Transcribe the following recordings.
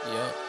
Yup.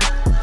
Yeah.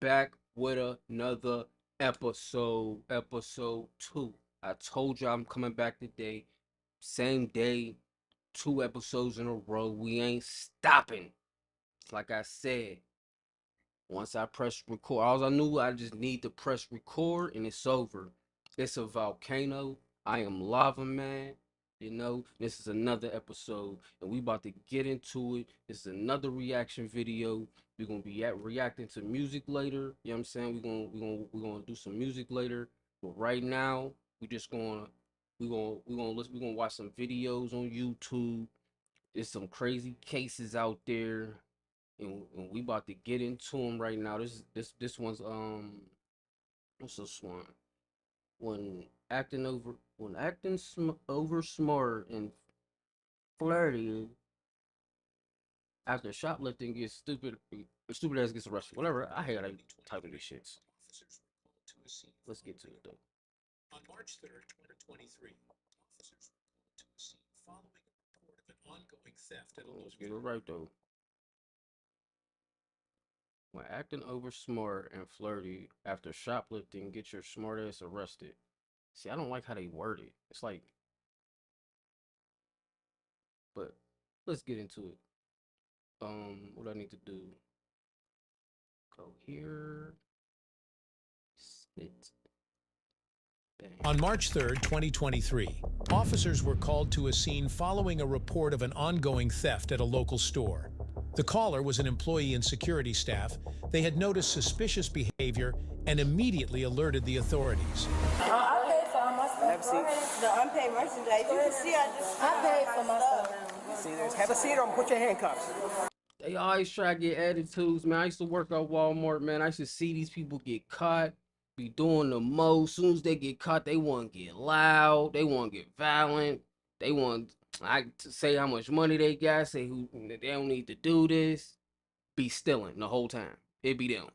back with another episode 2. I told you I'm coming back today. Same day, 2 episodes in a row. We ain't stopping. Like I said, once I press record, all I knew I just need to press record and it's over. It's a volcano. I am Lava Man. You know, this is another episode and we about to get into it. This is another reaction video. We're gonna be reacting to music later. You know what I'm saying? We're gonna do some music later. But right now, we're gonna watch some videos on YouTube. There's some crazy cases out there. And we about to get into them right now. This one's what's this one? When acting over smart and flirty after shoplifting gets stupid ass gets arrested. Whatever. I hate how they type of these shits. Let's get to it though. On March 3rd, 2023, officers were called to a scene following a report of an ongoing theft at a Let's local. get it right though. When acting over smart and flirty after shoplifting, get your smart ass arrested. See, I don't like how they word it. It's like, but let's get into it. What do I need to do? Go here. Sit. Bang. On March 3rd, 2023, officers were called to a scene following a report of an ongoing theft at a local store. The caller was an employee and security staff. They had noticed suspicious behavior and immediately alerted the authorities. I paid for all my stuff. The unpaid merchandise. You can see I paid for my stuff. See, there's have a seat or put your handcuffs. They always try to get attitudes, man. I used to work at Walmart, man. I used to see these people get caught, be doing the most. Soon as they get caught, they want to get loud. They want to get violent. They want to say how much money they got, say they don't need to do this. Be stealing the whole time. It be them.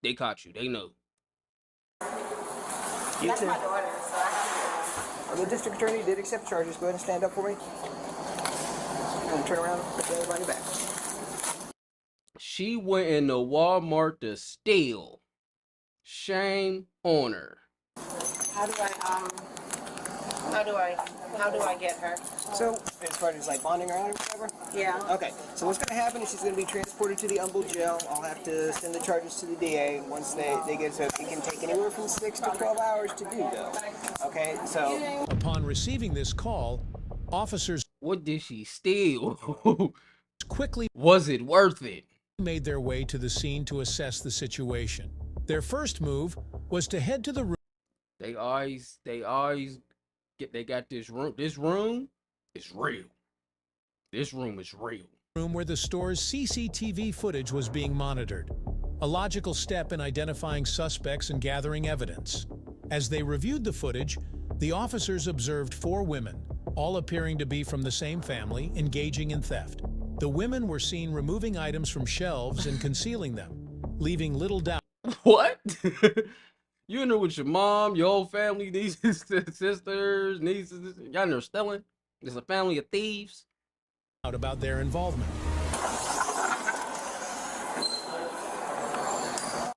They caught you. They know. You That's too. my daughter, so I have to. The district attorney did accept charges. Go ahead and stand up for me. And turn around and put everybody back. She went into Walmart to steal. Shame on her. How do I get her? So, as far as like bonding her out or whatever? Yeah. Okay, so what's going to happen is she's going to be transported to the Humboldt jail. I'll have to send the charges to the DA. Once they get so it can take anywhere from 6 to 12 hours to do though. Okay, so. Upon receiving this call, officers What did she steal? quickly Was it worth it? made their way to the scene to assess the situation. Their first move was to head to the room They got this room. This room is real. This room is real. where the store's CCTV footage was being monitored, a logical step in identifying suspects and gathering evidence. As they reviewed the footage, the officers observed 4 women, all appearing to be from the same family, engaging in theft. The women were seen removing items from shelves and concealing them, leaving little doubt What? You in there with your mom, your whole family, these sisters, nieces, y'all in there stealing? There's a family of thieves. about their involvement.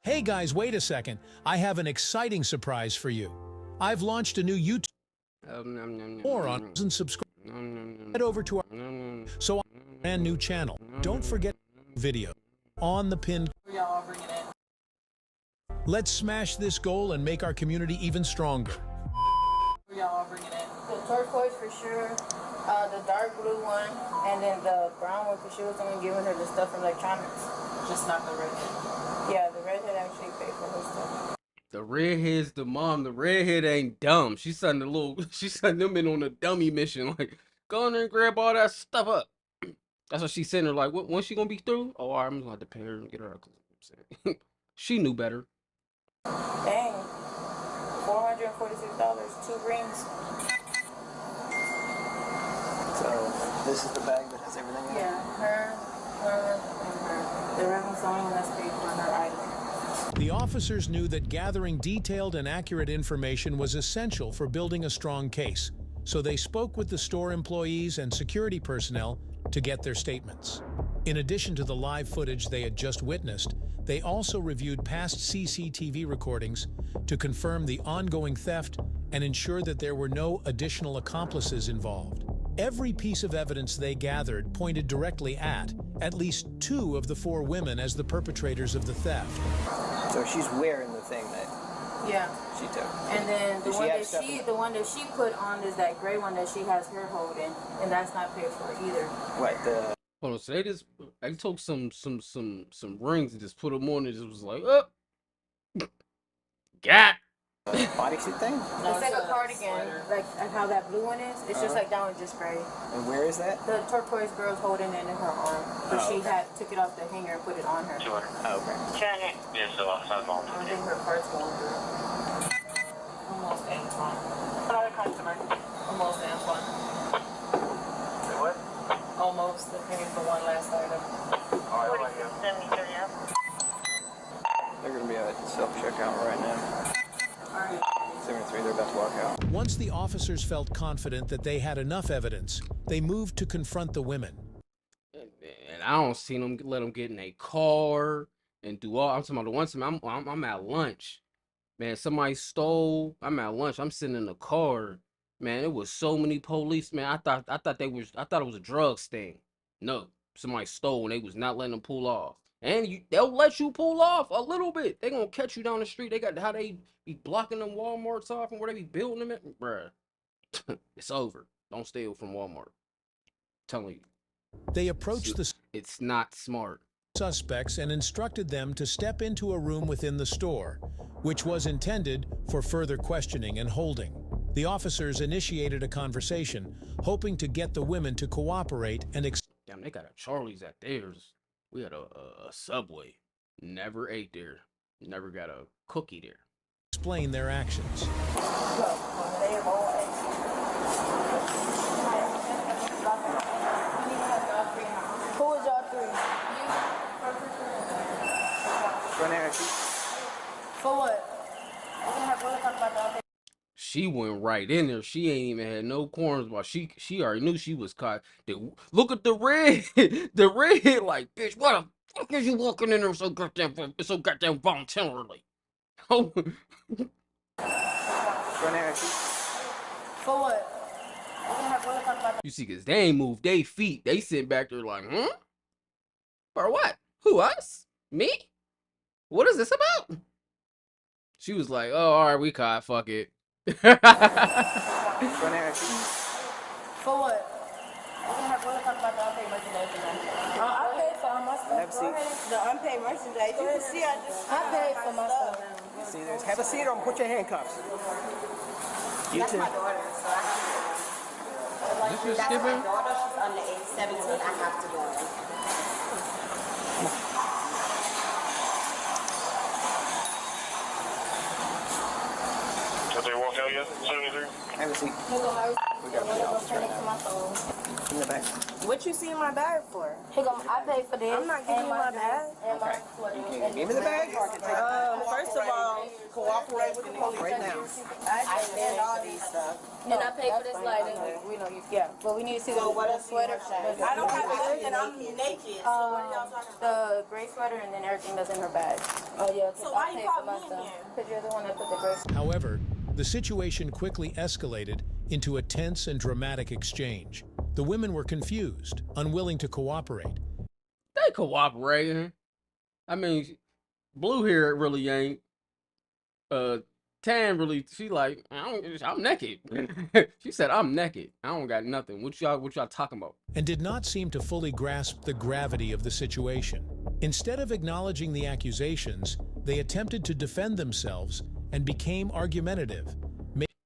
Hey guys, wait a second. I have an exciting surprise for you. I've launched a new YouTube more on and subscribe. Head over to our so our brand new channel. Don't forget video on the pinned. Y'all all bringing it. Let's smash this goal and make our community even stronger. Y'all all bringing it. The turquoise for sure. The dark blue one, and then the brown one because she was only giving her the stuff from electronics. Just not the redhead. Yeah, the redhead actually paid for her stuff. The redhead's the mom. The redhead ain't dumb. She's sending them in on a dummy mission. Like, go in there and grab all that stuff up. That's what she's sitting there like, when's she gonna be through? Oh, I'm gonna have to pay her and get her out. She knew better. Dang. $446, 2 rings. So, this is the bag that has everything in it? Yeah, her, and her. The rest was only one that's paid for her item. The officers knew that gathering detailed and accurate information was essential for building a strong case, so they spoke with the store employees and security personnel to get their statements. In addition to the live footage they had just witnessed, they also reviewed past CCTV recordings to confirm the ongoing theft and ensure that there were no additional accomplices involved. Every piece of evidence they gathered pointed directly at least 2 of the 4 women as the perpetrators of the theft. So she's wearing the thing that she took. And then the one that she put on is that gray one that she has her holding, and that's not paid for either. What the? Hold on, so they took some rings and just put them on and just was like, oh, got. Bodysuit thing? No, it's like a cardigan, like how that blue one is. It's just like that one, just gray. And where is that? The turquoise girl's holding it in her arm, but she took it off the hanger and put it on her. Oh, okay. I think her part's going through. Almost Antoine. Another customer. Almost Antoine. Say what? Almost. They're paying for one last item. They're going to be at self-checkout right now. 73, they're about to walk out. Once the officers felt confident that they had enough evidence, they moved to confront the women. And I don't see them let them get in a car and do all. I'm talking about the one time I'm at lunch, man. Somebody stole. I'm at lunch. I'm sitting in the car, man. It was so many police, man. I thought it was a drug sting. No, somebody stole and they was not letting them pull off. And they'll let you pull off a little bit. They gonna catch you down the street. They got how they be blocking them Walmarts off and where they be building them at, bruh. It's over. Don't steal from Walmart. I'm telling you. They approached the It's not smart. suspects and instructed them to step into a room within the store, which was intended for further questioning and holding. The officers initiated a conversation, hoping to get the women to cooperate and Damn, they got a Charlie's at theirs. We had a Subway. Never ate there. Never got a cookie there. explain their actions. Who was y'all 3? For what? She went right in there. She ain't even had no corners, but she already knew she was caught. Look at the red, the red. Like, bitch, what the fuck is you walking in there so goddamn voluntarily? Oh, For what? you see, cause they ain't moved their feet. They sit back there like, for what? Who, us? Me? What is this about? She was like, oh, all right, we caught. Fuck it. For what? I paid for all my stuff. The unpaid merchandise. You can see I paid for my stuff. See, there's have a seat or put your handcuffs. You That's too. my daughter, so I have to go. This your That's skipping? my daughter. She's under age 17. I have to go. Did they walk out yet? 73? Have a seat. We got the office right now. In the back. What you see in my bag for? I paid for this. I'm not giving you my bag. And my Give me the bag. First of all, cooperate with the police. Right now. I stand all these stuff. And I paid for this lighting. We know you. Yeah, but we need to see So the what else sweater. I don't have a and I'm naked. So what are y'all talking about? The gray sweater and then everything that's in her bag. Oh yeah. So why you call me in here? Because you're the one that put the gray. However, the situation quickly escalated into a tense and dramatic exchange. The women were confused, unwilling to cooperate. They cooperating. I mean, Blue here really ain't. Tan really, she like, I'm naked. She said, I'm naked. I don't got nothing. What y'all talking about? And did not seem to fully grasp the gravity of the situation. Instead of acknowledging the accusations, they attempted to defend themselves and became argumentative.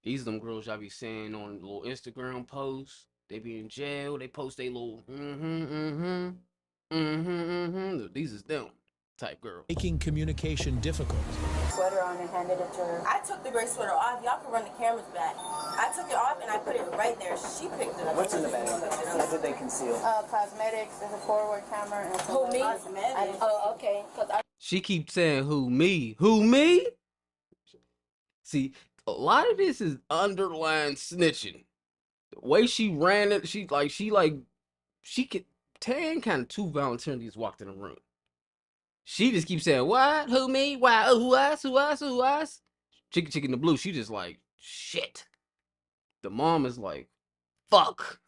These them girls y'all be seeing on little Instagram posts. They be in jail. They post they little These is them type girls. Making communication difficult. Sweater on and handed it to her. I took the gray sweater off. Y'all can run the cameras back. I took it off and I put it right there. She picked it up. What's in the bag? What did they conceal? Cosmetics. There's a forward camera and Who, me? Oh, okay. She keeps saying, who me? Who me? See, a lot of this is underlying snitching. The way she ran it, she Tan kind of too voluntarily just walked in the room. She just keeps saying, what? Who, me? Why? Oh, who us? Who us? Who us? Chicken the blue. She just like, shit. The mom is like, fuck.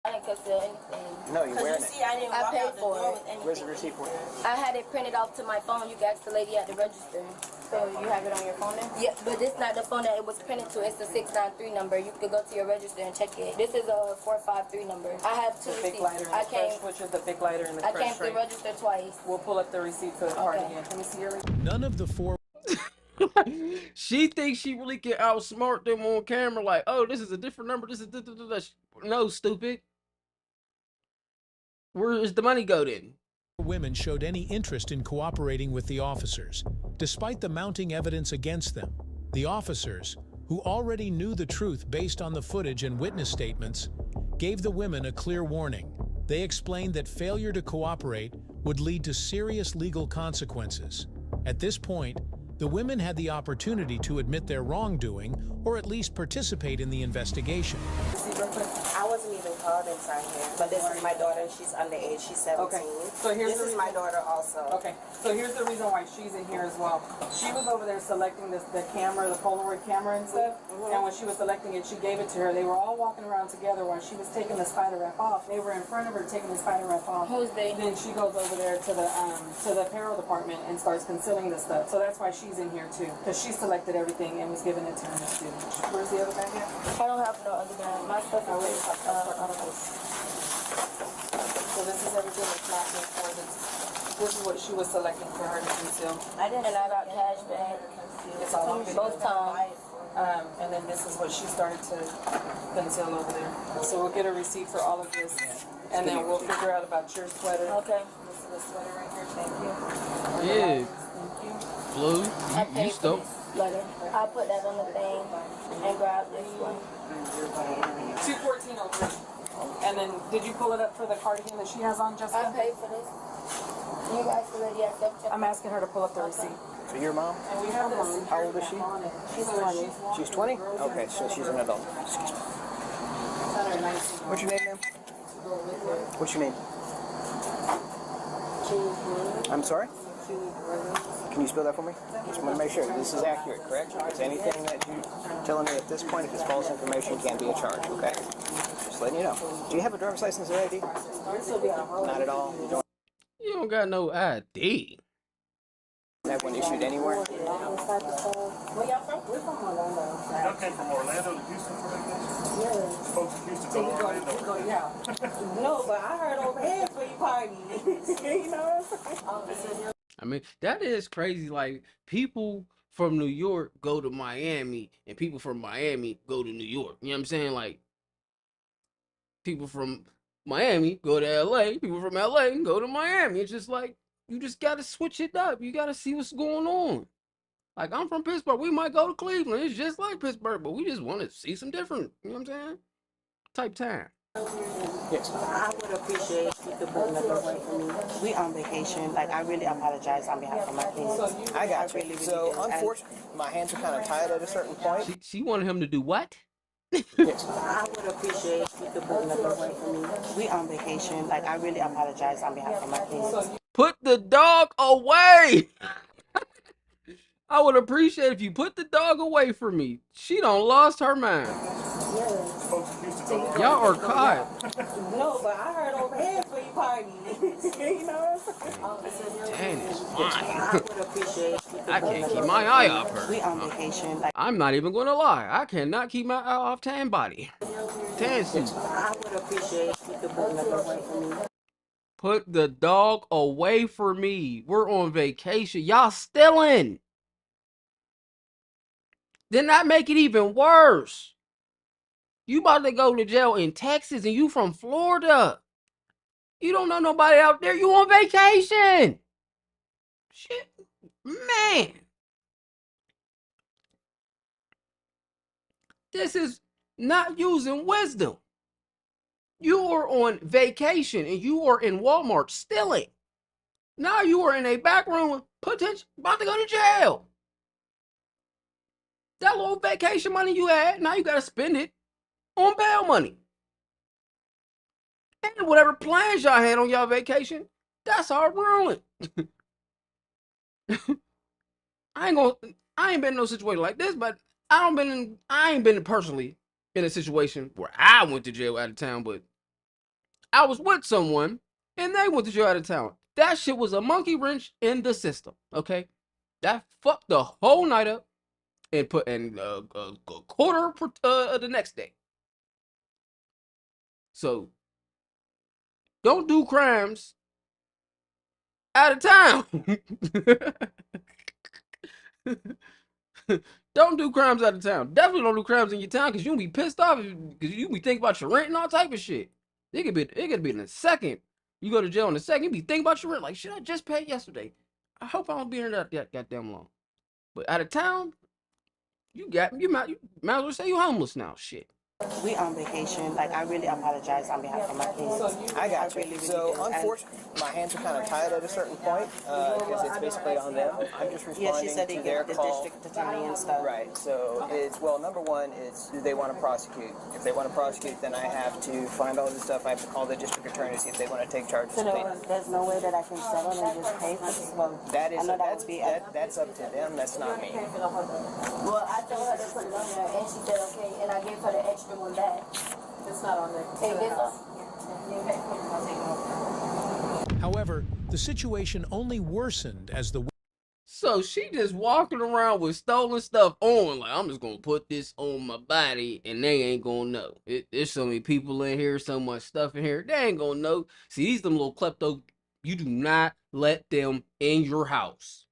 I didn't conceal anything. No, you're wearing it. See, I didn't walk out the door with anything. Where's the receipt for it? I had it printed off to my phone. You can ask the lady at the register. So you have it on your phone then? Yeah, but this not the phone that it was printed to. It's the 693 number. You could go to your register and check it. This is a 453 number. I have two The big receipts. lighter and I the came. fresh, which is the big lighter and the I fresh came to the drink. register twice. We'll pull up the receipt for the card Okay. again. Can we see your None of the four She thinks she really can outsmart them on camera. Like, oh, this is a different number. This is no, stupid. Where is the money go then? women showed any interest in cooperating with the officers, despite the mounting evidence against them. The officers, who already knew the truth based on the footage and witness statements, gave the women a clear warning. They explained that failure to cooperate would lead to serious legal consequences. At this point, the women had the opportunity to admit their wrongdoing or at least participate in the investigation. I wasn't even called inside here, but this is my daughter. She's underage. She's 17. Okay. So here's this is my daughter also. Okay, so here's the reason why she's in here as well. She was over there selecting the camera, the Polaroid camera and stuff, and when she was selecting it, she gave it to her. They were all walking around together while she was taking the spider wrap off. They were in front of her taking the spider wrap off. Who's they? Then she goes over there to the apparel department and starts concealing the stuff. So that's why she's in here too, because she selected everything and was giving it to her to do. Where's the other bag at? I don't have no other bag. My stuff is So this is everything that's matching for this. This is what she was selecting for her to conceal. I didn't. And I got cash back. It's all on video. Both times. And then this is what she started to conceal over there. So we'll get a receipt for all of this, and then we'll figure out about your sweater. Okay. This is the sweater right here. Thank you. Yeah, Thank you. Blue, I you paid for stole. this letter. I put that on the thing and grab this one. 21403. And then, did you pull it up for the cardigan that she has on, I Jessica? paid for this. You guys the lady at self-check. I'm asking her to pull up the receipt. So your mom? And we have the receipt. How old is she? She's 20. She's 20? Okay, so she's an adult. Excuse me. What's your name, ma'am? What's your name? I'm sorry? Can you spell that for me? Just want to make sure this is accurate, correct? Because anything that you're telling me at this point, if it's false information, can be a charge, okay? Just letting you know. Do you have a driver's license or ID? Not at all? You don't You don't got no ID. have one issued anywhere? Where y'all from? We're from Orlando. Y'all came from Orlando to Houston for vacation? Yeah. Folks in Houston go to Orlando. No, but I heard over here for you party. You know what I'm saying? I mean, that is crazy. Like, people from New York go to Miami, and people from Miami go to New York. You know what I'm saying? Like, people from Miami go to LA, people from LA go to Miami. It's just like, you just got to switch it up. You got to see what's going on. Like, I'm from Pittsburgh. We might go to Cleveland. It's just like Pittsburgh, but we just want to see some different, you know what I'm saying? Type time. Yes. I would appreciate if you could book another way for me. We on vacation. Like, I really apologize on behalf of my kids. I got really, you. really So, do. And unfortunately, my hands are kind of tied at a certain point. She wanted him to do what? Yes. I would appreciate if you could book another way for me. We on vacation. Like, I really apologize on behalf of my kids. Put the dog away. I would appreciate if you put the dog away from me. She done lost her mind. Folks in Houston go to Y'all are caught. No, but I heard over here for you party. You know what I'm saying? Tan is I fine. would appreciate if you could I book can't another keep way my for eye me. off her. We on vacation. Like, I'm not even gonna lie. I cannot keep my eye off Tan body. Tan suit. I would appreciate if you could book another way for me. Put the dog away from me. We're on vacation. Y'all stealing. Then that make it even worse. You about to go to jail in Texas and you from Florida. You don't know nobody out there. You on vacation. Shit, man. This is not using wisdom. You are on vacation and you are in Walmart stealing. Now you are in a back room, potential about to go to jail. That little vacation money you had, now you gotta spend it on bail money. And whatever plans y'all had on y'all vacation, that's all rolling. I ain't been in no situation like this, but I ain't been personally in a situation where I went to jail out of town, but I was with someone and they went to jail out of town. That shit was a monkey wrench in the system. Okay, that fucked the whole night up and put in a quarter the next day. So don't do crimes out of town. Don't do crimes out of town. Definitely don't do crimes in your town because you'll be pissed off because you be thinking about your rent and all type of shit. It could be in a second. You go to jail in a second, you be thinking about your rent like shit. I just paid yesterday. I hope I don't be in there that goddamn long. But out of town, you might as well say you homeless now. Shit. We on vacation. Like, I really apologize on behalf of my kids. I got you. really So, do. unfortunately, my hands are kind of tied at a certain point because it's basically on them. I'm just Yeah, she responding said they to their get the call. district attorney and stuff. Right. So, it's, well, number one is, do they want to prosecute? If they want to prosecute, then I have to find all this stuff. I have to call the district attorney to see if they want to take charges. So there's no way that I can settle and just pay for this? Well, That is, I know that would be that's up to them. That's not me. Well, I told her to put it on there, and she said okay, and I gave her the extra one back. It's not on there. Hey, this However, the situation only worsened as the So she just walking around with stolen stuff on. Like, I'm just gonna put this on my body and they ain't gonna know. There's so many people in here, so much stuff in here. They ain't gonna know. See, these them little klepto. You do not let them in your house.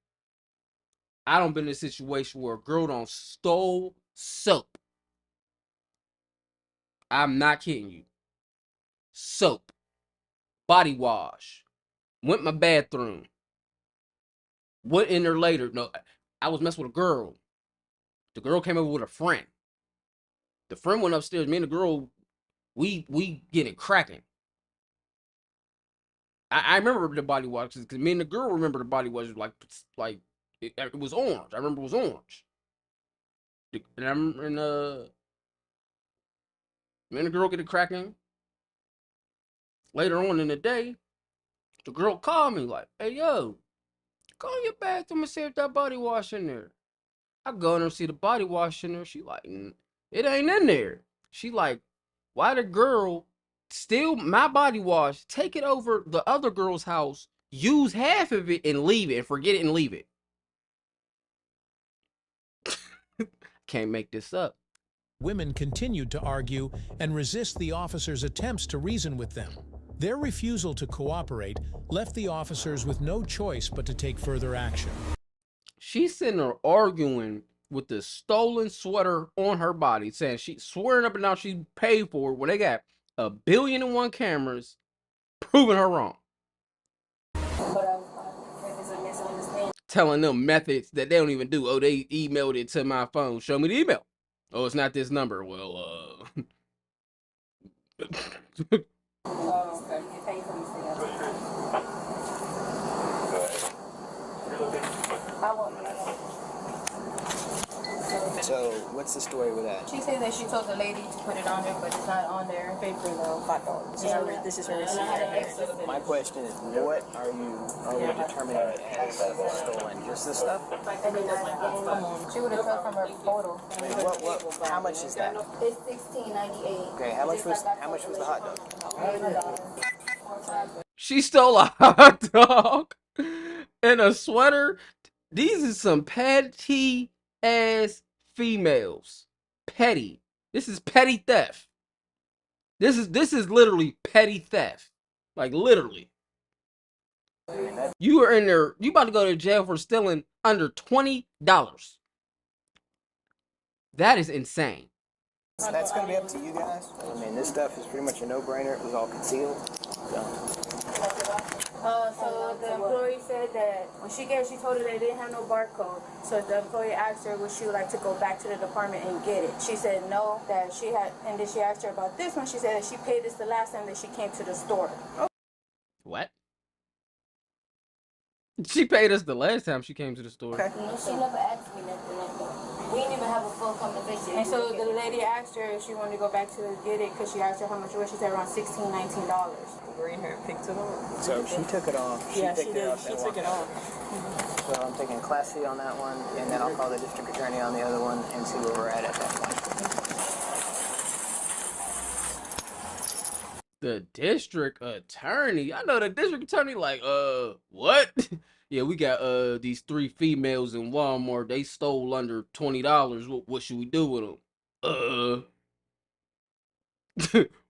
I don't been in a situation where a girl done stole soap. I'm not kidding you. Soap. Body wash. Went in my bathroom. Went in there later. No, I was messing with a girl. The girl came over with a friend. The friend went upstairs. Me and the girl, we get it cracking. I remember the body wash because me and the girl remember the body wash like it was orange. I remember it was orange. And me and the girl get it cracking. Later on in the day, the girl called me like, "Hey yo, go in your bathroom and see if that body wash in there." I go in there and see the body wash in there. She like, it ain't in there. She like, why the girl steal my body wash, take it over the other girl's house, use half of it and leave it and forget it and leave it? Can't make this up. women continued to argue and resist the officers' attempts to reason with them. Their refusal to cooperate left the officers with no choice but to take further action. She's sitting there arguing with the stolen sweater on her body, saying she's swearing up and down she paid for it when they got 1,000,000,001 cameras proving her wrong. Telling them methods that they don't even do. Oh, they emailed it to my phone. Show me the email. Oh, it's not this number. Well, So, what's the story with that? She said that she told the lady to put it on there, but it's not on there. Paper though, $5. This is her receipt. My question is, what are we determining as stolen? Just this stuff? She would have told from her photo. How much is that? It's $16.98. Okay, how much was the hot dog? she stole a hot dog and a sweater. These are some petty ass females. Petty. This is petty theft. This is literally petty theft. Like literally. You are in there. You about to go to jail for stealing under $20. That is insane. That's going to be up to you guys. I mean, this stuff is pretty much a no-brainer. It was all concealed. So the employee said that when she told her they didn't have no barcode. So the employee asked her would she like to go back to the department and get it. She said no, that she had, and then she asked her about this one. She said that she paid this the last time that she came to the store. What? She paid us the last time she came to the store. Okay. No, she never asked me nothing like that. We didn't even have a full conversation. And so the lady asked her if she wanted to go back to get it because she asked her how much it was. She said around $16, $19. Green hair picked it up. So she took it off. She picked it up. She took it off. So I'm taking Class C on that one, and then I'll call the district attorney on the other one and see where we're at that point. The district attorney. I know the district attorney like, what? Yeah, we got these 3 females in Walmart. They stole under $20. What should we do with them?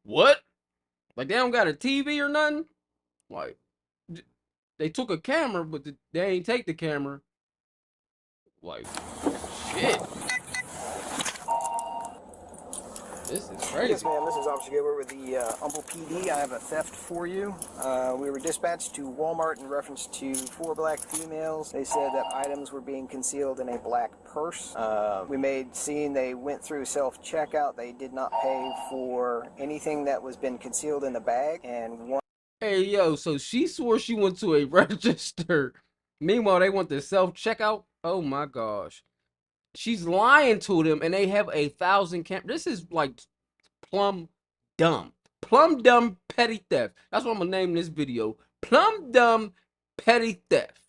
What? Like, they don't got a TV or nothing? Like, they took a camera, but they ain't take the camera. Like, shit. This is crazy. Yes, ma'am. This is Officer Gilbert with the Humble PD. I have a theft for you. We were dispatched to Walmart in reference to 4 black females. They said that items were being concealed in a black purse. We made scene. They went through self-checkout. They did not pay for anything that was been concealed in the bag. And one. Hey, yo, so she swore she went to a register. Meanwhile, they went to self-checkout. Oh, my gosh. She's lying to them, and they have 1,000 cameras. This is like plumb dumb. Plumb dumb petty theft. That's what I'm going to name this video. Plumb dumb petty theft.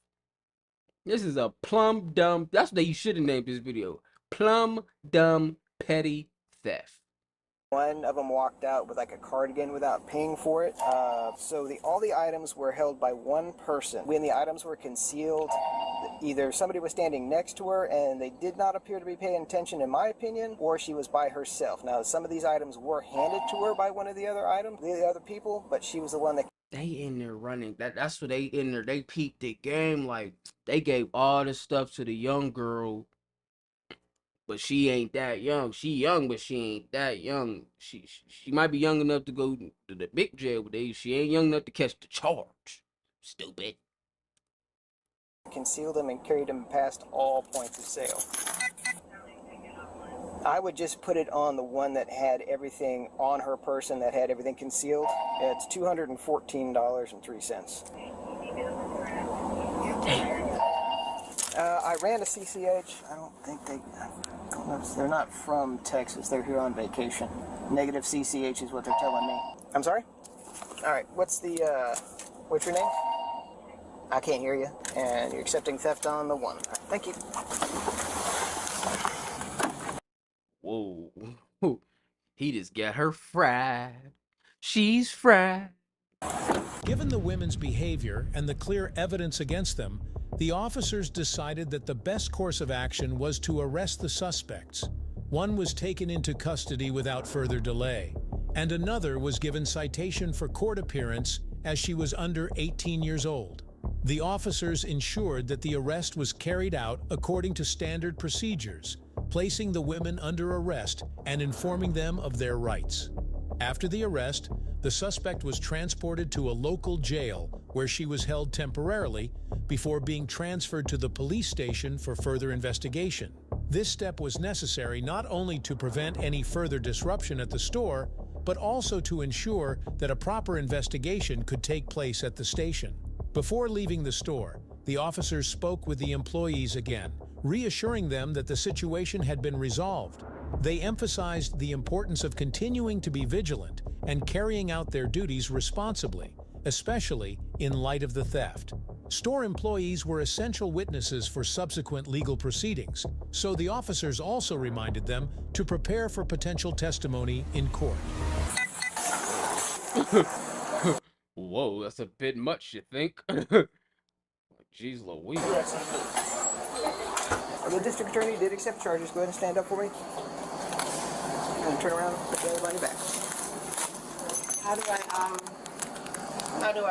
This is a plumb dumb. That's what you should have named this video. Plumb dumb petty theft. One of them walked out with like a cardigan without paying for it. So all the items were held by one person. When the items were concealed, either somebody was standing next to her and they did not appear to be paying attention, in my opinion, or she was by herself. Now, some of these items were handed to her by one of the other people, but she was the one that. They in there running. That's what they in there. They peeped the game. Like, they gave all the stuff to the young girl. But she ain't that young. She young, but she ain't that young. She might be young enough to go to the big jail, but she ain't young enough to catch the charge. Stupid. Concealed them and carried them past all points of sale. I would just put it on the one that had everything on her person, that had everything concealed. It's $214.03. I ran a CCH. I don't know if they're not from Texas. They're here on vacation. Negative CCH is what they're telling me. I'm sorry? All right. What's your name? I can't hear you. And you're accepting theft on the 1. Right, thank you. Whoa. He just got her fried. She's fried. Given the women's behavior and the clear evidence against them, the officers decided that the best course of action was to arrest the suspects. One was taken into custody without further delay, and another was given citation for court appearance as she was under 18 years old. The officers ensured that the arrest was carried out according to standard procedures, placing the women under arrest and informing them of their rights. After the arrest, the suspect was transported to a local jail where she was held temporarily before being transferred to the police station for further investigation. This step was necessary not only to prevent any further disruption at the store, but also to ensure that a proper investigation could take place at the station. Before leaving the store, the officers spoke with the employees again, reassuring them that the situation had been resolved. They emphasized the importance of continuing to be vigilant and carrying out their duties responsibly, especially in light of the theft. Store employees were essential witnesses for subsequent legal proceedings, so the officers also reminded them to prepare for potential testimony in court. Whoa, that's a bit much, you think? Jeez Louise. The district attorney did accept charges. Go ahead and stand up for me. And turn around and put the other on your back. How do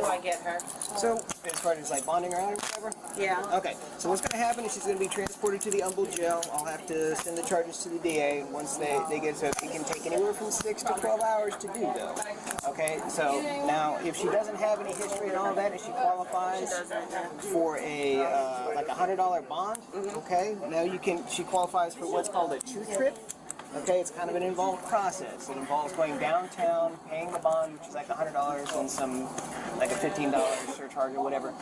I get her? So, as far as like bonding her out or whatever? Yeah. Okay, so what's going to happen is she's going to be transported to the Humble jail. I'll have to send the charges to the DA. Once they get so it can take anywhere from 6 to 12 hours to do, though. Okay, so now if she doesn't have any history and all that, and she qualifies for a like $100 bond, okay, now she qualifies for what's called a 2-trip. Okay, it's kind of an involved process. It involves going downtown, paying the bond, which is like $100, and some like a $15 surcharge or whatever.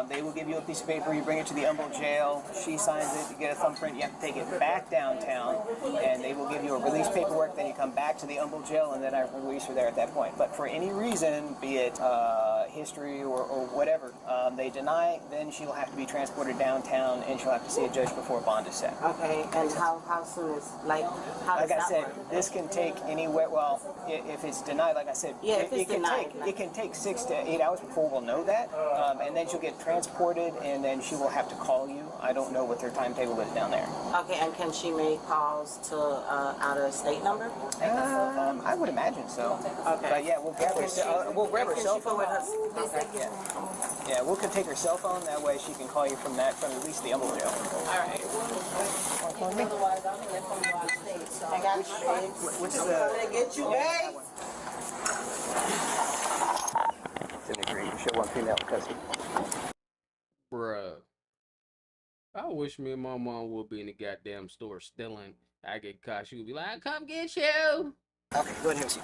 They will give you a piece of paper. You bring it to the Humboldt jail. She signs it. You get a thumbprint. You have to take it back downtown, and they will give you a release paperwork. Then you come back to the Humboldt jail, and then I release her there at that point. But for any reason, be it history or whatever, they deny, then she will have to be transported downtown, and she'll have to see a judge before bond is set. Okay, and how soon is, like, how does Like I that said, work? this can take anywhere. Well, if it's denied, like I said, Yeah, if it's denied, it can take 6 to 8 hours before we'll know that, and then she'll get transported, and then she will have to call you. I don't know what their timetable is down there. Okay, and can she make calls to out-of-state number? I would imagine so. Okay. But yeah, we'll grab her. We'll grab her Can cell she go phone. with her? Yeah, we'll take her cell phone. That way she can call you from at least the Humboldt jail. All right. Otherwise, I'm here from out of state, so I got you, babe. What's Get you, babe. It's an agreement. Show one female custody. Bruh. I wish me and my mom would be in the goddamn store stealing. I get caught. She would be like, "I'll come get you." Okay, go ahead and have a seat.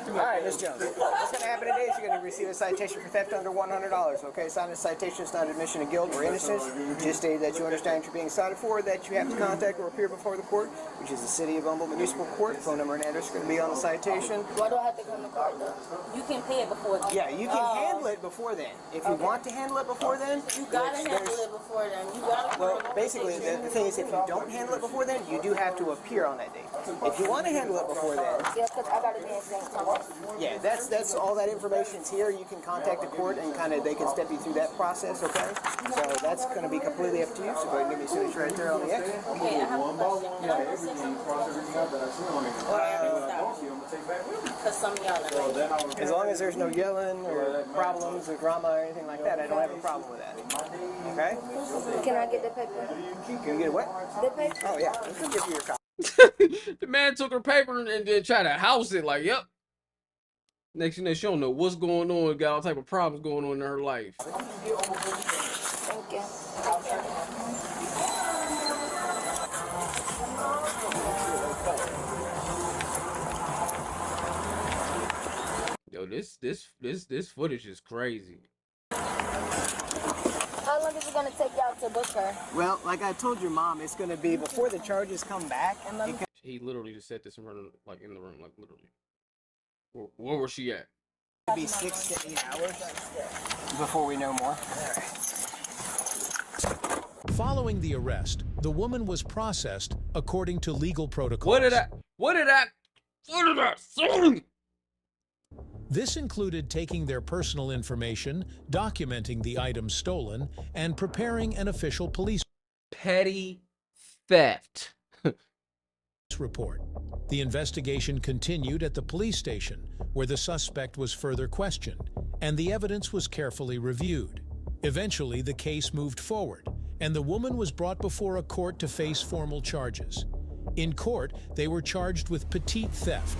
All right, Ms. Jones. What's going to happen today is you're going to receive a citation for theft under $100. Okay, sign this citation is not admission of guilt or innocence. Just state that you understand what you're being cited for, that you have to contact or appear before the court, which is the City of Humboldt Municipal Court. Phone number and address are going to be on the citation. Why do I have to come to court though? You can pay it before. Yeah, you can handle it before then. If you want to handle it before then, You gotta handle it before then. You gotta. well, basically, the thing is, if you don't handle it before then, you do have to appear on that date. If you want to handle it before then, Yeah, because I gotta be in St. Thomas. yeah, that's all that information's here. You can contact the court and they can step you through that process, okay? So that's going to be completely up to you. So go ahead and give me a signature right there on the X. Okay, I have a question. Can I go see something? Because some of y'all are. As long as there's no yelling or problems or drama or anything like that, I don't have a problem with that. Okay? Can I get the paper? Can you get it what? The paper? Oh, yeah. We can give you your copy. The man took her paper and then tried to house it like, yep. Next thing she don't know what's going on, got all type of problems going on in her life. Thank you. Yo, this footage is crazy. How long is it gonna take y'all to book her? Well, like I told your mom, it's going to be before the charges come back. He literally just said this in front of, like, in the room, like, literally. Where was she at? It'll be 6 to 8 hours before we know more. Following the arrest, the woman was processed according to legal protocols. What did I say? This included taking their personal information, documenting the items stolen, and preparing an official police Petty theft. report. The investigation continued at the police station, where the suspect was further questioned, and the evidence was carefully reviewed. Eventually, the case moved forward, and the woman was brought before a court to face formal charges. In court, they were charged with petite theft.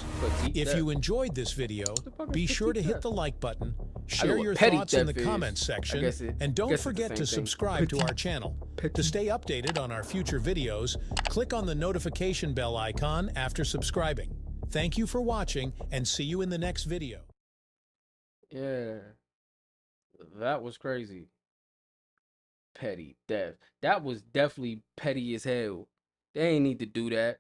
If you enjoyed this video, be sure to hit the like button, share your thoughts in the comments section, and don't forget to subscribe to our channel. To stay updated on our future videos, click on the notification bell icon after subscribing. Thank you for watching, and see you in the next video. Yeah. That was crazy. Petty theft. That was definitely petty as hell. They ain't need to do that.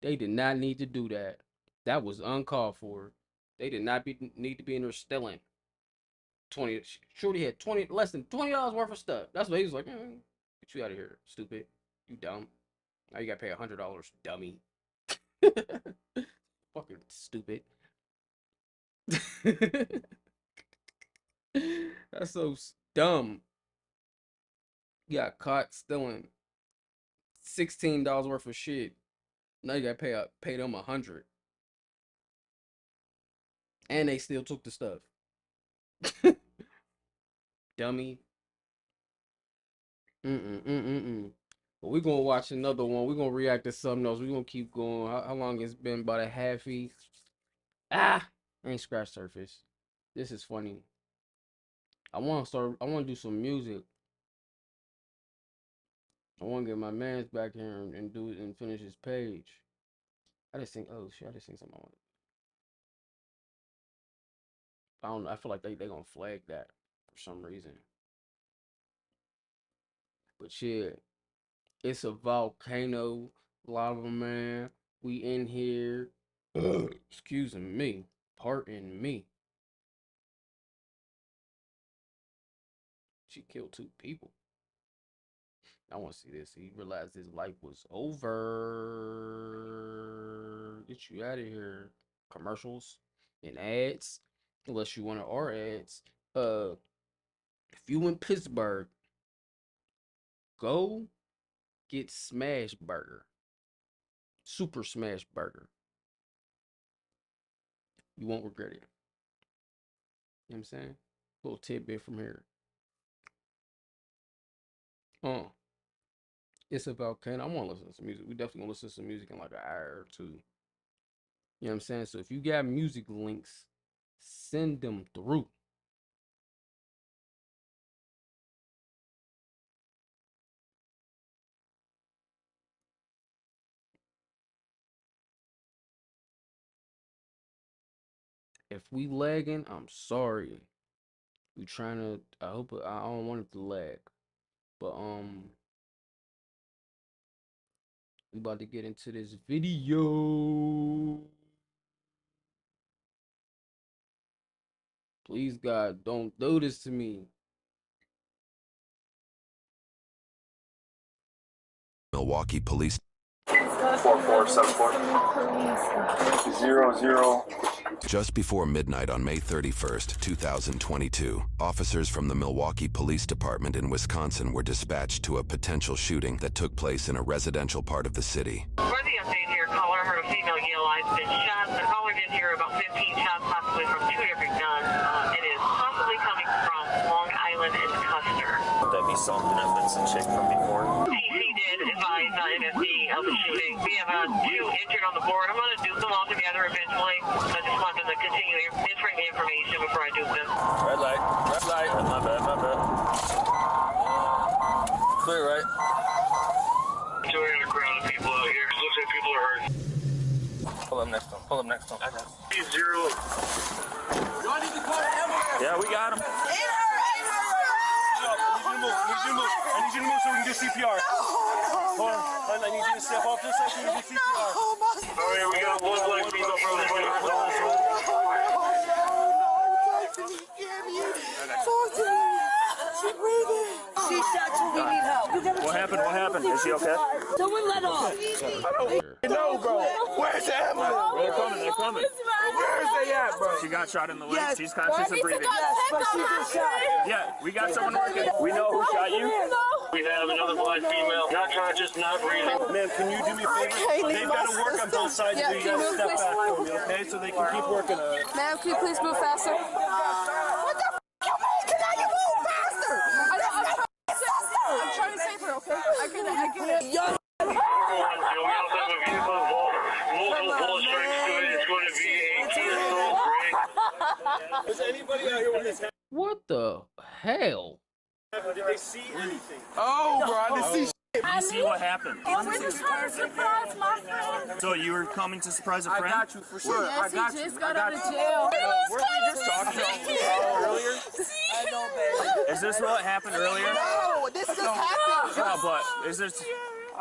They did not need to do that. That was uncalled for. They did not need to be in there stealing. Shorty had less than $20 worth of stuff. That's what he was like, get you out of here, stupid. You dumb. Now you gotta pay $100, dummy. Fucking stupid. That's so dumb. You got caught stealing $16 worth of shit. Now you gotta pay them $100. And they still took the stuff. Dummy. But we're gonna watch another one. We're gonna react to something else. We're gonna keep going. How long it's been? About a halfie. Ain't scratch surface. This is funny. I want to do some music. I want to get my man's back here and do it and finish his page. I just think, oh shit, I just think something I want. I don't know. I feel like they gonna flag that for some reason. But shit, it's a volcano, lava man. We in here. Excuse me. Pardon me. She killed 2 people. I want to see this. He realized his life was over. Get you out of here. Commercials and ads. Unless you want our ads. If you in Pittsburgh, go get Smash Burger. Super Smash Burger. You won't regret it. You know what I'm saying? Little tidbit from here. It's a volcano. I want to listen to some music. We definitely gonna listen to some music in like an hour or 2. You know what I'm saying? So if you got music links, send them through. If we lagging, I'm sorry. We trying to. I hope. I don't want it to lag, but we about to get into this video. Please, God, don't do this to me. Milwaukee Police 4474 00. Just before midnight on May 31st, 2022, officers from the Milwaukee Police Department in Wisconsin were dispatched to a potential shooting that took place in a residential part of the city. For the update here, caller heard a female yell, "I've been shot." The caller did hear about 15 shots, possibly from 2 different guns. It is possibly coming from Long Island and Custer. Would that be something that fits the chick from before? PC did advise MSD of the shooting. We have 2 injured on the board. I'm going to dupe them all together eventually. I just want them to continue entering the information before I dupe them. Red light. Red light. My bad. My bad. Clear, right? So we got a crowd of people out here. Looks like people are hurt. Pull up next to him. Pull up next to him. I got him. 0. Y'all need to call the ambulance. Yeah, we got him. I need you to move so we can do CPR. Hold on. I need you to step off this side so we can do CPR. Alright, we got 1 black female from the front. She's shot too. We need help. What happened? What happened? Is she okay? Someone let off. No, bro. Where's the ambulance? They're coming. They're coming. Where is they at, bro? She got shot in the leg. She's conscious and breathing. But she just shot. Yeah, we got someone working. We know who shot you. We have another black female, not conscious, not breathing. Man, can you do me a favor? They've got to work on both sides. Yeah, So you got to step back for me, okay? So they can keep working on it. Ma'am, can you please move faster? What the f*** you mean? Can I move faster? I'm trying to save her, okay? I get it. We also have a vehicle involved. Multiple bullet strikes to it. It's going to be a T-assault break. Is anybody out here with this? What the hell? Did they see anything? Oh, bro, I didn't see. You see what happened? We're just trying to surprise my friend. So you were coming to surprise a friend? I got you for sure. Yes, I got he you. just got out of jail. Weren't we just talking earlier? I know, baby. Is this what happened earlier? No, this just happened. No, but is this...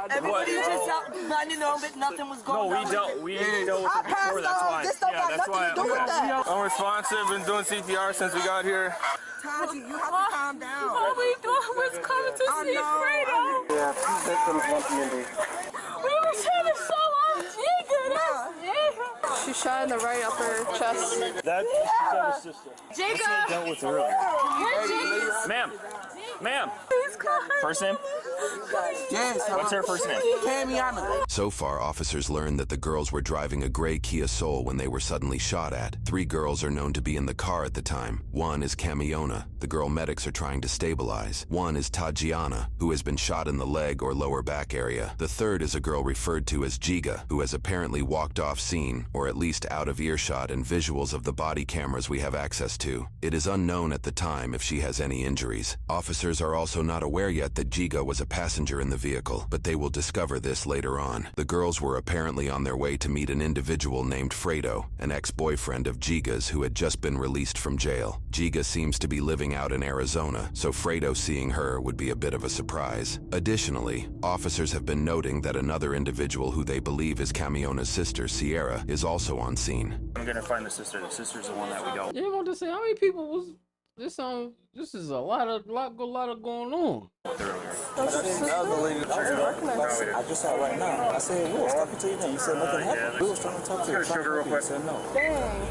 Everybody just out minding their own business. Nothing was going on. We dealt with it before, that's why. This don't got nothing to do with that. Unresponsive, been doing CPR since we got here. Taji, you have to calm down. All we doing was coming to see Fredo. Yeah, please let them lump me in there. We were trying to show off Jigga. She shot in the right upper chest. That's his sister. Jigga. Dealt with earlier. Ma'am. Please First name? Yes. What's her first name? Camiana. So far, officers learned that the girls were driving a gray Kia Soul when they were suddenly shot at. 3 girls are known to be in the car at the time. One is Camiona, the girl medics are trying to stabilize. One is Tajiana, who has been shot in the leg or lower back area. The third is a girl referred to as Giga, who has apparently walked off scene, or at least out of earshot and visuals of the body cameras we have access to. It is unknown at the time if she has any injuries. Officers are also not aware yet that Giga was a passenger in the vehicle, but they will discover this later on. The girls were apparently on their way to meet an individual named Fredo, an ex-boyfriend of Giga's who had just been released from jail. Giga seems to be living out in Arizona, so Fredo seeing her would be a bit of a surprise. Additionally, officers have been noting that another individual who they believe is Camiona's sister, Sierra, is also on scene. I'm gonna find the sister. The sister's the one that we don't. Yeah, I want to say how many people was this on? This is a lot of going on. I just saw right now. I said, we was talking to you then. You said nothing happened. We was trying to talk to you. You said no.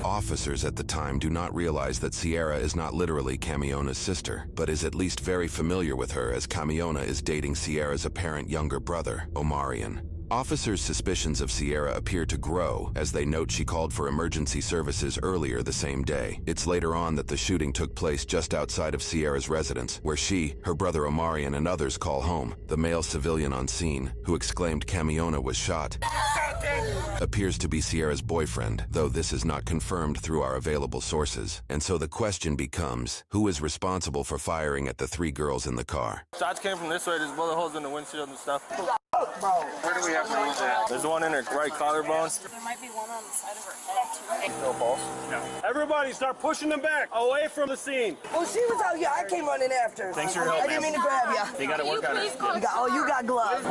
Officers at the time do not realize that Sierra is not literally Camiona's sister, but is at least very familiar with her as Camiona is dating Sierra's apparent younger brother, Omarion. Officers' suspicions of Sierra appear to grow as they note she called for emergency services earlier the same day. It's later on that the shooting took place just outside of Sierra's residence, where she, her brother Omarion, and others call home. The male civilian on scene, who exclaimed Camiona was shot, appears to be Sierra's boyfriend, though this is not confirmed through our available sources. And so the question becomes, who is responsible for firing at the 3 girls in the car? Shots came from this way. There's bullet holes in the windshield and stuff. Bro, where do we have to move that? There's one in her right collarbone. There might be one on the side of her head. No balls? No. Everybody start pushing them back, away from the scene. Well, she was out here. I came running after. Thanks for your help, I didn't mean to grab you. They gotta work on it. You got gloves.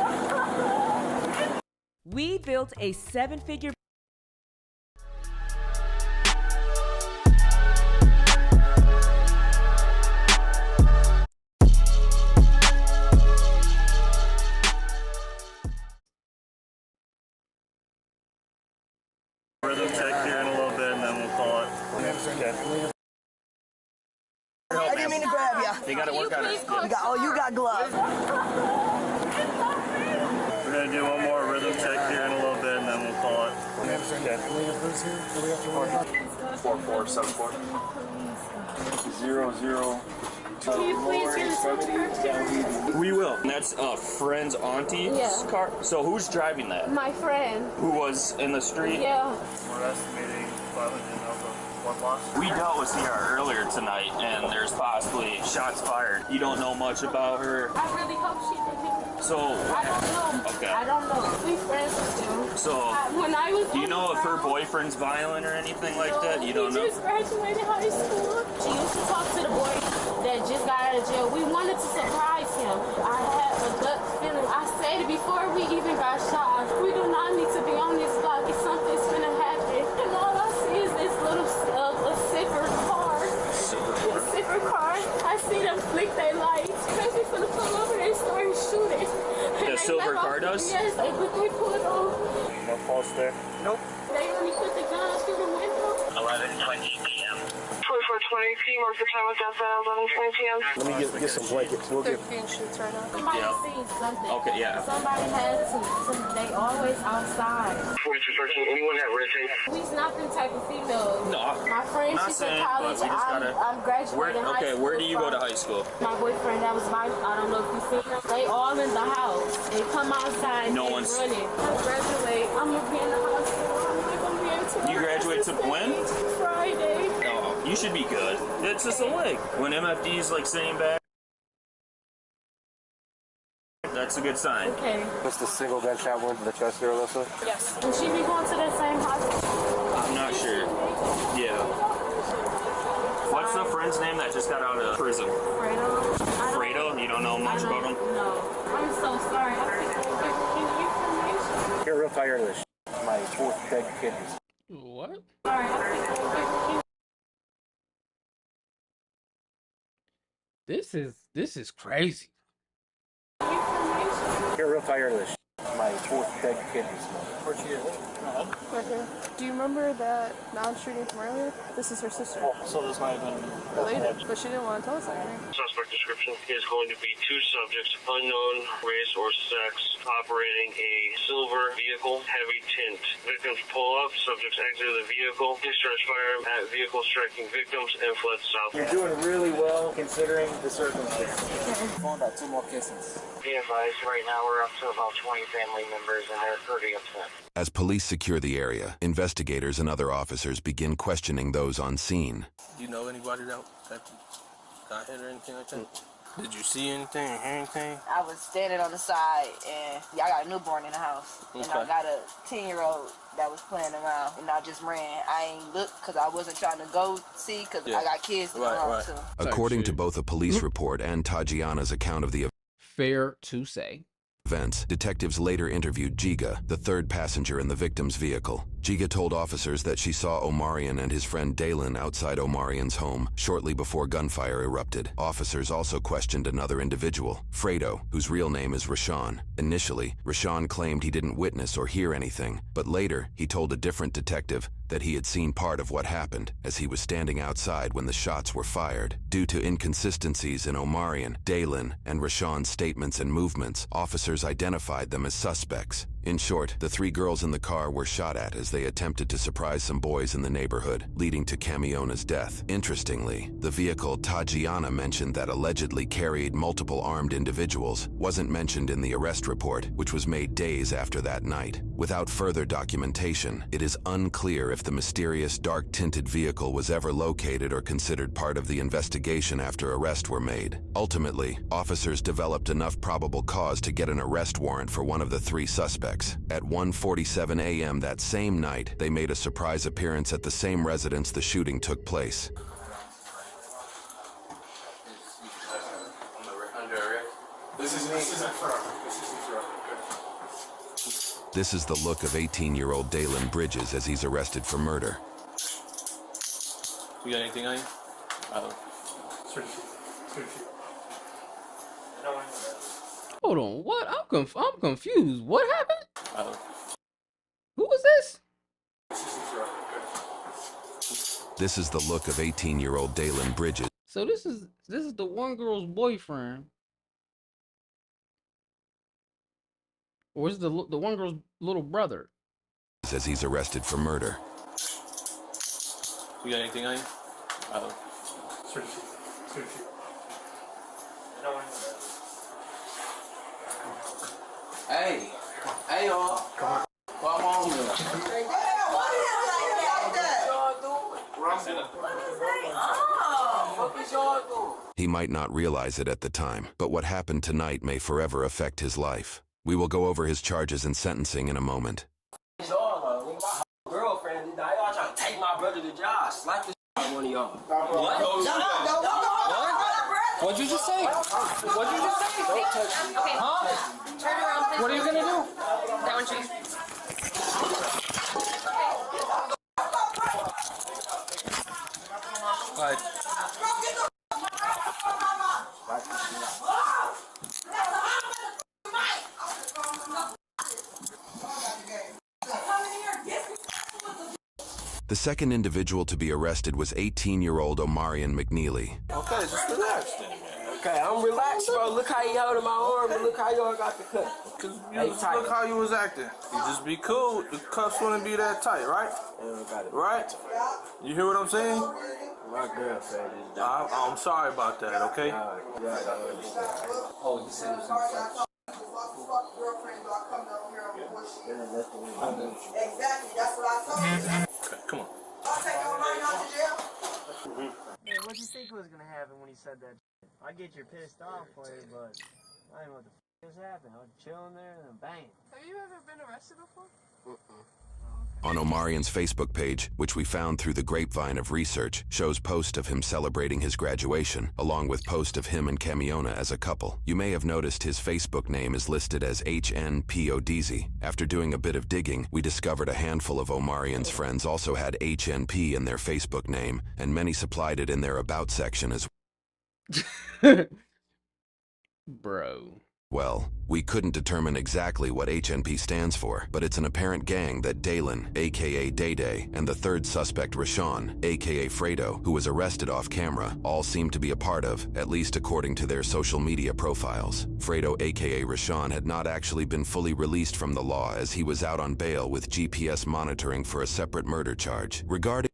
We built a 7-figure Rhythm check here in a little bit, and then we'll call it. Okay. I didn't mean to grab you. They gotta work on it. You got gloves. We're gonna do one more rhythm check here in a little bit, and then we'll call it. Okay. 4474 00. Can you please get us We will. And that's a friend's auntie's car. So who's driving that? My friend. Who was in the street? Yeah. We're estimating violent and one loss. We dealt with Sierra earlier tonight, and there's possibly shots fired. You don't know much about her. I really hope she didn't. So I don't know. Okay. I don't know. We friends with them. So when I was do you know if her boyfriend's violent or anything like that? You don't know. He just graduated high school. She used to talk to the boy that just got out of jail. We wanted to surprise him. I had a gut feeling. I said it before we even got shot. We do not need to be on this block. If something's gonna happen, and all I see is this little a silver car. A silver car. I see them flick their lights. Because he's gonna come over and start shooting. The silver car does? Yes, they put it on. No false there? Nope. They only put the gun through the window. 11:20 p.m. 2420 p.m. What's the time of death at 11:20 p.m.? Let me get some blankets. We'll get. Somebody seen something. Okay, yeah. Somebody had to. They always outside. 4213. Anyone have red tape? We's not them type of females. No. My friend, Not she's saying, in college. but we just gotta. I'm graduating high Okay, school. where do you go to high school? My boyfriend, that was I don't know if you seen them. They all in the house. They come outside. No and one's- running. I graduate. I'm gonna be in the hospital. I'm not gonna be able to. You graduate to when? Friday. No, you should be good. It's just a leg. When MFD's like sitting back, that's a good sign. Okay. What's the single gunshot wound to the chest there, Alyssa? Yes. Will she be going to that same hospital? I'm not sure. Yeah. What's the friend's name that just got out of prison? Fredo. Fredo? You don't know much about him? No. I'm so sorry. I think I'm giving information. You're real tired of this. My 4th dead kidneys. What? Sorry. I think I'm giving This is crazy. information. You're real tired of this. My fourth decade this month. First year. Okay. Do you remember that non-shooting from earlier? This is her sister. So this might have been Related, but she didn't want to tell us anything. Suspect description is going to be two subjects, unknown race or sex, operating a silver vehicle, heavy tint. Victims pull up, subjects exit the vehicle, discharge firearm at vehicle, striking victims, and fled south. You're doing really well considering the circumstances. Found out 2 more cases. Be advised, right now we're up to about 20 family members and they're pretty upset. As police secure the area, investigators and other officers begin questioning those on scene. Do you know anybody that got hit or anything like that? Did you see anything or hear anything? I was standing on the side, and I got a newborn in the house, and I got a 10-year-old that was playing around, and I just ran. I ain't looked because I wasn't trying to go see because I got kids to go home to. According to both a police report and Tajiana's account of the Fair to say. events, detectives later interviewed Giga, the third passenger in the victim's vehicle. Giga told officers that she saw Omarion and his friend Dalen outside Omarion's home shortly before gunfire erupted. Officers also questioned another individual, Fredo, whose real name is Rashawn. Initially, Rashawn claimed he didn't witness or hear anything, but later he told a different detective that he had seen part of what happened as he was standing outside when the shots were fired. Due to inconsistencies in Omarion, Dalen, and Rashawn's statements and movements, officers identified them as suspects. In short, the 3 girls in the car were shot at as they attempted to surprise some boys in the neighborhood, leading to Camiona's death. Interestingly, the vehicle Tajiana mentioned that allegedly carried multiple armed individuals wasn't mentioned in the arrest report, which was made days after that night. Without further documentation, it is unclear if the mysterious dark-tinted vehicle was ever located or considered part of the investigation after arrests were made. Ultimately, officers developed enough probable cause to get an arrest warrant for one of the 3 suspects. At 1:47 a.m. that same night, they made a surprise appearance at the same residence the shooting took place. This is the look of 18-year-old Dalen Bridges as he's arrested for murder. You got anything on you? Hold on, what? I'm confused. What happened? Who was this? This is the look of 18-year-old Dalen Bridges. So this is the one girl's boyfriend. Or is it the one girl's little brother? As he's arrested for murder. You got anything on you? Hey, y'all. Come on. Come on, man. He might not realize it at the time, but what happened tonight may forever affect his life. We will go over his charges and sentencing in a moment. Y'all, my girlfriend, y'all trying to take my brother to jail. Slap the out of one of y'all. What? What'd you just say? What'd you just say? Don't touch me. Okay. Huh? Turn around. What are you gonna do? That one, cheese. The second individual to be arrested was 18-year-old Omarion McNeely. Okay, just relax then, man. Okay, I'm relaxed, bro. Look how you holding my arm, and look how y'all got the cut. Cause look how you was acting. You just be cool. The cuffs wouldn't be that tight, right? Yeah, got it. Right? You hear what I'm saying? My girlfriend is down. I'm sorry about that, okay? Oh, you said it was in Exactly, that's what I thought. Okay, come on. I'll take your money out to jail. Hey, what do you think was gonna happen when he said that shit? I get you're pissed off for it, but I don't know what the f just happened. I was chilling there and then bang. Have you ever been arrested before? On Omarion's Facebook page, which we found through the grapevine of research, shows post of him celebrating his graduation, along with post of him and Camiona as a couple. You may have noticed his Facebook name is listed as HNPODZ. After doing a bit of digging, we discovered a handful of Omarion's friends also had HNP in their Facebook name, and many supplied it in their About section as Bro. Well, we couldn't determine exactly what HNP stands for, but it's an apparent gang that Dalen, aka Day Day, and the third suspect Rashawn, aka Fredo, who was arrested off camera, all seem to be a part of, at least according to their social media profiles. Fredo, aka Rashawn, had not actually been fully released from the law as he was out on bail with GPS monitoring for a separate murder charge. Regarding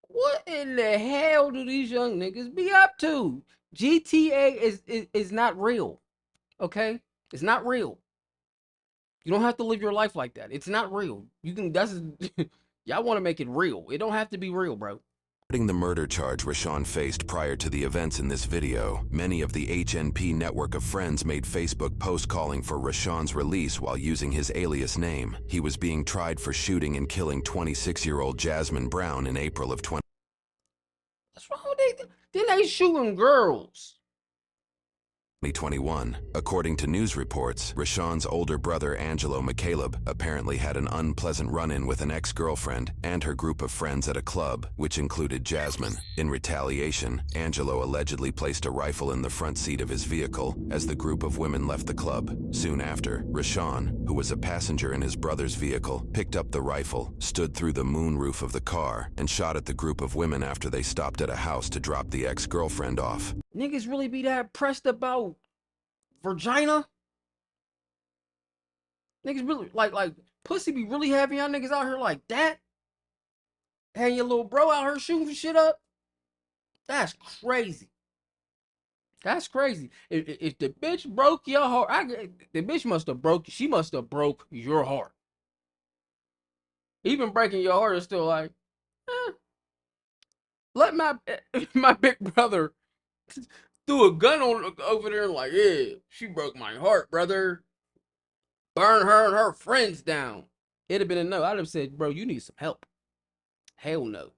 What in the hell do these young niggas be up to? GTA is not real. Okay? It's not real. You don't have to live your life like that. It's not real. You can, y'all want to make it real. It don't have to be real, bro. the murder charge Rashawn faced prior to the events in this video, many of the HNP network of friends made Facebook posts calling for Rashawn's release while using his alias name. He was being tried for shooting and killing 26-year-old Jasmine Brown in April of 20. What's wrong with they? Then they shooting girls. 2021. According to news reports, Rashawn's older brother Angelo McCaleb apparently had an unpleasant run-in with an ex-girlfriend and her group of friends at a club, which included Jasmine. In retaliation, Angelo allegedly placed a rifle in the front seat of his vehicle as the group of women left the club. Soon after, Rashawn, who was a passenger in his brother's vehicle, picked up the rifle, stood through the moonroof of the car, and shot at the group of women after they stopped at a house to drop the ex-girlfriend off. Niggas really be that pressed about vagina? Niggas really like pussy be really having y'all niggas out here like that? And your little bro out here shooting shit up? That's crazy. That's crazy. If the bitch broke your heart, the bitch must have broke. She must have broke your heart. Even breaking your heart is still like, let my big brother threw a gun on over there and like, yeah, she broke my heart, brother. Burn her and her friends down. It'd have been a no. I'd have said, bro, you need some help. Hell no.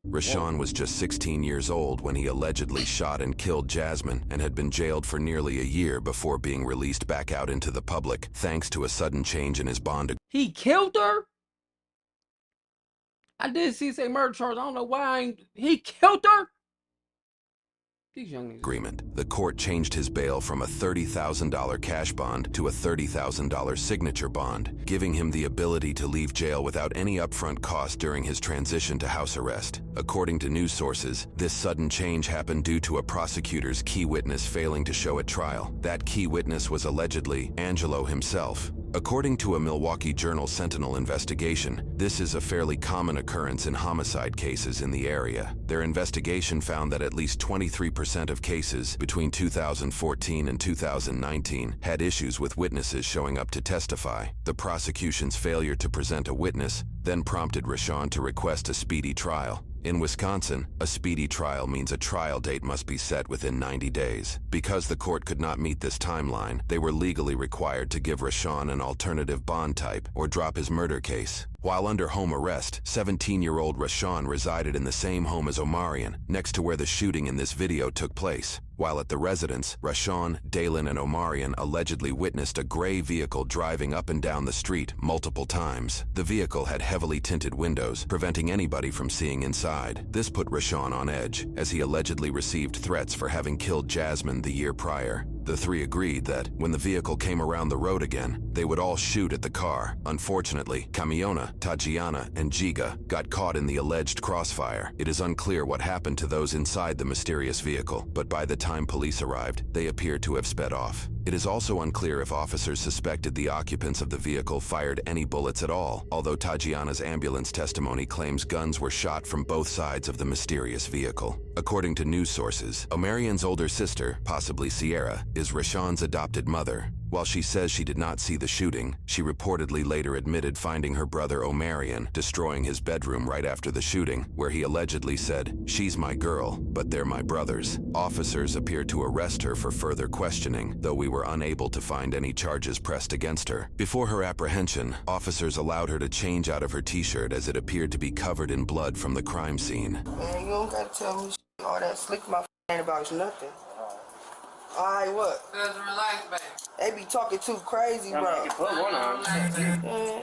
Rashawn was just 16 years old when he allegedly shot and killed Jasmine and had been jailed for nearly a year before being released back out into the public, thanks to a sudden change in his bond. He killed her? I did see say murder charge. I don't know why he killed her. These young niggas. Agreement. The court changed his bail from a $30,000 cash bond to a $30,000 signature bond, giving him the ability to leave jail without any upfront cost during his transition to house arrest. According to news sources, this sudden change happened due to a prosecutor's key witness failing to show at trial. That key witness was allegedly Angelo himself. According to a Milwaukee Journal Sentinel investigation, this is a fairly common occurrence in homicide cases in the area. Their investigation found that at least 23% of cases between 2014 and 2019 had issues with witnesses showing up to testify. The prosecution's failure to present a witness then prompted Rashawn to request a speedy trial. In Wisconsin, a speedy trial means a trial date must be set within 90 days. Because the court could not meet this timeline, they were legally required to give Rashawn an alternative bond type or drop his murder case. While under home arrest, 17-year-old Rashawn resided in the same home as Omarion, next to where the shooting in this video took place. While at the residence, Rashawn, Dalen, and Omarion allegedly witnessed a gray vehicle driving up and down the street multiple times. The vehicle had heavily tinted windows, preventing anybody from seeing inside. This put Rashawn on edge, as he allegedly received threats for having killed Jasmine the year prior. The three agreed that, when the vehicle came around the road again, they would all shoot at the car. Unfortunately, Camiona, Tatiana, and Giga got caught in the alleged crossfire. It is unclear what happened to those inside the mysterious vehicle, but by the time police arrived, they appeared to have sped off. It is also unclear if officers suspected the occupants of the vehicle fired any bullets at all, although Tatiana's ambulance testimony claims guns were shot from both sides of the mysterious vehicle. According to news sources, Omarion's older sister, possibly Sierra, is Rashawn's adopted mother. While she says she did not see the shooting, she reportedly later admitted finding her brother Omarion destroying his bedroom right after the shooting, where he allegedly said, "She's my girl, but they're my brothers." Officers appeared to arrest her for further questioning, though we were unable to find any charges pressed against her. Before her apprehension, officers allowed her to change out of her t-shirt as it appeared to be covered in blood from the crime scene. Man, you don't gotta tell me all that slick my antibiotics, nothing. Alright, what? Just relax, baby. They be talking too crazy, bro. I mean, you can put one on.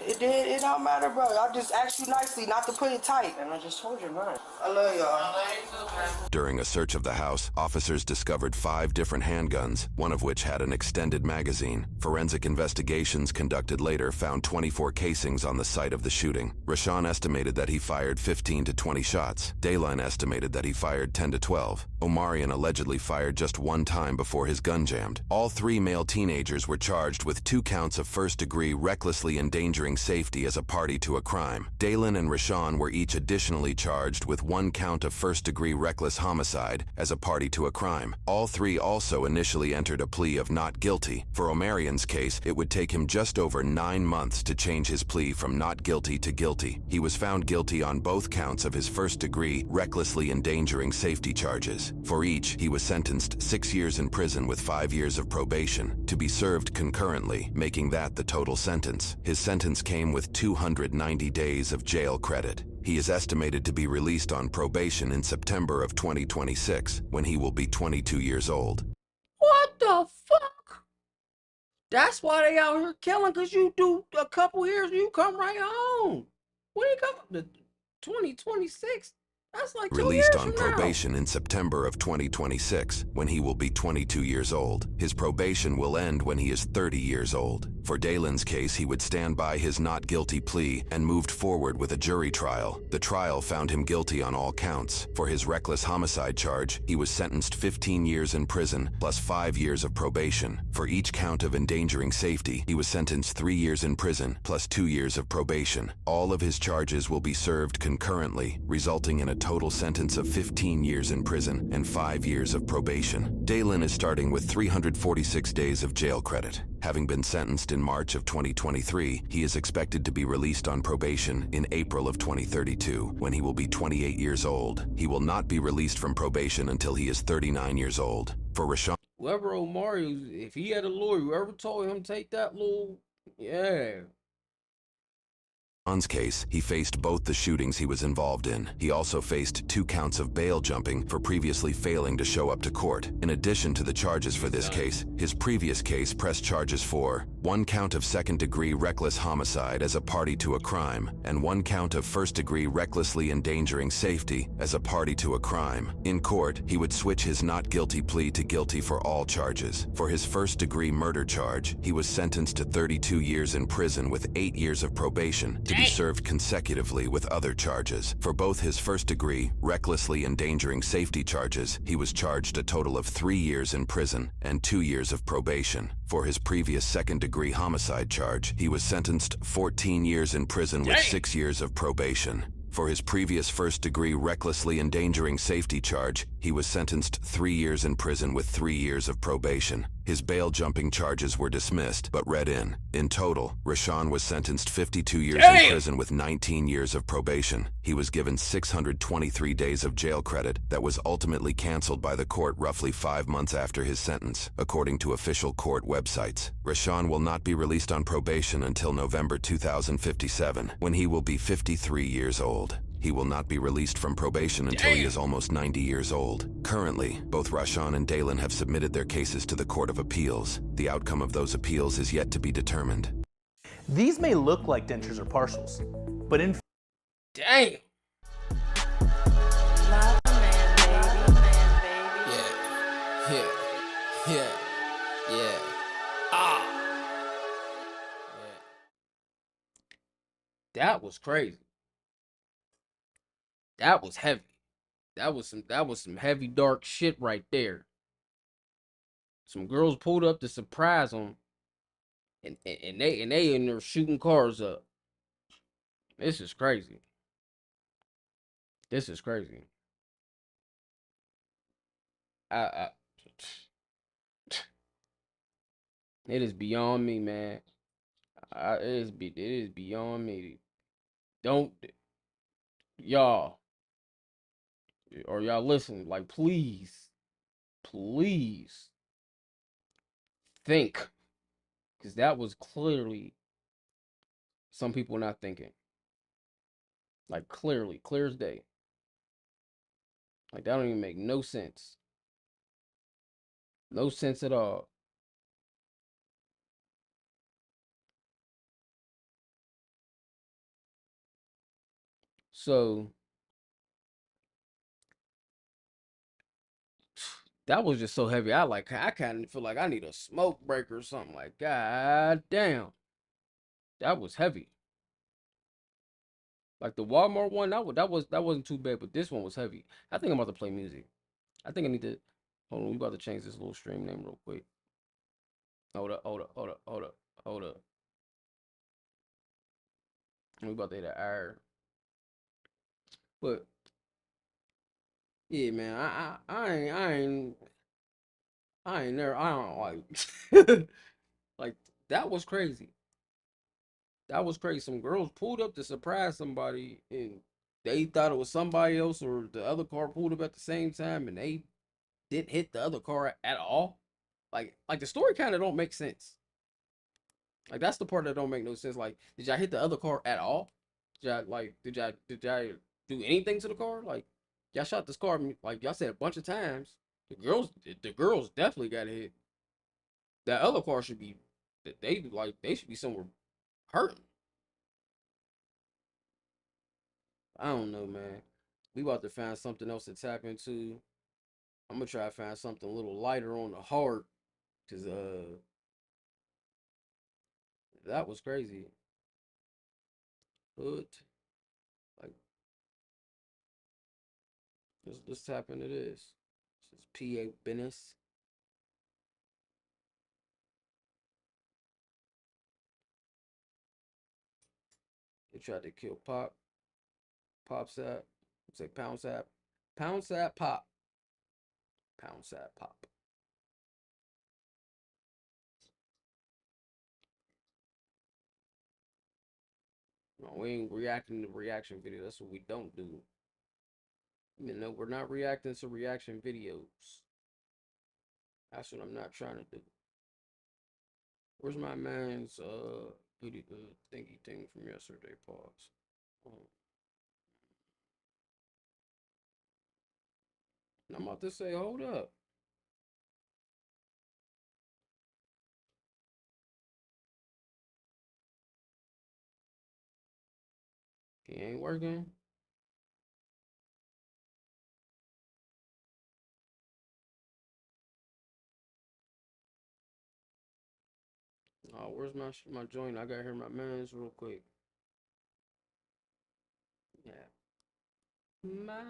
It don't matter, bro. I just asked you nicely not to put it tight. And I just told you mine. I love y'all. During a search of the house, officers discovered 5 different handguns, one of which had an extended magazine. Forensic investigations conducted later found 24 casings on the site of the shooting. Rashawn estimated that he fired 15 to 20 shots. Dayline estimated that he fired 10 to 12. Omarion allegedly fired just one time before his gun jammed. All 3 male teenagers were charged with 2 counts of first-degree recklessly endangering safety as a party to a crime. Daylan and Rashawn were each additionally charged with 1 count of first-degree reckless homicide as a party to a crime. All 3 also initially entered a plea of not guilty. For Omarion's case, it would take him just over 9 months to change his plea from not guilty to guilty. He was found guilty on both counts of his first-degree recklessly endangering safety charges. For each, he was sentenced 6 years in prison with 5 years of probation, to be served concurrently, making that the total sentence. His sentence came with 290 days of jail credit. He is estimated to be released on probation in September of 2026, when he will be 22 years old. What the fuck? That's why they out here killing, because you do a couple years and you come right home. When you come to 2026, that's like 2 years Released on from now. probation in September of 2026, when he will be 22 years old. His probation will end when he is 30 years old. For Daylan's case, he would stand by his not guilty plea and moved forward with a jury trial. The trial found him guilty on all counts. For his reckless homicide charge, he was sentenced 15 years in prison plus 5 years of probation. For each count of endangering safety, he was sentenced 3 years in prison plus 2 years of probation. All of his charges will be served concurrently, resulting in a total sentence of 15 years in prison and 5 years of probation. Daylan is starting with 346 days of jail credit. Having been sentenced in March of 2023, he is expected to be released on probation in April of 2032, when he will be 28 years old. He will not be released from probation until he is 39 years old. For Rashawn, Whoever Omari, if he had a lawyer, whoever told him take that little, yeah. John's case, he faced both the shootings he was involved in. He also faced 2 counts of bail jumping for previously failing to show up to court. In addition to the charges for this case, his previous case pressed charges for 1 count of second-degree reckless homicide as a party to a crime, and 1 count of first-degree recklessly endangering safety as a party to a crime. In court, he would switch his not guilty plea to guilty for all charges. For his first-degree murder charge, he was sentenced to 32 years in prison with 8 years of probation, to be served consecutively with other charges. For both his first-degree, recklessly endangering safety charges, he was charged a total of 3 years in prison and 2 years of probation. For his previous second-degree homicide charge, he was sentenced 14 years in prison with 6 years of probation. For his previous first-degree recklessly endangering safety charge, he was sentenced 3 years in prison with 3 years of probation. His bail jumping charges were dismissed, but read in. In total, Rashawn was sentenced 52 years in prison with 19 years of probation. He was given 623 days of jail credit that was ultimately canceled by the court roughly 5 months after his sentence, according to official court websites. Rashawn will not be released on probation until November 2057, when he will be 53 years old. He will not be released from probation until he is almost 90 years old. Currently, both Rashawn and Daylan have submitted their cases to the Court of Appeals. The outcome of those appeals is yet to be determined. These may look like dentures or partials, but in Dang. Yeah. That was crazy. That was heavy. That was some heavy dark shit right there. Some girls pulled up to surprise them, and they in there shooting cars up. This is crazy. This is crazy. It is beyond me, man. It is beyond me. Don't y'all listen, like, please think, because that was clearly some people not thinking. Like, clear as day. Like, that don't even make no sense. No sense at all. So that was just so heavy. I kind of feel like I need a smoke break or something. Like, god damn, that was heavy. Like the Walmart one, that wasn't too bad, but this one was heavy. I think I'm about to play music. I think I need to hold on. We about to change this little stream name real quick. Hold up, hold up, hold up, hold up, hold up. We about to hit an hour. But yeah, man, I ain't never. I don't like like that was crazy. That was crazy. Some girls pulled up to surprise somebody, and they thought it was somebody else, or the other car pulled up at the same time, and they didn't hit the other car at all. Like the story kind of don't make sense. Like that's the part that don't make no sense. Like, did y'all hit the other car at all? Did y'all do anything to the car? Like, y'all shot this car like y'all said a bunch of times. The girls definitely got hit. That other car should be they should be somewhere hurting. I don't know, man. We about to find something else to tap into. I'm gonna try to find something a little lighter on the heart, cause that was crazy. But like let's tap into this. This is PA business. They tried to kill Pop. Pop Sap. Say Pound Sap. Pound Sap Pop. Pound Sap Pop. No, we ain't reacting to reaction videos. That's what we don't do. You know, we're not reacting to reaction videos. That's what I'm not trying to do. Where's my man's video thingy thing from yesterday? Pause. I'm about to say, hold up. He ain't working. Oh, where's my joint? I gotta hear my man's real quick. Yeah. My.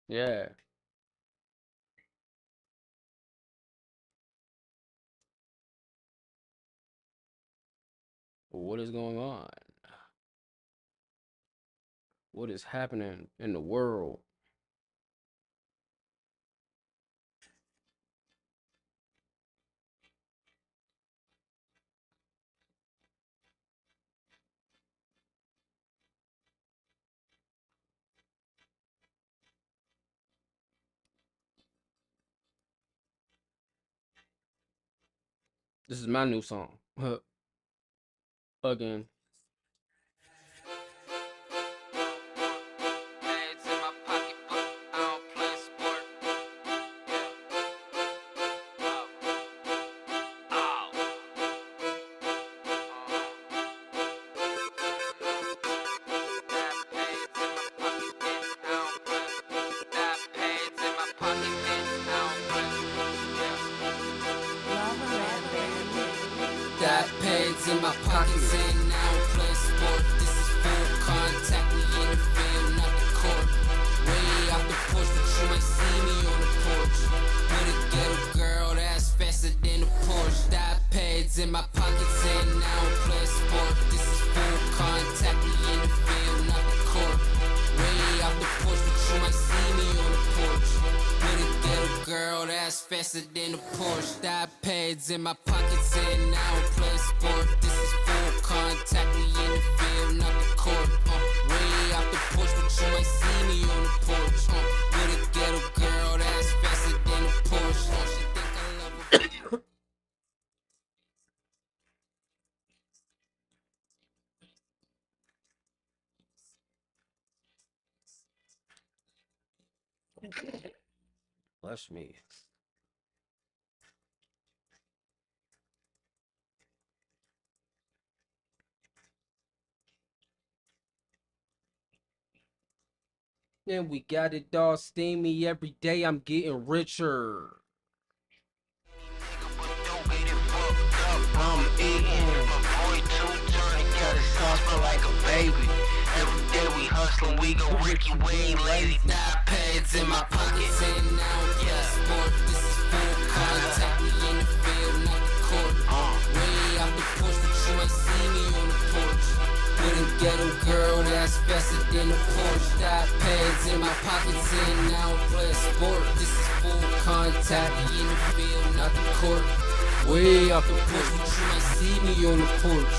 Yeah. What is going on? What is happening in the world? This is my new song. Again. Got pads in my pockets and I don't play sport. This is full contact, we in the field, not the court. Way off the porch, but you might see me on the porch. With a ghetto girl that's faster than a Porsche. Got pads in my pockets and I don't play sport. This is full contact, we in the field, not the court. Way off the porch, but you might see me on the porch. With a ghetto girl that's faster than a Porsche. Got pads in my pockets and I don't play sport. This is full contact, we in the field, not the court. Way off the porch, but you might see me on the porch. With a ghetto girl that's faster than a Porsche. She think I love her. Bless me. Then we got it all steamy every day. I'm getting richer. I'm eating. My boy too got a sauce for like a baby. Every day we hustling, we go Ricky, we ain't lazy. Dye pads in my pockets and now yeah. Sport. This is full contact, we in the field, not the court. Way off the porch, but you might see me on the porch. With a ghetto girl that's faster than a Porsche. Dye pads in my pockets and now play sport. This is full contact, we in the field, not the court. Way off the porch, but you might see me on the porch.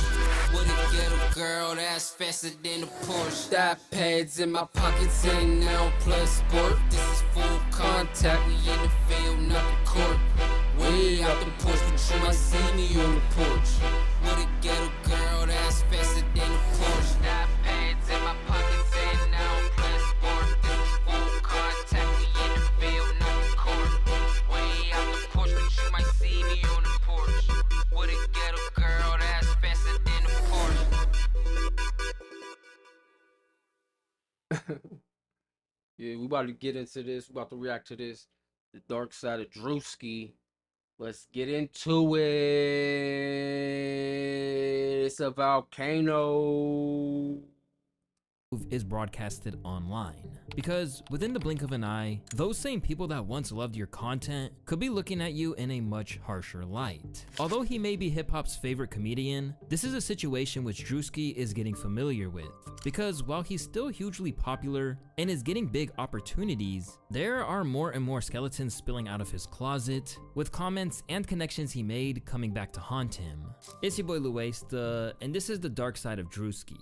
With a ghetto girl that's faster than a Porsche. Dye pads in my pockets and now play sport. This is full contact, we in the field, not the court. Way off the porch, but you might see me on the porch. With a ghetto girl that's faster than a Porsche. Dye pads in my pockets and now play sport. This is full contact, we in the field, not the court. Way off the porch, but you might see me on the porch. With a ghetto girl that's faster than a Porsche. Yeah, we about to get into this. We about to react to this. The dark side of Drewski. Let's get into it. It's a volcano. Is broadcasted online. Because within the blink of an eye, those same people that once loved your content could be looking at you in a much harsher light. Although he may be hip-hop's favorite comedian, this is a situation which Drewski is getting familiar with. Because while he's still hugely popular and is getting big opportunities, there are more and more skeletons spilling out of his closet, with comments and connections he made coming back to haunt him. It's your boy Luesta, and this is the dark side of Drewski.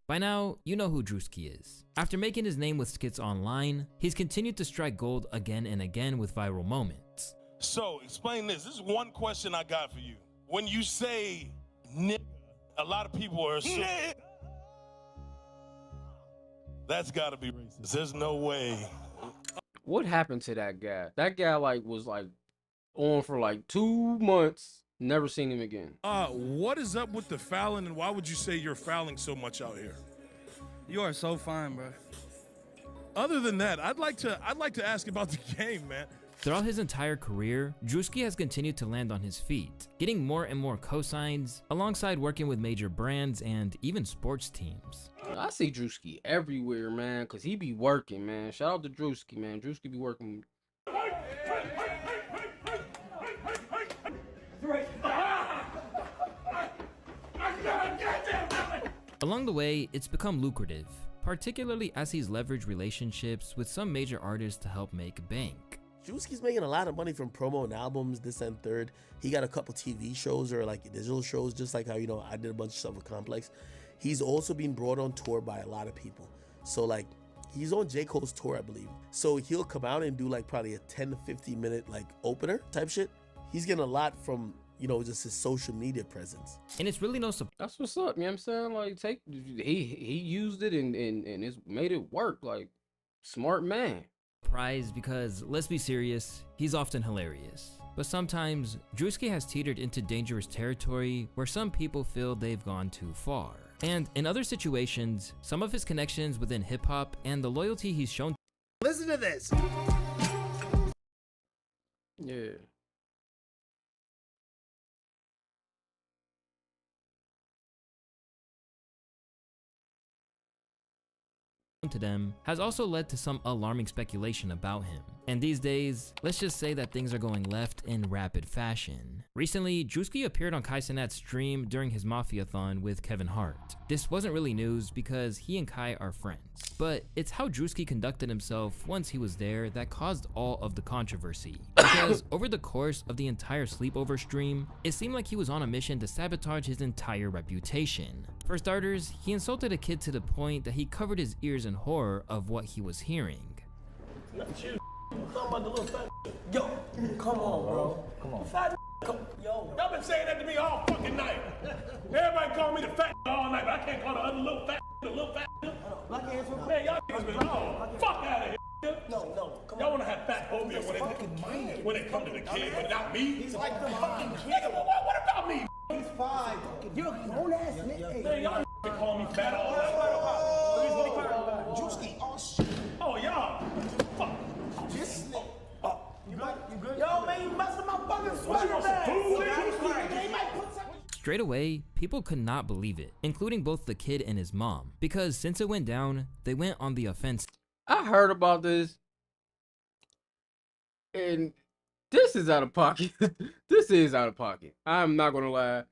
By now, you know who Drewski is. After making his name with skits online, he's continued to strike gold again and again with viral moments. So, explain this. This is one question I got for you. When you say nigga, a lot of people are assuming that's gotta be racist. There's no way. What happened to that guy? That guy was on for 2 months. Never seen him again. What is up with the fouling, and why would you say you're fouling so much out here? You are so fine, bro. Other than that, I'd like to ask about the game, man. Throughout his entire career, Drewski has continued to land on his feet, getting more and more cosigns, alongside working with major brands and even sports teams. I see Drewski everywhere, man, because he be working, man. Shout out to Drewski, man. Drewski be working. Along the way, it's become lucrative, particularly as he's leveraged relationships with some major artists to help make bank. Drewski's making a lot of money from promo and albums, this and third. He got a couple TV shows or like digital shows, just like how, you know, I did a bunch of stuff with Complex. He's also been brought on tour by a lot of people. So like, he's on J. Cole's tour, I believe. So he'll come out and do like probably a 10 to 15 minute like opener type shit. He's getting a lot from, you know, just his social media presence. And it's really no surprise. That's what's up, you know what I'm saying? Like, he used it and it's made it work. Like, smart man. Because, let's be serious, he's often hilarious. But sometimes, Drewski has teetered into dangerous territory where some people feel they've gone too far. And in other situations, some of his connections within hip-hop and the loyalty he's shown. Listen to this! Yeah. To them has also led to some alarming speculation about him. And these days, let's just say that things are going left in rapid fashion. Recently, Drewski appeared on Kai Cenat's stream during his Mafia-thon with Kevin Hart. This wasn't really news because he and Kai are friends, but it's how Drewski conducted himself once he was there that caused all of the controversy. Because over the course of the entire sleepover stream, it seemed like he was on a mission to sabotage his entire reputation. For starters, he insulted a kid to the point that he covered his ears in horror of what he was hearing. Not you. I'm talking about the little fat. Yo, come on, bro. Come on. Fat. Yo. Y'all been saying that to me all fucking night. Everybody call me the fat all night, but I can't call the other little fat the little fat. Man, y'all niggas been all fuck out of here. No, come on. Y'all wanna have fat phobia when it come to the kid, but not me? He's like the fucking kid. Nigga, what about me? He's 5. You're a grown ass nigga. Man, y'all been calling me fat all night. Drewski, oh shit. Oh, y'all. Fuck. This nigga. You good? Yo, man, you messing my fucking sweater bag. Straight away, people could not believe it, including both the kid and his mom, because since it went down, they went on the offensive. I heard about this, and this is out of pocket. This is out of pocket. I'm not gonna lie.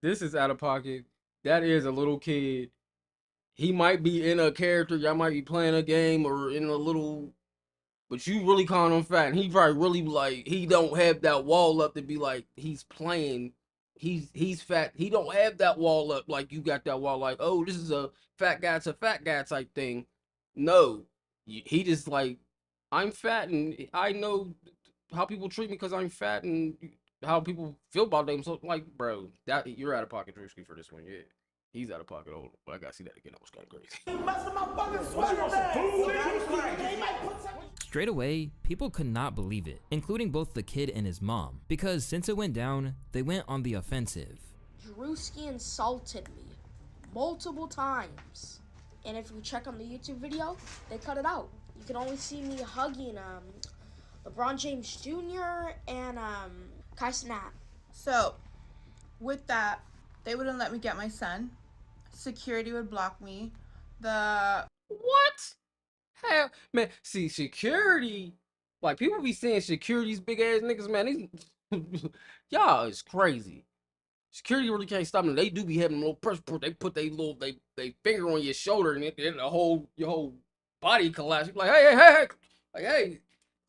This is out of pocket. That is a little kid. He might be in a character. Y'all might be playing a game or in a little, but you really calling him fat. And he probably really like, he don't have that wall up to be like, he's playing. He's fat. He don't have that wall up like you got that wall like, oh, this is a fat guy type thing. No, he just like, I'm fat and I know how people treat me because I'm fat and how people feel about them. So like, bro, that you're out of pocket, Drewski, for this one. Yeah, he's out of pocket. Oh, but I gotta see that again. That was kind of crazy. Straight away, people could not believe it, including both the kid and his mom, because since it went down, they went on the offensive. Drewski insulted me multiple times, and if you check on the YouTube video, they cut it out. You can only see me hugging LeBron James Jr. and Kai Cenat. So, with that, they wouldn't let me get my son. Security would block me. What? Hell, man, see, security, like, people be saying security's big ass niggas, man, these, y'all is crazy. Security really can't stop them. They do be having a little pressure point. They put they finger on your shoulder and your whole body collapse. You be like, hey, like, hey.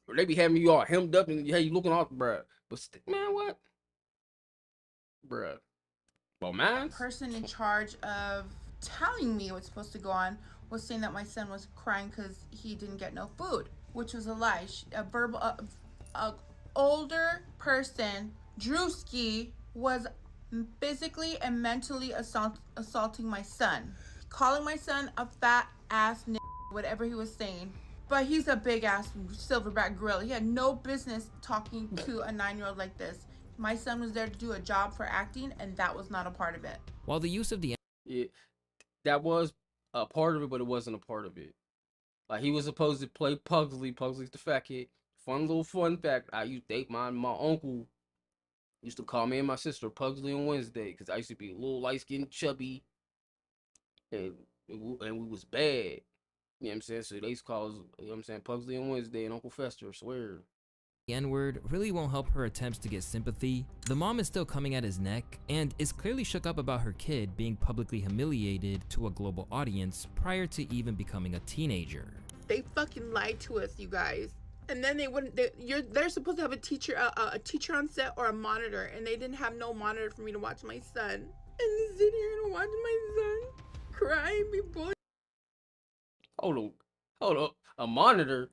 Or they be having you all hemmed up and, hey, you looking off, bruh. But, man, what? Bruh. Well, man. The person in charge of telling me what's supposed to go on was saying that my son was crying because he didn't get no food, which was a lie. A older person, Drewski, was physically and mentally assaulting my son, calling my son a fat ass nigga, whatever he was saying. But he's a big ass silverback gorilla. He had no business talking to a 9-year-old like this. My son was there to do a job for acting, and that was not a part of it. While the use of the that was a part of it, but it wasn't a part of it. Like, he was supposed to play Pugsley. Pugsley's the fat kid. fun fact. I used to date my uncle used to call me and my sister Pugsley on Wednesday because I used to be a little light skinned, chubby, and we was bad. You know what I'm saying? So they used to call us, you know what I'm saying, Pugsley on Wednesday and Uncle Fester, I swear. The N-word really won't help her attempts to get sympathy. The mom is still coming at his neck and is clearly shook up about her kid being publicly humiliated to a global audience prior to even becoming a teenager. They fucking lied to us, you guys. And then they wouldn't. They're supposed to have a teacher on set or a monitor, and they didn't have no monitor for me to watch my son. And they sit here and watch my son cry and be bullied. Hold on. A monitor?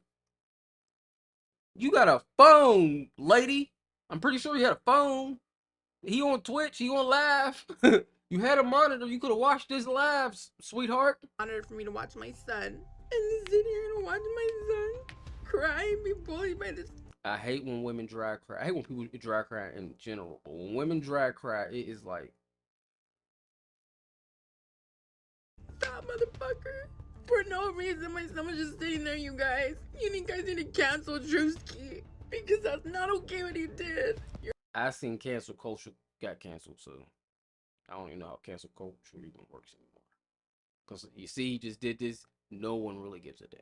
You got a phone, lady. I'm pretty sure you had a phone. He on Twitch. He on live. You had a monitor. You could have watched this live, sweetheart. Monitor for me to watch my son. And they sit here and watch my son cry and be bullied by this. I hate when women dry cry. I hate when people dry cry in general. But when women dry cry, it is like... Stop, motherfucker. For no reason, my son was just sitting there, you guys. You guys need to cancel Drewski. Because that's not okay what he did. I seen cancel culture got canceled, so... I don't even know how cancel culture even works anymore. Because you see, he just did this. No one really gives a damn.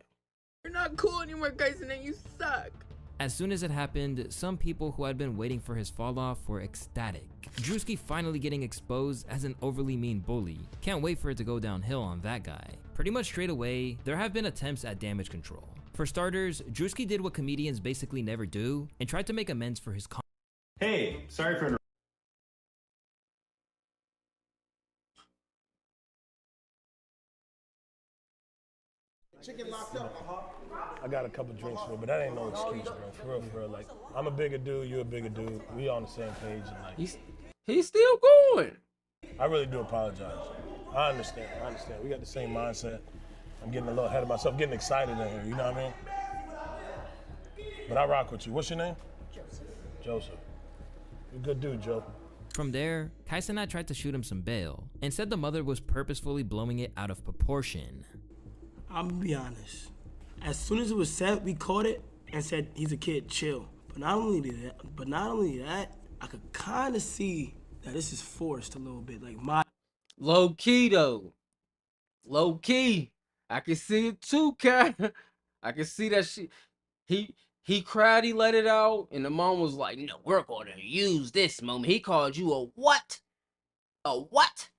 You're not cool anymore, guys, and then you suck. As soon as it happened, some people who had been waiting for his fall off were ecstatic. Drewski finally getting exposed as an overly mean bully. Can't wait for it to go downhill on that guy. Pretty much straight away, there have been attempts at damage control. For starters, Drewski did what comedians basically never do and tried to make amends for his Hey, sorry for Chicken locked up. I got a couple drinks for it, but that ain't no excuse, bro. For real. Like, I'm a bigger dude, you're a bigger dude. We on the same page, and like he's still going. I really do apologize. I understand. We got the same mindset. I'm getting a little ahead of myself, getting excited in here. You know what I mean? But I rock with you. What's your name? Joseph. You're a good dude, Joe. From there, Kaisenat tried to shoot him some bail and said the mother was purposefully blowing it out of proportion. I'm gonna be honest. As soon as it was said, we caught it and said he's a kid, chill. But not only that, I could kind of see that this is forced a little bit. Like my low key though, low key. I can see it too, Kai. I can see that he cried, he let it out, and the mom was like, "No, we're gonna use this moment." He called you a what? A what?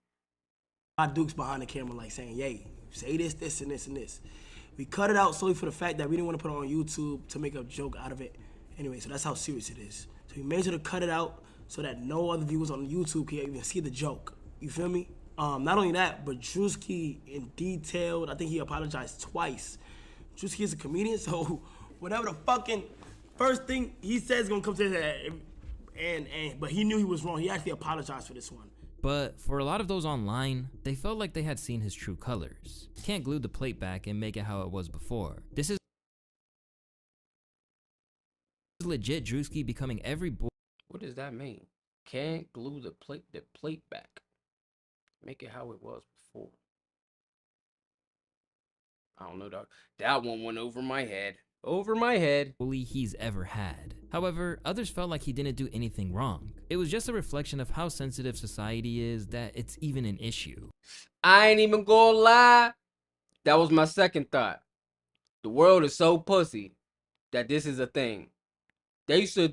My Duke's behind the camera, like saying, "Yay, say this, this, and this, and this." We cut it out solely for the fact that we didn't want to put it on YouTube to make a joke out of it. Anyway, so that's how serious it is. So we made sure to cut it out so that no other viewers on YouTube can even see the joke. You feel me? Not only that, but Drewski in detail, I think he apologized twice. Drewski is a comedian, so whatever the fucking first thing he says is gonna come to his head. But he knew he was wrong. He actually apologized for this one. But for a lot of those online, they felt like they had seen his true colors. Can't glue the plate back and make it how it was before. This is legit Drewski becoming every boy. What does that mean? Can't glue the plate back. Make it how it was before. I don't know, dog. That one went over my head. Over my head. Bully he's ever had. However, others felt like he didn't do anything wrong. It was just a reflection of how sensitive society is that it's even an issue. I ain't even gonna lie. That was my second thought. The world is so pussy that this is a thing. They used to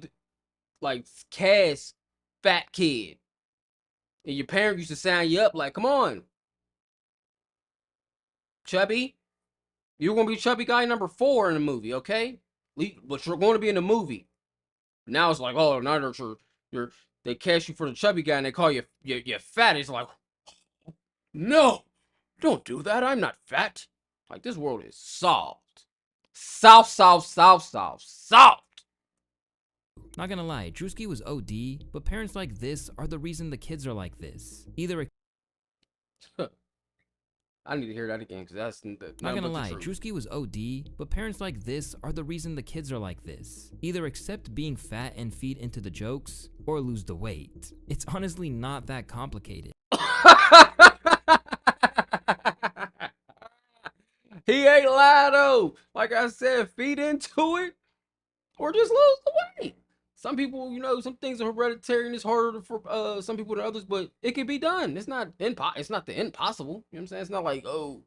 like cast fat kid. And your parents used to sign you up like, come on. Chubby. You're going to be chubby guy number 4 in the movie, okay? But you're going to be in the movie. Now it's like, oh, now they cast you for the chubby guy and they call you fat. It's like, no, don't do that. I'm not fat. Like, this world is soft. Soft. Not gonna lie, Drewski was OD, but parents like this are the reason the kids are like this. Either I need to hear that again, because that's not gonna lie, Drewski was OD, but parents like this are the reason the kids are like this. Either accept being fat and feed into the jokes, or lose the weight. It's honestly not that complicated. He ain't lie though. Like I said, feed into it or just lose the weight. Some people, you know, some things are hereditary and it's harder for some people than others, but it can be done. It's not it's not the impossible. You know what I'm saying? It's not like, oh,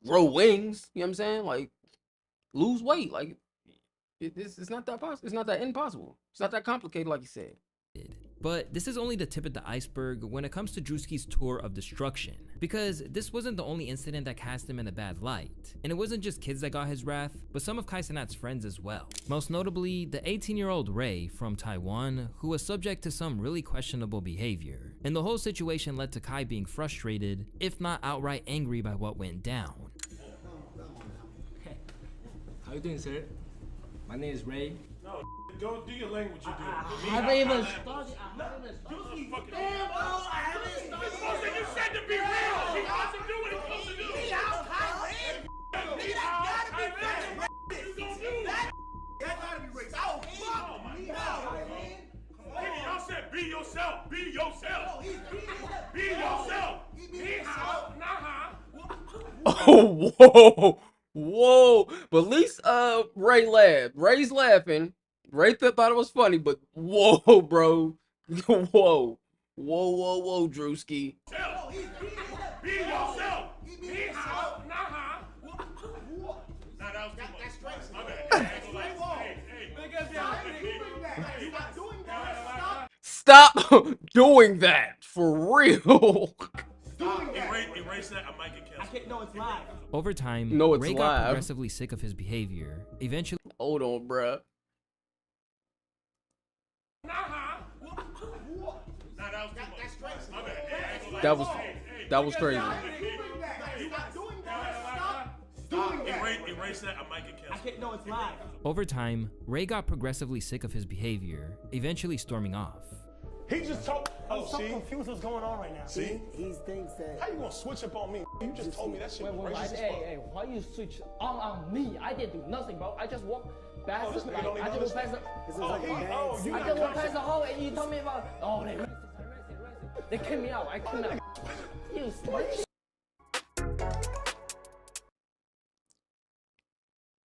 grow wings. You know what I'm saying? Like, lose weight. Like, it's not that possible. It's not that impossible. It's not that complicated, like you said. But this is only the tip of the iceberg when it comes to Drewski's tour of destruction, because this wasn't the only incident that cast him in a bad light. And it wasn't just kids that got his wrath, but some of Kai Cenat's friends as well. Most notably, the 18-year-old Ray from Taiwan, who was subject to some really questionable behavior. And the whole situation led to Kai being frustrated, if not outright angry by what went down. Hey, how you doing, sir? My name is Ray. No, don't do your language you do. I haven't even started. Damn, bro, I haven't started. You said to be real. He wants to do what he's supposed to do. He out, Thailand. He gotta be fucking racist. That gotta be racist. Oh, fuck. He out, Thailand. Y'all said be yourself. Be yourself. Be yourself. He out. Nah. Oh, whoa. Whoa. But at least Ray laughed. Ray's laughing. Ray thought it was funny, but whoa, bro. Whoa. Whoa, Drewski. Be yourself. He out. Nah. Nah, that was too much. That's crazy. My bad. Stop doing that for real. Erase that. I might get canceled. I can't. No, it's live. Over time, No, it's Ray live. got progressively sick of his behavior. Eventually, hold on, bruh. That was crazy. Erase that. I might get canceled. I can't. No, it's live. over time, Ray got progressively sick of his behavior, eventually storming off. He just told. I'm so confused what's going on right now. See? He thinks that. How you gonna switch up on me? You just told me that shit was racist as fuck. Hey, why you switch on me? I didn't do nothing, bro. I just walked past. This nigga don't even I just walked past the. you I just walked past the hall, and you told me about. Oh, they racist. They kicked me out. I kicked out. You snitch.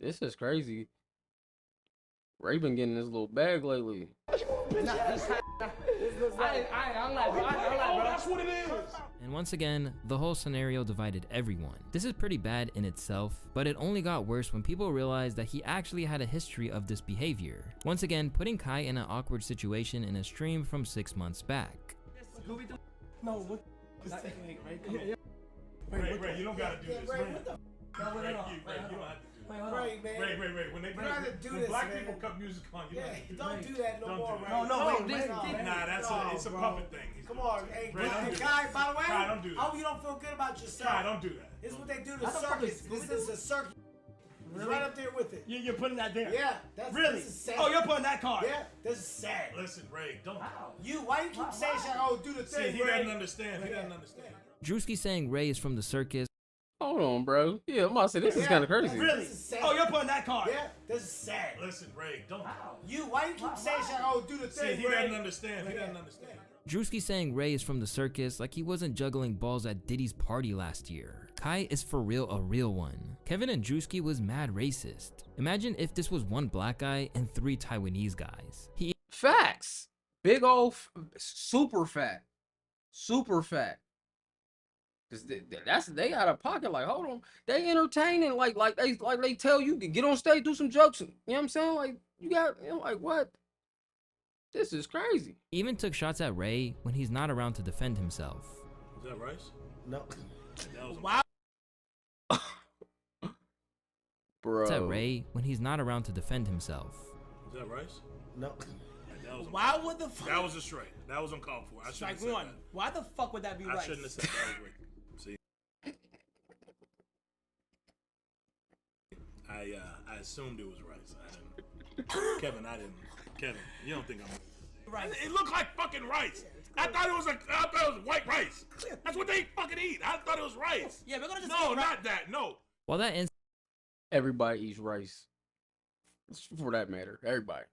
This is crazy. Ray been getting this little bag lately. I'm like, bro. That's what it is. And once again, the whole scenario divided everyone. This is pretty bad in itself, but it only got worse when people realized that he actually had a history of this behavior. Once again, putting Kai in an awkward situation in a stream from 6 months back. No, what? Ray, you don't gotta do this. Ray, Ray, when black people cut music on, you don't do that no more, Ray. No, it's a puppet thing. Come on, hey, Guy, by the way, Kai, don't do that. I hope you don't feel good about yourself. Kai, don't do that. This is what they do to circus. This is a circus. It's right up there with it. You're putting that there? Yeah. That's really? This is sad. Oh, you're putting that card? Yeah. This is sad. Listen, Ray, don't. Why you keep saying shit? Oh, do the thing, he doesn't understand. He doesn't understand. Drewski saying Ray is from the circus. Hold on, bro. Yeah, I'm about to say, this is kind of crazy. Really? Oh, you're putting that card? Yeah. This is sad. Listen, Ray, don't. Why you keep saying shit? Oh, do the thing, he doesn't understand. He doesn't understand. Drewski saying Ray is from the circus like he wasn't juggling balls at Diddy's party last year. Kai is for real a real one. Kevin and Drewski was mad racist. Imagine if this was one black guy and 3 Taiwanese guys. Facts. Big old, super fat. Super fat. Cause they out of pocket. Like, hold on, they entertaining. Like they tell you to get on stage, do some jokes. You know what I'm saying? Like, you got, like, what? This is crazy. He even took shots at Ray when he's not around to defend himself. Is that rice? No. Wow. Bro. Shots at Ray when he's not around to defend himself. Is that rice? No. Why would the fuck? That was a strike. That was uncalled for. I shouldn't have said that. Why the fuck would that be rice? I shouldn't have said that. See, I assumed it was rice. Kevin, you don't think I'm rice? It looked like fucking rice. I thought it was white rice. That's what they fucking eat. I thought it was rice. Yeah, we're gonna just no, not that. No. While that everybody eats rice. For that matter, everybody.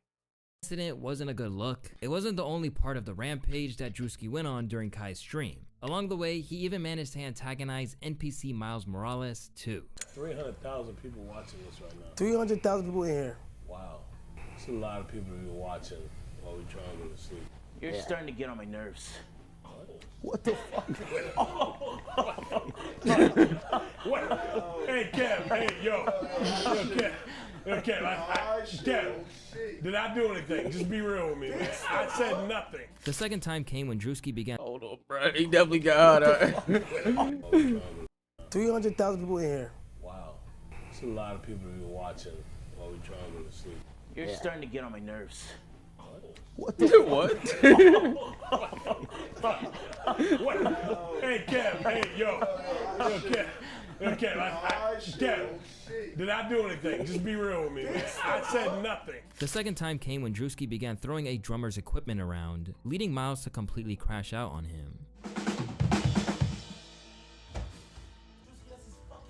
Incident wasn't a good look. It wasn't the only part of the rampage that Drewski went on during Kai's stream. Along the way, he even managed to antagonize NPC Miles Morales too. 300,000 people watching this right now. 300,000 people in here. Wow. There's a lot of people be watching while we try to go to sleep. You're starting to get on my nerves. What the fuck? What? Hey, Kev. Hey, yo, Kev. Yo, Kev, did I do anything? Just be real with me, man. I said nothing. The second time came when Drewski began. Hold on, bro. He definitely got her. 300,000 people in here. Wow. There's a lot of people be watching while we try to go to sleep. You're starting to get on my nerves. What the what? What? Hey, Kev. Hey, yo, Kev. Yo, Kev, did I do anything? Just be real with me, man. I said nothing. The second time came when Drewski began throwing a drummer's equipment around, leading Miles to completely crash out on him.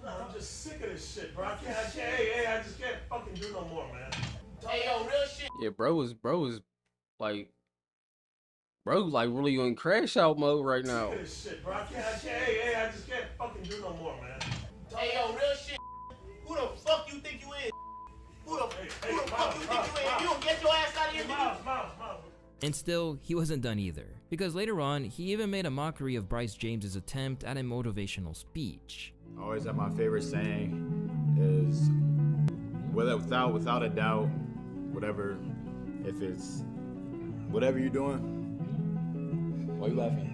I'm just sick of this shit, bro. I just can't fucking do no more, man. Hey, yo, real shit. Yeah, bro was like really in crash out mode right now. Sick of this shit, bro. I just can't fucking do no more, man. Hey, yo, real shit. Who the fuck you think you is? Who the fuck you think you is? If you don't get your ass out of here, Miles. And still, he wasn't done either, because later on, he even made a mockery of Bryce James's attempt at a motivational speech. I always have my favorite saying is, without a doubt, whatever you're doing. Why you laughing?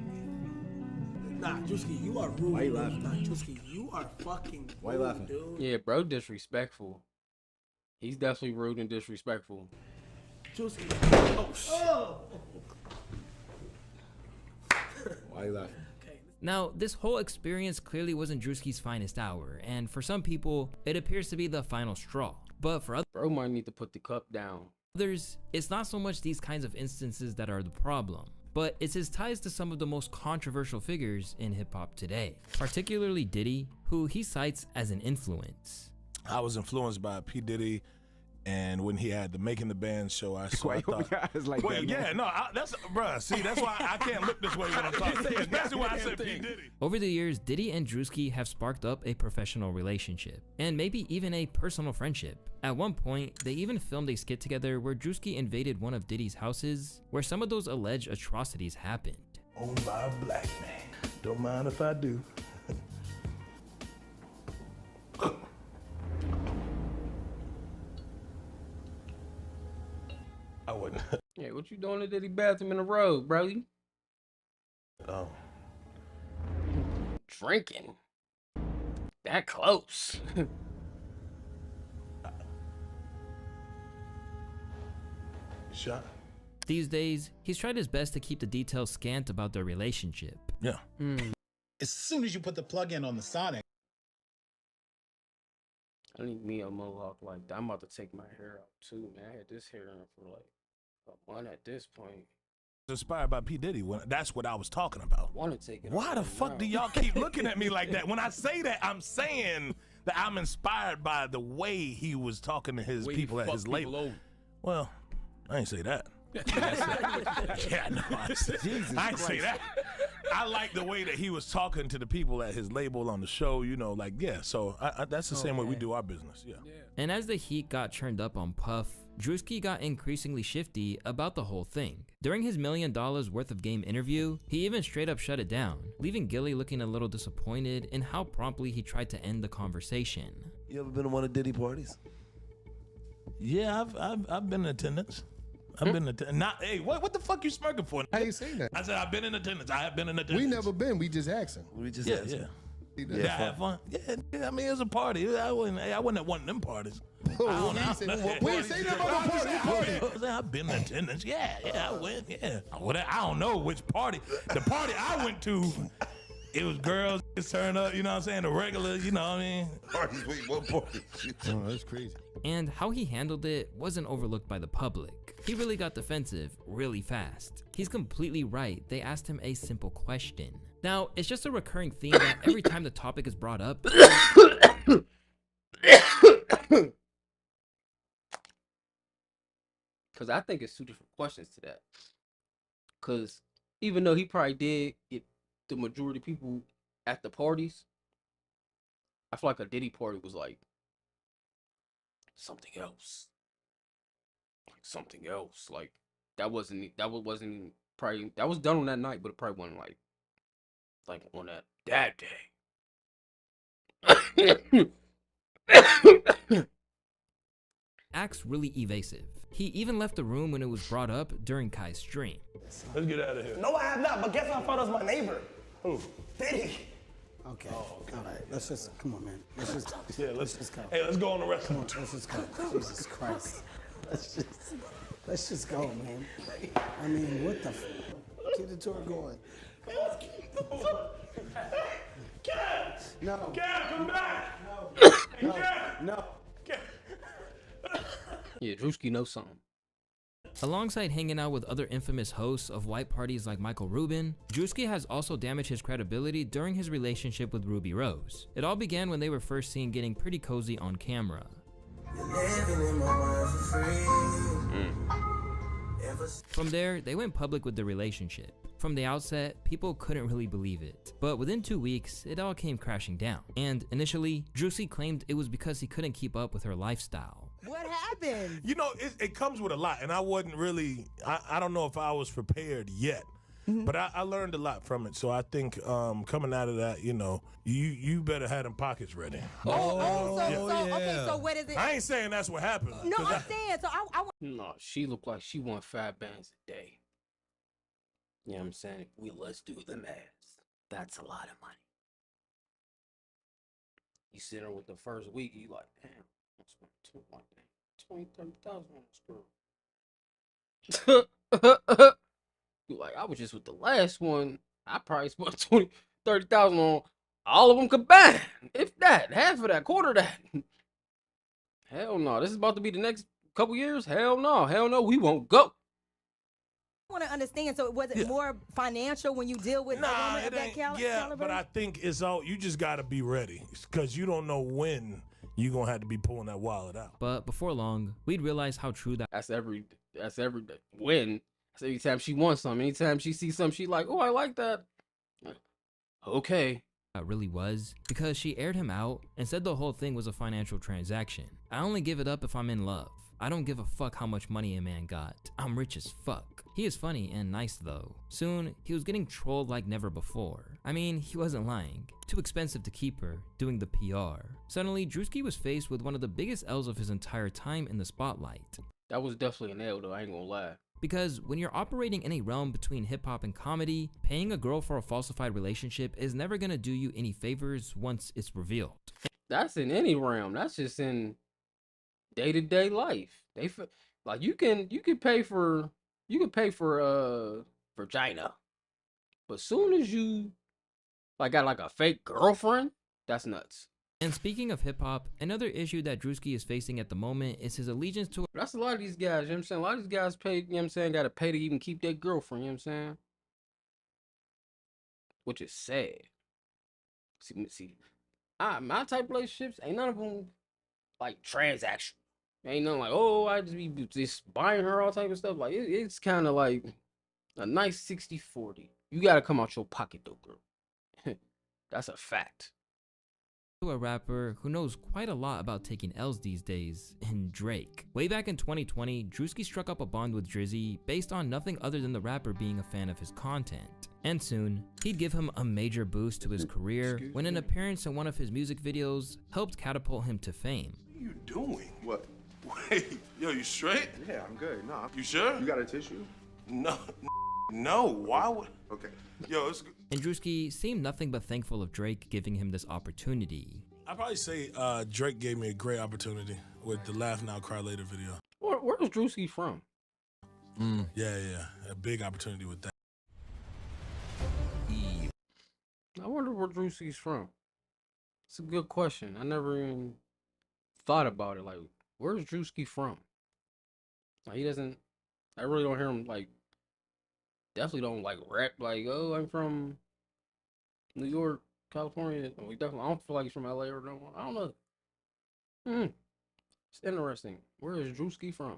Nah, Drewski, you are rude. Why you laughing? Nah, Drewski, you are fucking rude. Why you laughing? Dude. Yeah, bro, disrespectful. He's definitely rude and disrespectful. Drewski. Oh. Why you laughing? Now, this whole experience clearly wasn't Drewski's finest hour, and for some people, it appears to be the final straw. But for others, bro might need to put the cup down. It's not so much these kinds of instances that are the problem, but it's his ties to some of the most controversial figures in hip-hop today, particularly Diddy, who he cites as an influence. I was influenced by P. Diddy, and when he had the Making the Band show, I thought, like wait, yeah, no, that's why I can't look this way when I'm talking. That's why I said P. Diddy. Over the years, Diddy and Drewski have sparked up a professional relationship, and maybe even a personal friendship. At one point, they even filmed a skit together where Drewski invaded one of Diddy's houses, where some of those alleged atrocities happened. Owned by a black man. Don't mind if I do. I wouldn't. Yeah, what you doing in the Diddy bathroom in the road, brody? Oh. Drinking. That close. Shot. These days, he's tried his best to keep the details scant about their relationship. Yeah. As soon as you put the plug in on the Sonic. I need me a mohawk like that. I'm about to take my hair out too, man. I had this hair in for like a month at this point. Inspired by P. Diddy. That's what I was talking about. I want to take it. Why the fuck do y'all keep looking at me like that? When I say that, I'm saying that I'm inspired by the way he was talking to his people at his label. Well, I ain't say that. Yeah, no, I ain't say that. I like the way that he was talking to the people at his label on the show, you know, like, yeah, so that's the same way we do our business, yeah. And as the heat got turned up on Puff, Drewski got increasingly shifty about the whole thing. During his $1 million worth of game interview, he even straight up shut it down, leaving Gilly looking a little disappointed in how promptly he tried to end the conversation. You ever been to one of Diddy parties? Yeah, I've been in attendance. I've been in attendance. Hey, what the fuck you smirking for? How you saying that? I said I've been in attendance. I have been in attendance. We never been. We just asking. We just Yeah, asking. yeah. Yeah, Yeah, I have fun. Yeah, I mean, it was a party. I wasn't at one of them parties. We ain't say that about the party. I've been in attendance. Yeah, I went. Yeah. I don't know which party. The party I went to, it was girls turn up, you know what I'm saying? The regular, you know what I mean? Parties, wait, what party? Oh, that's crazy. And how he handled it wasn't overlooked by the public. He really got defensive really fast. He's completely right. They asked him a simple question. Now, it's just a recurring theme that every time the topic is brought up, because I think it's two different questions to that. Because even though he probably did get the majority of people at the parties, I feel like a Diddy party was like something else. something else. Like that wasn't probably that was done on that night, but it probably wasn't like on that day. Acts really evasive. He even left the room when it was brought up during Kai's stream. Let's get out of here. No, I have not, but guess who I thought was my neighbor? Who? Diddy. Okay. All right. Let's just come on, man. Let's just go. Hey, let's go on the restaurant. Come on, let's just go. Jesus Christ. Let's just go, man. I mean, what the? Keep the tour going. No. Kev, come back. No. Yeah, Drewski knows something. Alongside hanging out with other infamous hosts of white parties like Michael Rubin, Drewski has also damaged his credibility during his relationship with Ruby Rose. It all began when they were first seen getting pretty cozy on camera. From there, they went public with the relationship. From the outset, people couldn't really believe it. But within 2 weeks, it all came crashing down. And initially, Drewski claimed it was because he couldn't keep up with her lifestyle. What happened? You know, it comes with a lot, and I wasn't really, I don't know if I was prepared yet, but I learned a lot from it. So I think coming out of that, you know, you better have them pockets ready. Okay, so what is it? I ain't saying that's what happened. No, I'm saying, so I No, she looked like she won 5 bands a day. You know what I'm saying? Let's do the math. That's a lot of money. You sit there with the first week, you like, damn, I spent 20,000 on this girl. You like, I was just with the last one. I probably spent 30,000 on all of them combined. If that, half of that, quarter of that. Hell no. This is about to be the next couple years. Hell no. We won't go. want to understand. So was it more financial when you deal with a woman of that caliber? But I think it's all, you just got to be ready because you don't know when you're going to have to be pulling that wallet out. But before long, we'd realize how true that That's every win. That's every time she wants something. Anytime she sees something, she like, oh, I like that. Okay. That really was, because she aired him out and said the whole thing was a financial transaction. I only give it up if I'm in love. I don't give a fuck how much money a man got. I'm rich as fuck. He is funny and nice though. Soon, he was getting trolled like never before. I mean, he wasn't lying. Too expensive to keep her, doing the PR. Suddenly, Drewski was faced with one of the biggest L's of his entire time in the spotlight. That was definitely an L though, I ain't gonna lie. Because when you're operating in a realm between hip-hop and comedy, paying a girl for a falsified relationship is never gonna do you any favors once it's revealed. That's in any realm. That's just in day-to-day life. Like you can pay for vagina, but soon as you like got like a fake girlfriend, that's nuts. And speaking of hip-hop, another issue that Drewski is facing at the moment is his allegiance to... That's a lot of these guys, you know what I'm saying? A lot of these guys pay, you know what I'm saying, gotta pay to even keep their girlfriend, you know what I'm saying? Which is sad. See, my type of relationships, ain't none of them, like, transactional. Ain't nothing like, oh, I just be just buying her all type of stuff. Like, it's kind of like a nice 60-40. You gotta come out your pocket, though, girl. That's a fact. A rapper who knows quite a lot about taking L's these days, in Drake. Way back in 2020, Drewski struck up a bond with Drizzy based on nothing other than the rapper being a fan of his content. And soon, he'd give him a major boost to his career when an appearance in one of his music videos helped catapult him to fame. What are you doing? What? Wait, yo, you straight? Yeah, I'm good. No, you sure? You got a tissue? No, why would... Okay. Yo, it's good. And Drewski seemed nothing but thankful of Drake giving him this opportunity. I'd probably say Drake gave me a great opportunity with the Laugh Now, Cry Later video. Where's Drewski from? Yeah, a big opportunity with that. I wonder where Drewski's from. It's a good question. I never even thought about it. Like, where's Drewski from? Like, I really don't hear him, like, definitely don't, like, rap, like, oh, I'm from New York, California. I don't feel like he's from LA or no. I don't know. It's interesting. Where is Drewski from?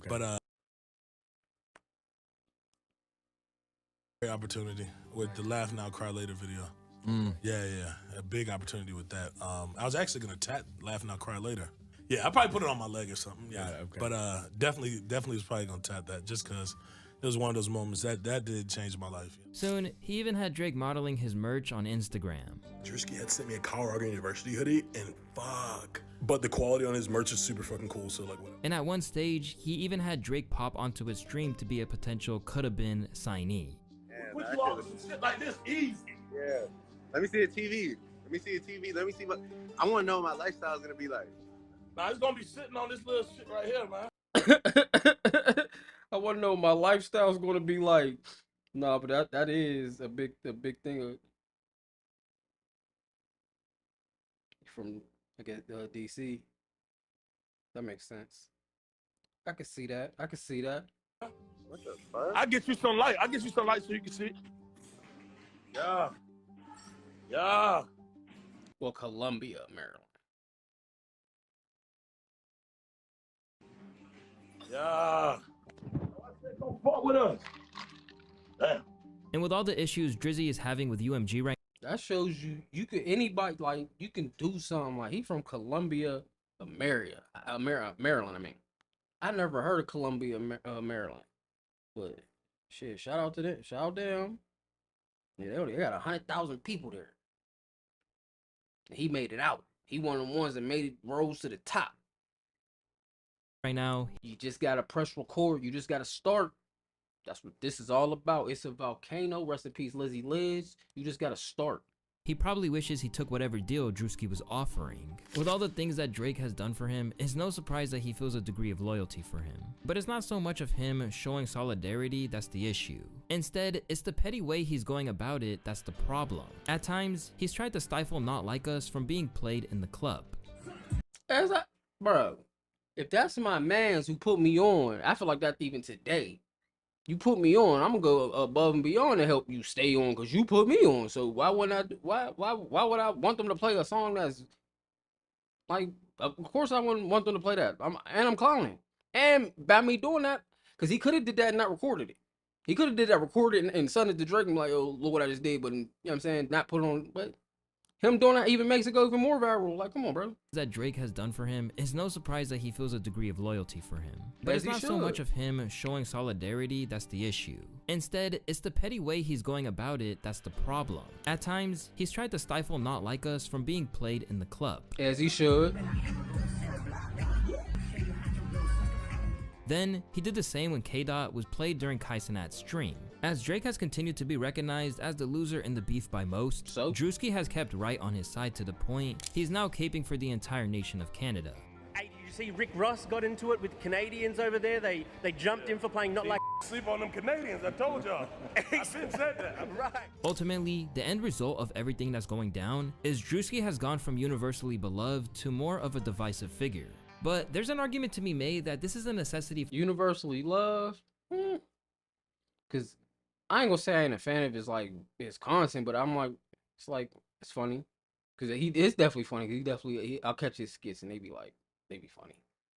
But great opportunity with the Laugh Now, Cry Later video. Yeah, a big opportunity with that. I was actually gonna tat Laugh Now Cry Later. Yeah, I probably put it on my leg or something. Yeah, okay. But definitely was probably gonna tat that just because it was one of those moments that did change my life. Soon, he even had Drake modeling his merch on Instagram. Drewski had sent me a Colorado University hoodie, and fuck. But the quality on his merch is super fucking cool, so like whatever. And at one stage, he even had Drake pop onto his stream to be a potential could-have-been signee. Put you all some shit like this easy. Yeah. Let me see a TV. Let me see a TV. Let me see what I want to know what my lifestyle is gonna be like. Nah, it's gonna be sitting on this little shit right here, man. I want to know what my lifestyle is going to be like. No, but that is a big thing. From, I guess, DC. That makes sense. I can see that. What the fuck? I get you some light. So you can see. Yeah. Well, Columbia, Maryland. Yeah. Don't fuck with us. Damn. And with all the issues Drizzy is having with UMG right That shows you can anybody like you can do something like he from Columbia, Maryland. I mean, I never heard of Columbia, Maryland, but shit, shout out to them. Shout out to them. Yeah, they got 100,000 people there. And he made it out. He one of the ones that made it rose to the top. now, You just gotta press record. You just gotta start. That's what this is all about. It's a volcano. Rest in peace, Lizzie Liz. You just gotta start. he probably wishes he took whatever deal Drewski was offering. With all the things that Drake has done for him, it's no surprise that he feels a degree of loyalty for him. But it's not so much of him showing solidarity that's the issue. Instead, it's the petty way he's going about it that's the problem. At times, he's tried to stifle Not Like Us from being played in the club. Bro, if that's my mans who put me on, I feel like that even today. You put me on, I'm gonna go above and beyond to help you stay on because you put me on. So why wouldn't I? Why would I want them to play a song that's like? Of course I wouldn't want them to play that. I'm clowning. And by me doing that, because he could have did that and not recorded it. He could have did that, recorded and sent it to Drake and be like, oh, look what I just did. But you know what I'm saying, not put it on. But him doing that even makes it go even more viral. Like, come on, bro. That Drake has done for him, it's no surprise that he feels a degree of loyalty for him. But As it's he not so much should. of him showing solidarity that's the issue. Instead, it's the petty way he's going about it that's the problem. At times, he's tried to stifle Not Like Us from being played in the club. As he should. Then, he did the same when K-Dot was played during Kai Cenat's stream. As Drake has continued to be recognized as the loser in the beef by most, Drewski has kept right on his side to the point he's now caping for the entire nation of Canada. Hey, did you see Rick Ross got into it with Canadians over there? They jumped in for playing Not Like Sleep on them Canadians, I told y'all. I've been said that. Right. Ultimately, the end result of everything that's going down is Drewski has gone from universally beloved to more of a divisive figure. But there's an argument to be made that this is a necessity. Universally loved? Because I ain't gonna say I ain't a fan of his content, but I'm like, it's funny. Because it's definitely funny. I'll catch his skits and they be funny.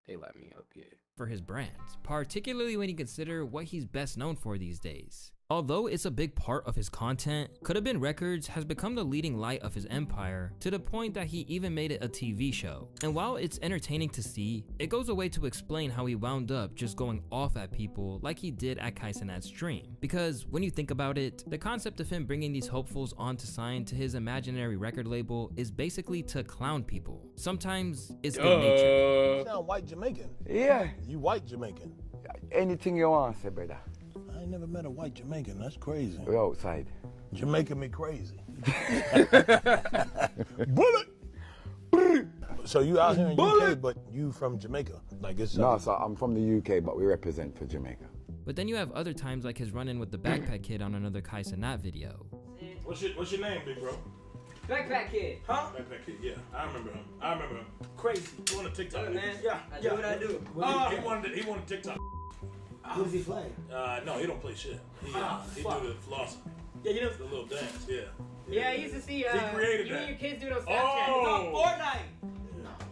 They light me up, yeah. For his brand, particularly when you consider what he's best known for these days. Although it's a big part of his content, Coulda Been Records has become the leading light of his empire to the point that he even made it a TV show. And while it's entertaining to see, it goes away to explain how he wound up just going off at people like he did at Kai Cenat's stream. Because when you think about it, the concept of him bringing these hopefuls on to sign to his imaginary record label is basically to clown people. Sometimes it's good nature. You sound white Jamaican. Yeah. You white Jamaican. Anything you want, say, brother. I ain't never met a white Jamaican. That's crazy. We're outside. Jamaican me crazy. Bullet! So you out here in UK, but you from Jamaica? Like it's No, so I'm from the UK, but we represent for Jamaica. But then you have other times like his run-in with the Backpack Kid on another Kai Cenat video. What's your name, big bro? Backpack Kid. Huh? Backpack Kid, yeah. I remember him. Crazy. He wanted TikTok. Man, I do what I do. He wanted TikTok. Who does he play? No, he don't play shit. He do the floss. Yeah, you know the little dance. Yeah. Yeah, I used to see. He created you that. and your kids do it on Snapchat.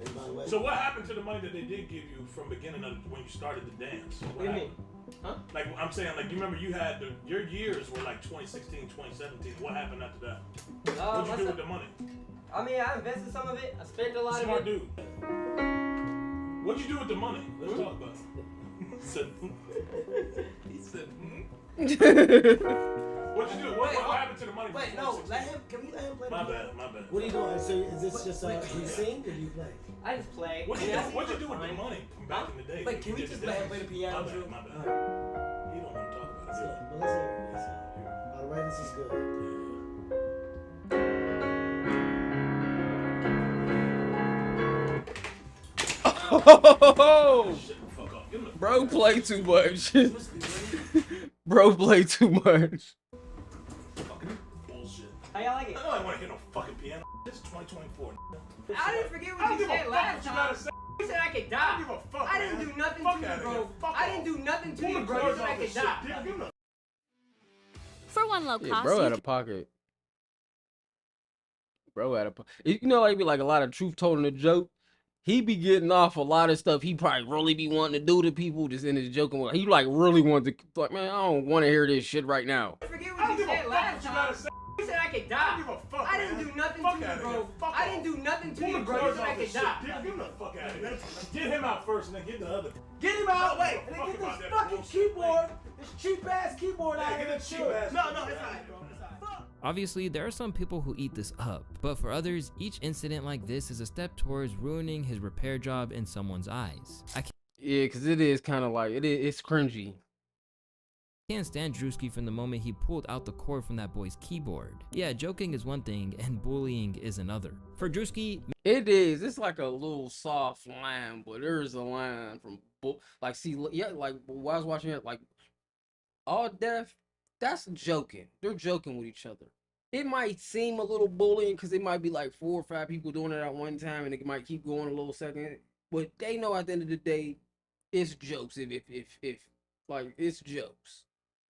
It's on Fortnite. So what happened to the money that they did give you from beginning of when you started the dance? What do you mean? Huh? Like, I'm saying, like, you remember you had your years were like 2016, 2017. What happened after that? What'd you do with the money? I mean, I invested some of it. I spent a lot Smart of it. dude. What'd you do with the money? Let's talk about it. He said, What'd you do? What happened to the money? Wait, no, can we let him play the My piano? bad, my bad. What are you doing? So is this just you sing or do you play? I just play. What'd you do with the money from back in the day? Wait, can we just let him play the piano? My bad, my bad. He don't want to talk about it. Well, let's hear it. All right, this is good. Oh, bro, play too much. Bro, play too much. Bullshit. How y'all like it? I don't want to hear no fucking piano. This is 2024. I didn't forget what you said last time. You said I could die. I don't give a fuck, I didn't do nothing to you, bro. I didn't do nothing to you, bro. You said I could die. For one low Yeah, cost, bro you out of pocket. Bro out of pocket. You know, like be like a lot of truth told in a joke. He be getting off a lot of stuff he probably really be wanting to do to people just in his joking way. He like really wanted to like, man, I don't want to hear this shit right now. I forget what you said last time. You said I could die. I don't give a fuck, I didn't do nothing to you, bro. I didn't do nothing to you, bro. You said I could die. Get him the fuck out of here. Get him out first and then get the other. Get him out, wait, and then get this fucking keyboard, this cheap ass keyboard out Get here. that cheap ass. No, it's not, bro. Obviously, there are some people who eat this up, but for others, each incident like this is a step towards ruining his repair job in someone's eyes. Yeah, because it is kind of like, it's cringy. Can't stand Drewski from the moment he pulled out the cord from that boy's keyboard. Yeah, joking is one thing and bullying is another. For Drewski, it is. It's like a little soft line, but there is a line from like, see, yeah, like while I was watching it, like all deaf. That's joking. They're joking with each other. It might seem a little bullying because it might be like 4 or 5 people doing it at one time, and it might keep going a little second. But they know at the end of the day, it's jokes. If like it's jokes.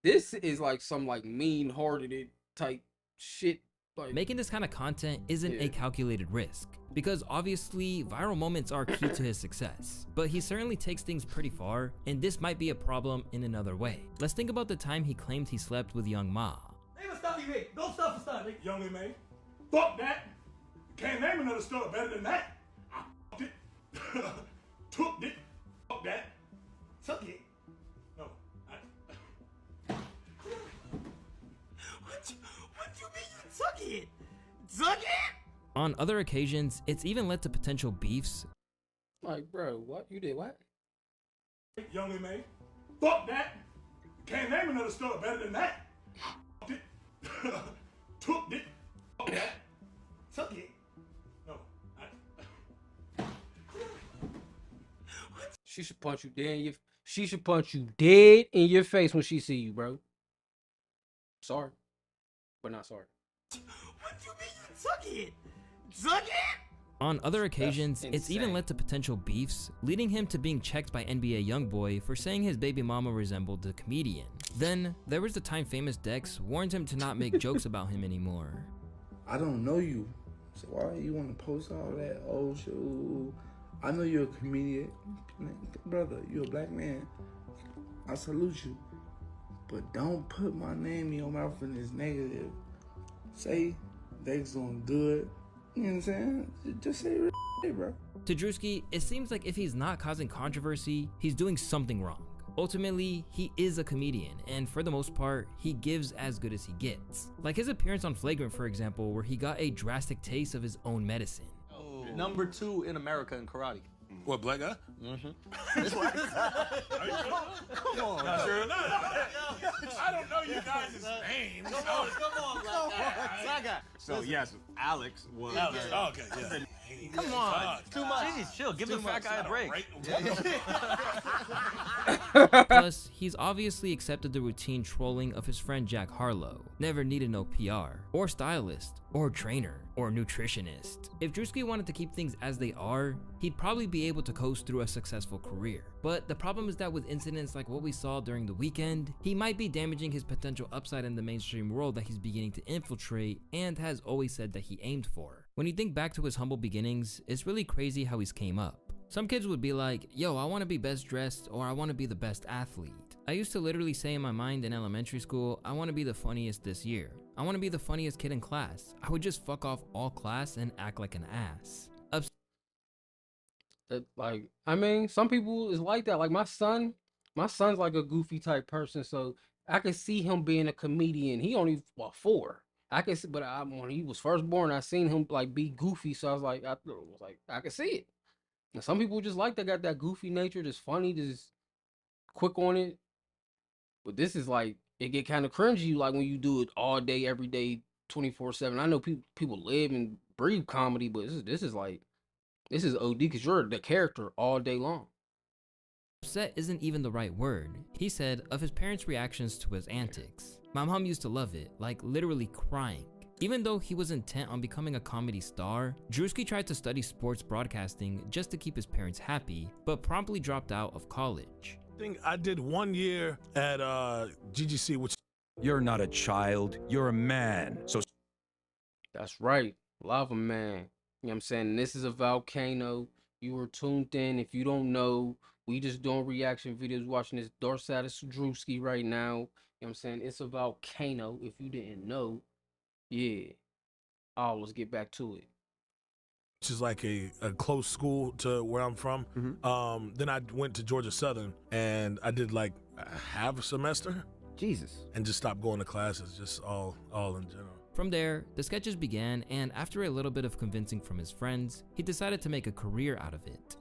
This is like some like mean-hearted type shit. Like, making this kind of content isn't a calculated risk, because obviously viral moments are key to his success, but he certainly takes things pretty far, and this might be a problem in another way. Let's think about the time he claimed he slept with Young Ma. Name a stuff you made. Go stuff for stuff. Young May. Fuck that. Can't name another story better than that. I fucked it. Took it. Fuck that. Took it. No. What you mean you took it? Took it? On other occasions, it's even led to potential beefs. Like, bro, what? You did what? Young May. Fuck that. Can't name another story better than that. I fucked it. Took it. Fuck that. Took it. No. She should punch you dead in your. She should punch you dead in your face when she see you, bro. Sorry, but not sorry. What you mean you took it? Took it? On other occasions, it's even led to potential beefs, leading him to being checked by NBA YoungBoy for saying his baby mama resembled the comedian. Then, there was the time famous Dex warned him to not make jokes about him anymore. I don't know you, so why you want to post all that old shit? I know you're a comedian. Brother, you're a black man. I salute you. But don't put my name in your mouth and it's negative. Say Dex doing good. You know what I'm saying? Just say real shit, bro. To Drewski, it seems like if he's not causing controversy, he's doing something wrong. Ultimately, he is a comedian, and for the most part, he gives as good as he gets. Like his appearance on Flagrant, for example, where he got a drastic taste of his own medicine. Oh. Number 2 in America in karate. What, black guy? Mm-hmm. Come on. Not sure enough. I don't know you guys' names. Come on, black guy. So yes, Alex was. Alex. Oh, okay, yeah. Come on, too much. Jeez, chill. Give the fat guy a break. Plus, he's obviously accepted the routine trolling of his friend Jack Harlow. Never needed no PR, or stylist, or trainer, or nutritionist. If Drewski wanted to keep things as they are, he'd probably be able to coast through a successful career. But the problem is that with incidents like what we saw during the weekend, he might be damaging his potential upside in the mainstream world that he's beginning to infiltrate and has always said that he aimed for. When you think back to his humble beginnings, it's really crazy how he's came up. Some kids would be like, yo, I want to be best dressed or I want to be the best athlete. I used to literally say in my mind in elementary school, I want to be the funniest this year. I want to be the funniest kid in class. I would just fuck off all class and act like an ass. Like, I mean, some people is like that. Like my son's like a goofy type person, so I can see him being a comedian. He only 4. I can see, but when he was first born, I seen him like be goofy, so I was like, I can see it. And some people just like that, got that goofy nature, just funny, just quick on it. But this is like, it get kind of cringy, like when you do it all day, every day, 24/7. I know people live and breathe comedy, but this is OD because you're the character all day long. Upset isn't even the right word. He said of his parents' reactions to his antics. My mom used to love it, like literally crying. Even though he was intent on becoming a comedy star, Drewski tried to study sports broadcasting just to keep his parents happy, but promptly dropped out of college. I did 1 year at GGC, which... You're not a child, you're a man. So that's right, LavaaMan. You know what I'm saying? This is a volcano. You were tuned in. If you don't know, we just doing reaction videos, watching this Dorsatus Drewski right now. You know what I'm saying? It's a volcano. If you didn't know, yeah. I'll let's get back to it. Which is like a close school to where I'm from. Then I went to Georgia Southern and I did like half a semester. Jesus. And just stopped going to classes, just all in general. From there, the sketches began, and after a little bit of convincing from his friends, he decided to make a career out of it.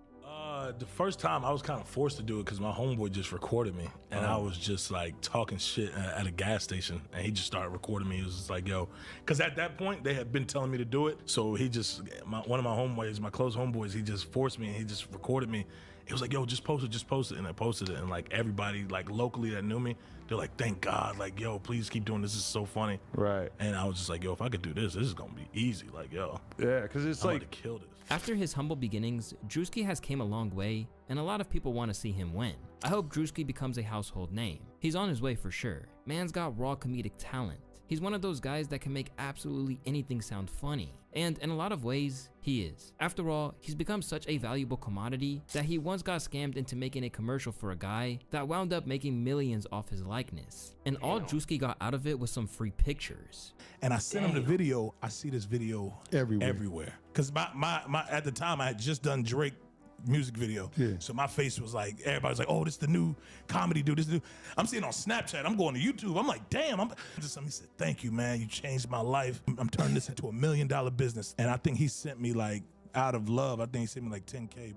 The first time I was kind of forced to do it because my homeboy just recorded me, and I was just like talking shit at a gas station, and he just started recording me. He was just like, yo, because at that point they had been telling me to do it, so he just, one of my homeboys, my close homeboys, he just forced me and he just recorded me. He was like, yo, just post it, and I posted it, and like everybody like locally that knew me, they're like, thank God, like, yo, please keep doing this, is so funny. Right. And I was just like, yo, if I could do this is gonna be easy, like, yo. Yeah, because it's I'm like, gonna kill this. After his humble beginnings, Drewski has came a long way, and a lot of people want to see him win. I hope Drewski becomes a household name. He's on his way for sure. Man's got raw comedic talent. He's one of those guys that can make absolutely anything sound funny. And in a lot of ways, he is. After all, he's become such a valuable commodity that he once got scammed into making a commercial for a guy that wound up making millions off his likeness. And all Drewski got out of it was some free pictures. And I sent him the video. I see this video everywhere. Because my at the time I had just done Drake music video. Yeah. So my face was like, everybody's like, oh, this is the new comedy dude. This is the new. I'm seeing on Snapchat. I'm going to YouTube. I'm like, damn. He said, thank you, man. You changed my life. I'm turning this into $1 million business. And I think he sent me like, out of love, I think he sent me like 10K.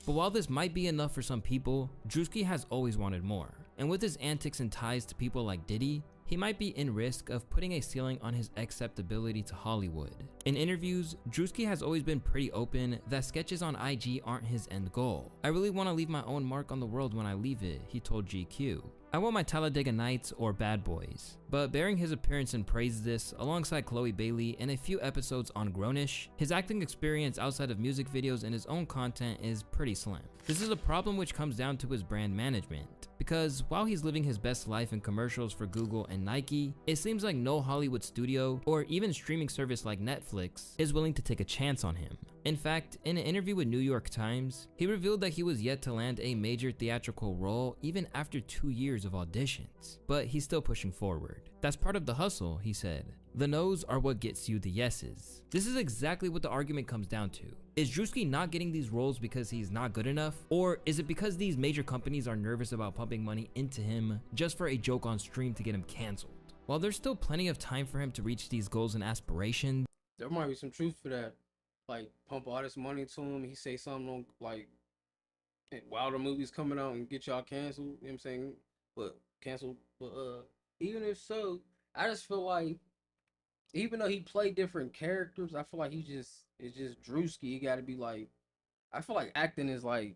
But while this might be enough for some people, Drewski has always wanted more. And with his antics and ties to people like Diddy, he might be in risk of putting a ceiling on his acceptability to Hollywood. In interviews, Drewski has always been pretty open that sketches on IG aren't his end goal. I really want to leave my own mark on the world when I leave it, he told GQ. I want my Talladega Nights or Bad Boys. But bearing his appearance in Praise This alongside Chloe Bailey and a few episodes on Grownish, his acting experience outside of music videos and his own content is pretty slim. This is a problem which comes down to his brand management. Because while he's living his best life in commercials for Google and Nike, it seems like no Hollywood studio or even streaming service like Netflix is willing to take a chance on him. In fact, in an interview with New York Times, he revealed that he was yet to land a major theatrical role even after 2 years of auditions. But he's still pushing forward. That's part of the hustle, he said. The no's are what gets you the yeses. This is exactly what the argument comes down to. Is Drewski not getting these roles because he's not good enough? Or is it because these major companies are nervous about pumping money into him just for a joke on stream to get him canceled? While there's still plenty of time for him to reach these goals and aspirations, there might be some truth for that. Like, pump all this money to him, he say something like, while the movie's coming out and get y'all canceled, you know what I'm saying? But canceled. But even if so, I just feel like, even though he played different characters, I feel like it's just Drewski. He got to be like, I feel like acting is like,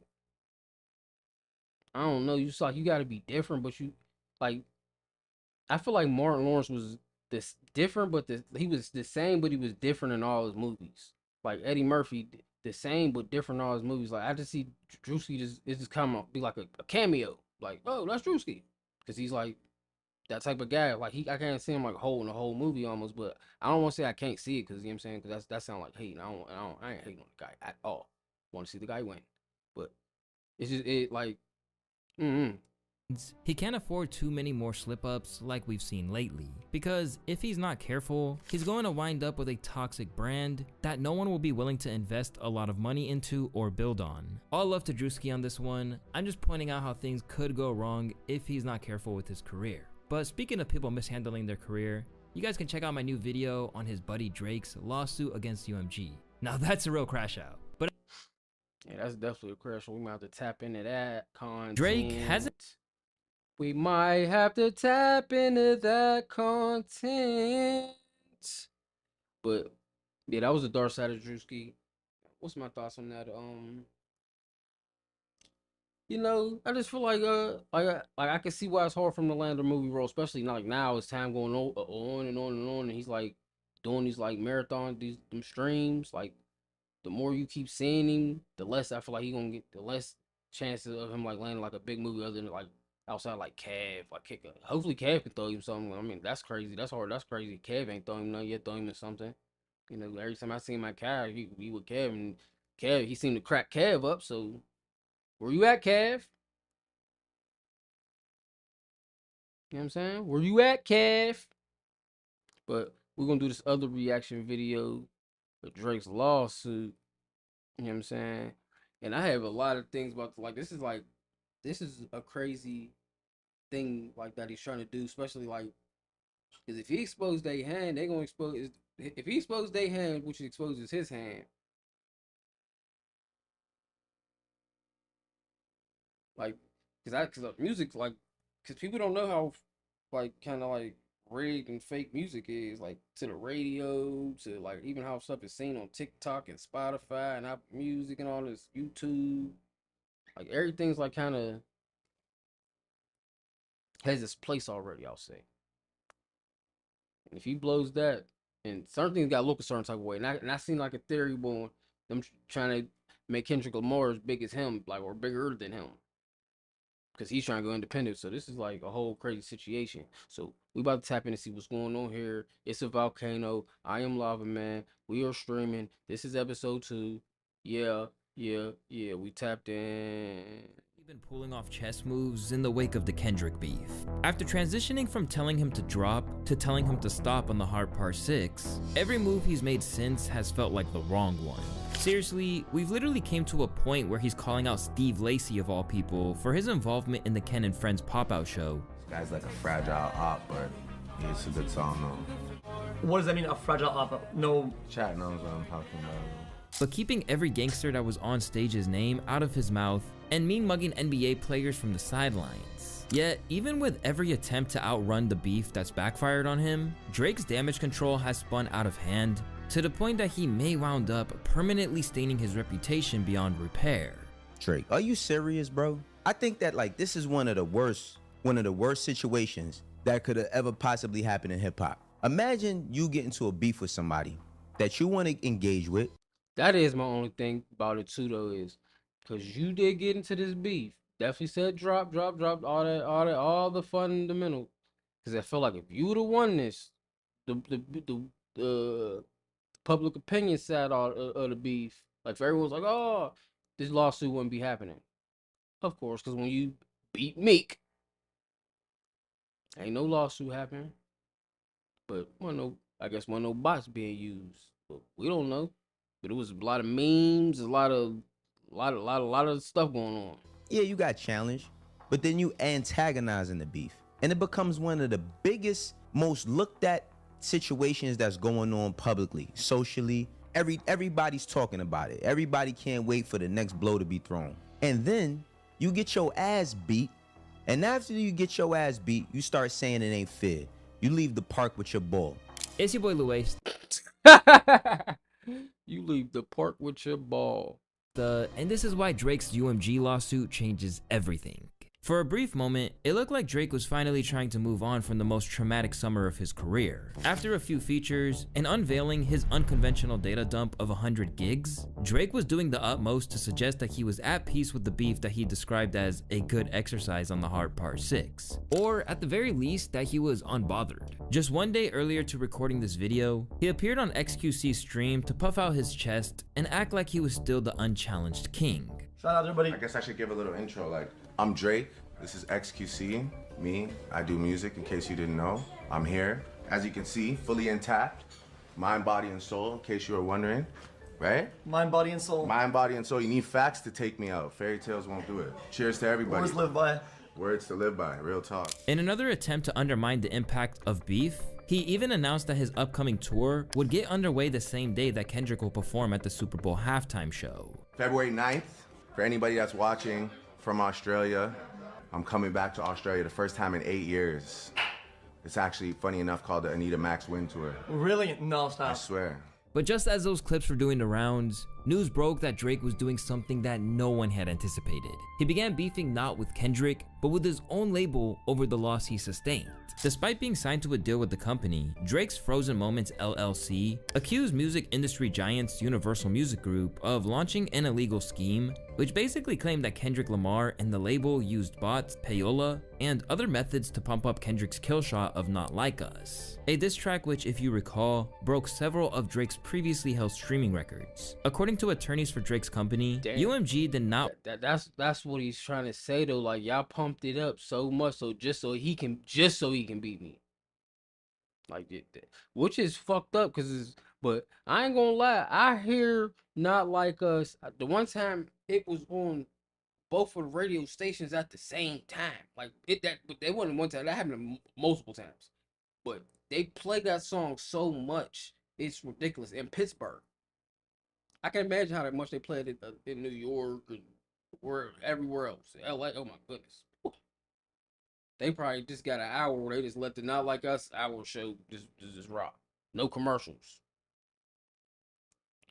I don't know, you got to be different, but you, like, I feel like Martin Lawrence was this different, but he was the same, but he was different in all his movies. Like Eddie Murphy, the same but different in all his movies. Like I just see Drewski just come up be like a cameo. Like, oh, that's Drewski, because he's like that type of guy. Like I can't see him like holding the whole movie almost, but I don't want to say I can't see it because you know what I'm saying, because that sounds like hating. I ain't hating on the guy at all. Want to see the guy win. But it's just like, He can't afford too many more slip-ups like we've seen lately, because if he's not careful, he's going to wind up with a toxic brand that no one will be willing to invest a lot of money into or build on. All love to Drewski on this one. I'm just pointing out how things could go wrong if he's not careful with his career. But speaking of people mishandling their career, you guys can check out my new video on his buddy Drake's lawsuit against UMG. Now that's a real crash out. But yeah, that's definitely a crash. We might have to tap into that content. Drake hasn't. We might have to tap into that content. But yeah, that was the dark side of Drewski. What's my thoughts on that? You know, I just feel like I can see why it's hard for him to land a movie role, especially like now as time going on and on and on, and he's like doing these like marathon them streams. Like the more you keep seeing him, the less I feel like he's gonna get, the less chances of him like landing like a big movie other than like outside like Cav, like kick a. Hopefully Cav can throw him something. I mean, that's crazy. That's hard. That's crazy. Cav ain't throwing him nothing yet. Throw him in something. You know, every time I see my Cav, he with Cav, and Cav, he seemed to crack Cav up. So where you at, Cav? You know what I'm saying? Where you at, Cav? But we're gonna do this other reaction video of Drake's lawsuit. You know what I'm saying? And I have a lot of things about like this is a crazy thing like that he's trying to do, especially like because if he exposed their hand, they gonna expose. If he exposed their hand, which exposes his hand, like because music like because people don't know how like kind of like rigged and fake music is, like to the radio, to like even how stuff is seen on TikTok and Spotify and Apple Music and all this YouTube. Like everything's like kind of has its place already, I'll say. And if he blows that, and certain things got to look a certain type of way, and I seen like a theory born them trying to make Kendrick Lamar as big as him, like or bigger than him, because he's trying to go independent. So this is like a whole crazy situation. So we about to tap in and see what's going on here. Issa Volcano. I am LavaaMan. We are streaming. This is episode 2. Yeah. We tapped in. Been pulling off chess moves in the wake of the Kendrick beef. After transitioning from telling him to drop to telling him to stop on the Hard Part 6, every move he's made since has felt like the wrong one. Seriously, we've literally came to a point where he's calling out Steve Lacy of all people for his involvement in the Ken and Friends pop-out show. This guy's like a fragile op, but it's a good song though. What does that mean, a fragile op? No. Chat knows what I'm talking about. But keeping every gangster that was on stage's name out of his mouth and mean mugging NBA players from the sidelines. Yet, even with every attempt to outrun the beef that's backfired on him, Drake's damage control has spun out of hand to the point that he may wound up permanently staining his reputation beyond repair. Drake, are you serious, bro? I think that like this is one of the worst situations that could have ever possibly happened in hip hop. Imagine you get into a beef with somebody that you want to engage with. That is my only thing about it too, though, is because you did get into this beef. Definitely said drop, all the fundamental. Because I feel like if you would have won this, the public opinion side of the beef, like if everyone's like, oh, this lawsuit wouldn't be happening. Of course, because when you beat Meek, ain't no lawsuit happening. But I guess one no bots being used. But we don't know. But it was a lot of memes, a lot of stuff going on. Yeah, you got challenged, but then you antagonizing the beef. And it becomes one of the biggest, most looked at situations that's going on publicly, socially. Everybody's talking about it. Everybody can't wait for the next blow to be thrown. And then you get your ass beat. And after you get your ass beat, you start saying it ain't fair. You leave the park with your ball. It's your boy Luis. You leave the park with your ball. And this is why Drake's UMG lawsuit changes everything. For a brief moment, it looked like Drake was finally trying to move on from the most traumatic summer of his career. After a few features and unveiling his unconventional data dump of 100 gigs, Drake was doing the utmost to suggest that he was at peace with the beef that he described as a good exercise on the Hard Part 6. Or at the very least, that he was unbothered. Just one day earlier to recording this video, he appeared on XQC's stream to puff out his chest and act like he was still the unchallenged king. Shout out to everybody. I guess I should give a little intro. Like, I'm Drake. This is XQC. Me. I do music. In case you didn't know, I'm here. As you can see, fully intact. Mind, body, and soul. In case you were wondering, right? Mind, body, and soul. Mind, body, and soul. You need facts to take me out. Fairy tales won't do it. Cheers to everybody. Words live by. Words to live by. Real talk. In another attempt to undermine the impact of beef, he even announced that his upcoming tour would get underway the same day that Kendrick will perform at the Super Bowl halftime show. February 9th, for anybody that's watching from Australia, I'm coming back to Australia the first time in 8 years. It's actually, funny enough, called the Anita Max Win Tour. Really? No, stop. I swear. But just as those clips were doing the rounds, news broke that Drake was doing something that no one had anticipated. He began beefing not with Kendrick, but with his own label over the loss he sustained. Despite being signed to a deal with the company, Drake's Frozen Moments LLC accused music industry giants Universal Music Group of launching an illegal scheme, which basically claimed that Kendrick Lamar and the label used bots, payola, and other methods to pump up Kendrick's kill shot of Not Like Us, a diss track which, if you recall, broke several of Drake's previously held streaming records. According to attorneys for Drake's company, UMG did not. That's what he's trying to say though. Like, y'all pumped it up so much, so he can beat me. Like, which is fucked up, but I ain't gonna lie. I hear Not Like Us. The one time it was on both of the radio stations at the same time. Like but they wasn't one time. That happened multiple times. But they play that song so much, it's ridiculous. In Pittsburgh, I can imagine how much they played it in New York or everywhere else. LA, oh my goodness. They probably just got an hour where they just let the Not Like Us hour show just rock. No commercials.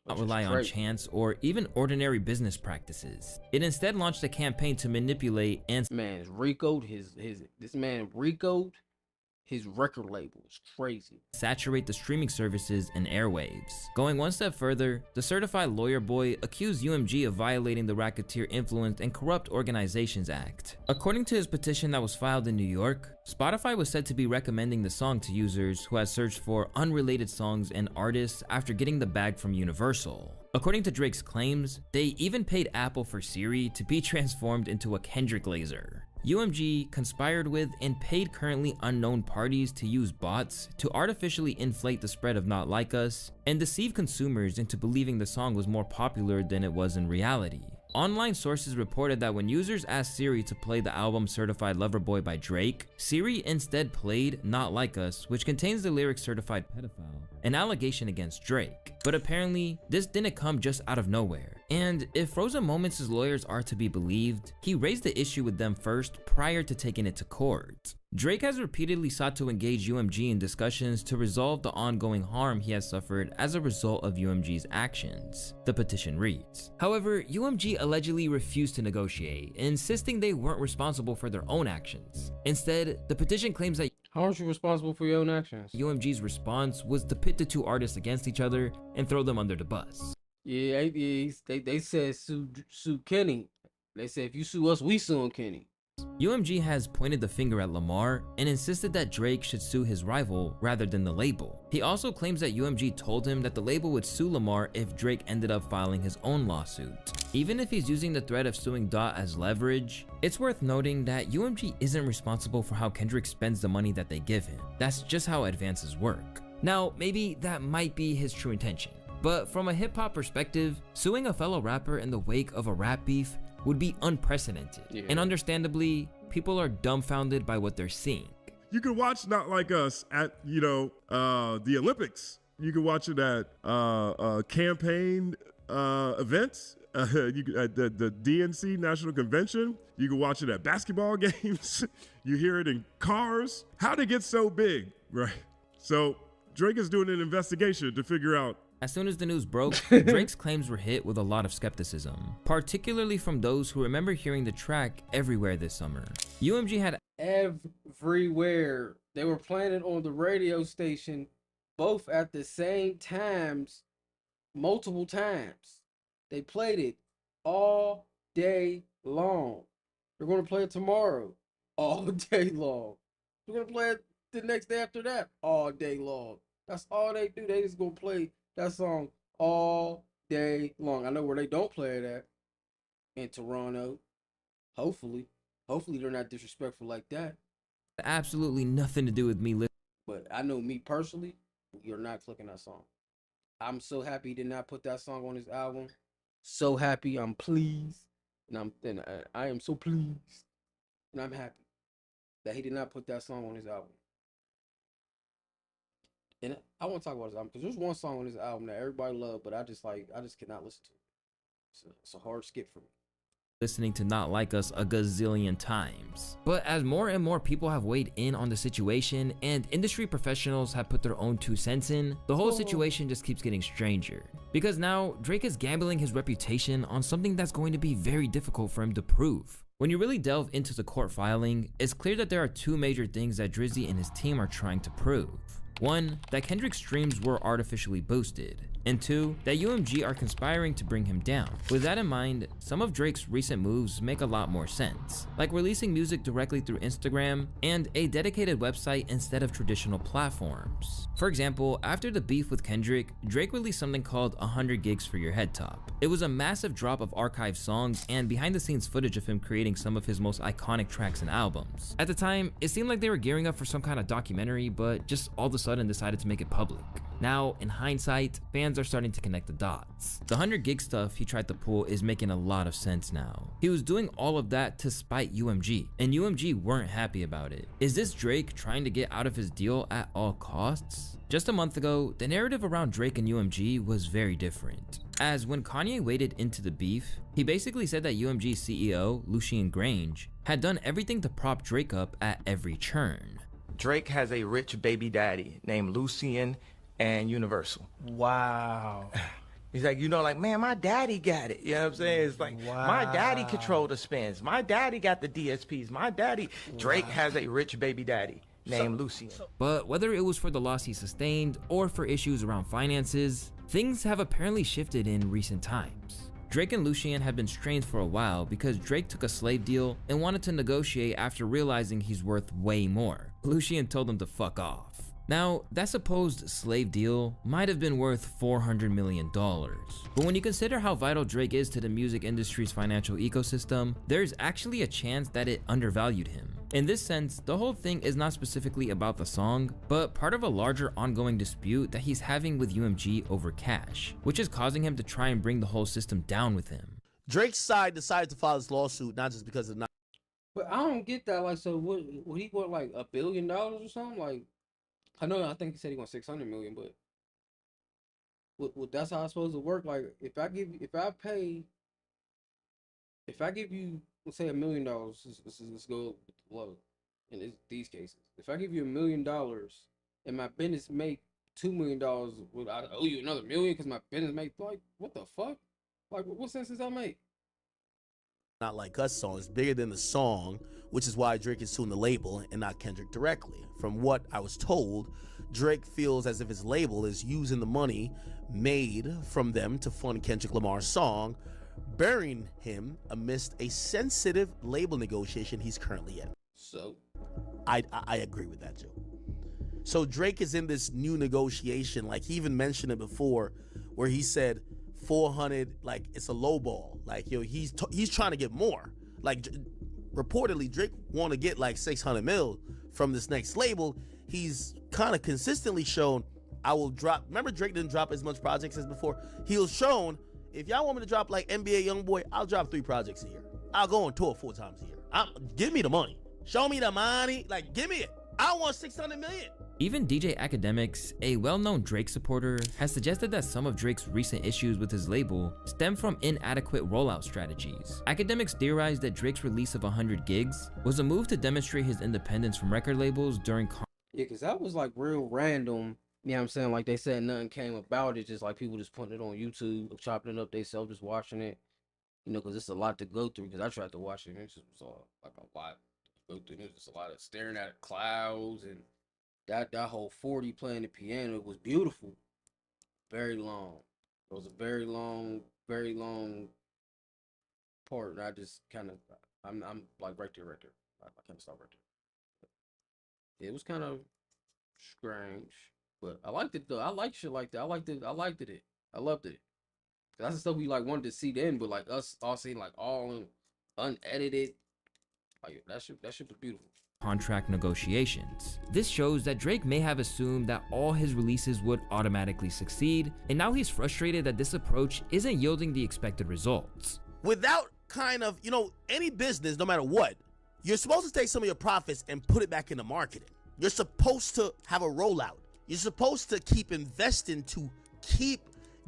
Not rely on chance or even ordinary business practices. It instead launched a campaign to manipulate and this man Rico'd his record label. Is crazy. Saturate the streaming services and airwaves. Going one step further, the certified lawyer boy accused UMG of violating the Racketeer Influenced and Corrupt Organizations Act. According to his petition that was filed in New York, Spotify was said to be recommending the song to users who had searched for unrelated songs and artists after getting the bag from Universal. According to Drake's claims, they even paid Apple for Siri to be transformed into a Kendrick laser. UMG conspired with and paid currently unknown parties to use bots to artificially inflate the spread of Not Like Us and deceive consumers into believing the song was more popular than it was in reality. Online sources reported that when users asked Siri to play the album Certified Lover Boy by Drake, Siri instead played Not Like Us, which contains the lyric Certified Pedophile, an allegation against Drake. But apparently, this didn't come just out of nowhere. And if Frozen Moments' lawyers are to be believed, he raised the issue with them first prior to taking it to court. Drake has repeatedly sought to engage UMG in discussions to resolve the ongoing harm he has suffered as a result of UMG's actions, the petition reads. However, UMG allegedly refused to negotiate, insisting they weren't responsible for their own actions. Instead, the petition claims that how aren't you responsible for your own actions? UMG's response was to pit the two artists against each other and throw them under the bus. Yeah, they said sue Kenny. They said if you sue us, we suing Kenny. UMG has pointed the finger at Lamar and insisted that Drake should sue his rival rather than the label. He also claims that UMG told him that the label would sue Lamar if Drake ended up filing his own lawsuit. Even if he's using the threat of suing Dot as leverage, it's worth noting that UMG isn't responsible for how Kendrick spends the money that they give him. That's just how advances work. Now, maybe that might be his true intention, but from a hip-hop perspective, suing a fellow rapper in the wake of a rap beef would be unprecedented. Yeah. And understandably, people are dumbfounded by what they're seeing. You can watch Not Like Us at, the Olympics. You can watch it at campaign events, at the DNC National Convention. You can watch it at basketball games. You hear it in cars. How'd it get so big, right? So Drake is doing an investigation to figure out. As soon as the news broke, Drake's claims were hit with a lot of skepticism, particularly from those who remember hearing the track everywhere this summer. UMG had everywhere. They were playing it on the radio station, both at the same times, multiple times. They played it all day long. They're going to play it tomorrow, all day long. They're going to play it the next day after that, all day long. That's all they do. They just going to play that song all day long. I know where they don't play it at. in Toronto. Hopefully they're not disrespectful like that. Absolutely nothing to do with me. But I know me personally, you're not clicking that song. I'm so happy he did not put that song on his album. So happy, I'm pleased, and I am so pleased, and I'm happy that he did not put that song on his album. And I want to talk about his album because there's one song on his album that everybody loved, but I just cannot listen to it. It's a hard skip for me. Listening to Not Like Us a gazillion times. But as more and more people have weighed in on the situation and industry professionals have put their own 2 cents in, the whole situation just keeps getting stranger. Because now Drake is gambling his reputation on something that's going to be very difficult for him to prove. When you really delve into the court filing, it's clear that there are 2 major things that Drizzy and his team are trying to prove. 1, that Kendrick's streams were artificially boosted, and 2, that UMG are conspiring to bring him down. With that in mind, some of Drake's recent moves make a lot more sense, like releasing music directly through Instagram and a dedicated website instead of traditional platforms. For example, after the beef with Kendrick, Drake released something called 100 Gigs for Your Head Top. It was a massive drop of archived songs and behind the scenes footage of him creating some of his most iconic tracks and albums. At the time, it seemed like they were gearing up for some kind of documentary, but just all of a sudden decided to make it public. Now, in hindsight, fans are starting to connect the dots. The 100 gig stuff he tried to pull is making a lot of sense now. He was doing all of that to spite UMG, and UMG weren't happy about it. Is this Drake trying to get out of his deal at all costs? Just a month ago, the narrative around Drake and UMG was very different. As when Kanye waded into the beef, he basically said that UMG CEO, Lucien Grange, had done everything to prop Drake up at every turn. Drake has a rich baby daddy named Lucien and Universal. Wow. He's like, like, man, my daddy got it. You know what I'm saying? It's like, my daddy controlled the spins. My daddy got the DSPs. My daddy. Drake has a rich baby daddy named Lucien. But whether it was for the loss he sustained or for issues around finances, things have apparently shifted in recent times. Drake and Lucien had been strained for a while because Drake took a slave deal and wanted to negotiate after realizing he's worth way more. Lucien told him to fuck off. Now, that supposed slave deal might have been worth $400 million, but when you consider how vital Drake is to the music industry's financial ecosystem, there's actually a chance that it undervalued him. In this sense, the whole thing is not specifically about the song, but part of a larger ongoing dispute that he's having with UMG over cash, which is causing him to try and bring the whole system down with him. Drake's side decided to file this lawsuit not just because of not. But I don't get that. Like, so would he want like $1 billion or something? Like, I think he said he wants 600 million, but that's how it's supposed to work. Like, if I give you, let's say $1 million, let's go low in these cases. If I give you $1 million and my business make $2 million, would I owe you another $1 million because my business make, like, what the fuck? Like, what sense does that make? Not Like Us song is bigger than the song, which is why Drake is suing the label and not Kendrick directly. From what I was told, Drake feels as if his label is using the money made from them to fund Kendrick Lamar's song, burying him amidst a sensitive label negotiation he's currently in. So? I agree with that too. So Drake is in this new negotiation, like he even mentioned it before, where he said 400, like it's a low ball. Like, he's trying to get more. Like, reportedly, Drake want to get like 600 mil from this next label. He's kind of consistently shown, I will drop. Remember, Drake didn't drop as much projects as before. He was shown, if y'all want me to drop like NBA Youngboy, I'll drop 3 projects a year. I'll go on tour 4 times a year. Give me the money. Show me the money. Like, give me it. I want 600 million. Even DJ Academics, a well-known Drake supporter, has suggested that some of Drake's recent issues with his label stem from inadequate rollout strategies. Academics theorized that Drake's release of 100 gigs was a move to demonstrate his independence from record labels during Yeah, because that was like real random. You know what I'm saying? Like, they said nothing came about it, just like people just putting it on YouTube, chopping it up themselves, just watching it. You know, because it's a lot to go through, because I tried to watch it, and it just was all, like, a lot to go through. There's just a lot of staring at clouds, and that whole 40 playing the piano was beautiful. Very long. It was a very long part, and I just kind of, I'm like right there. I kind of stop right there. It was kind of strange, but I liked it though. I like shit like that. I liked it. I loved it. That's the stuff we like wanted to see then, but like us all seeing like all unedited, like that shit was beautiful. Contract negotiations. This shows that Drake may have assumed that all his releases would automatically succeed, and now he's frustrated that this approach isn't yielding the expected results. Without kind of, any business, no matter what, you're supposed to take some of your profits and put it back into marketing. You're supposed to have a rollout. You're supposed to keep investing to keep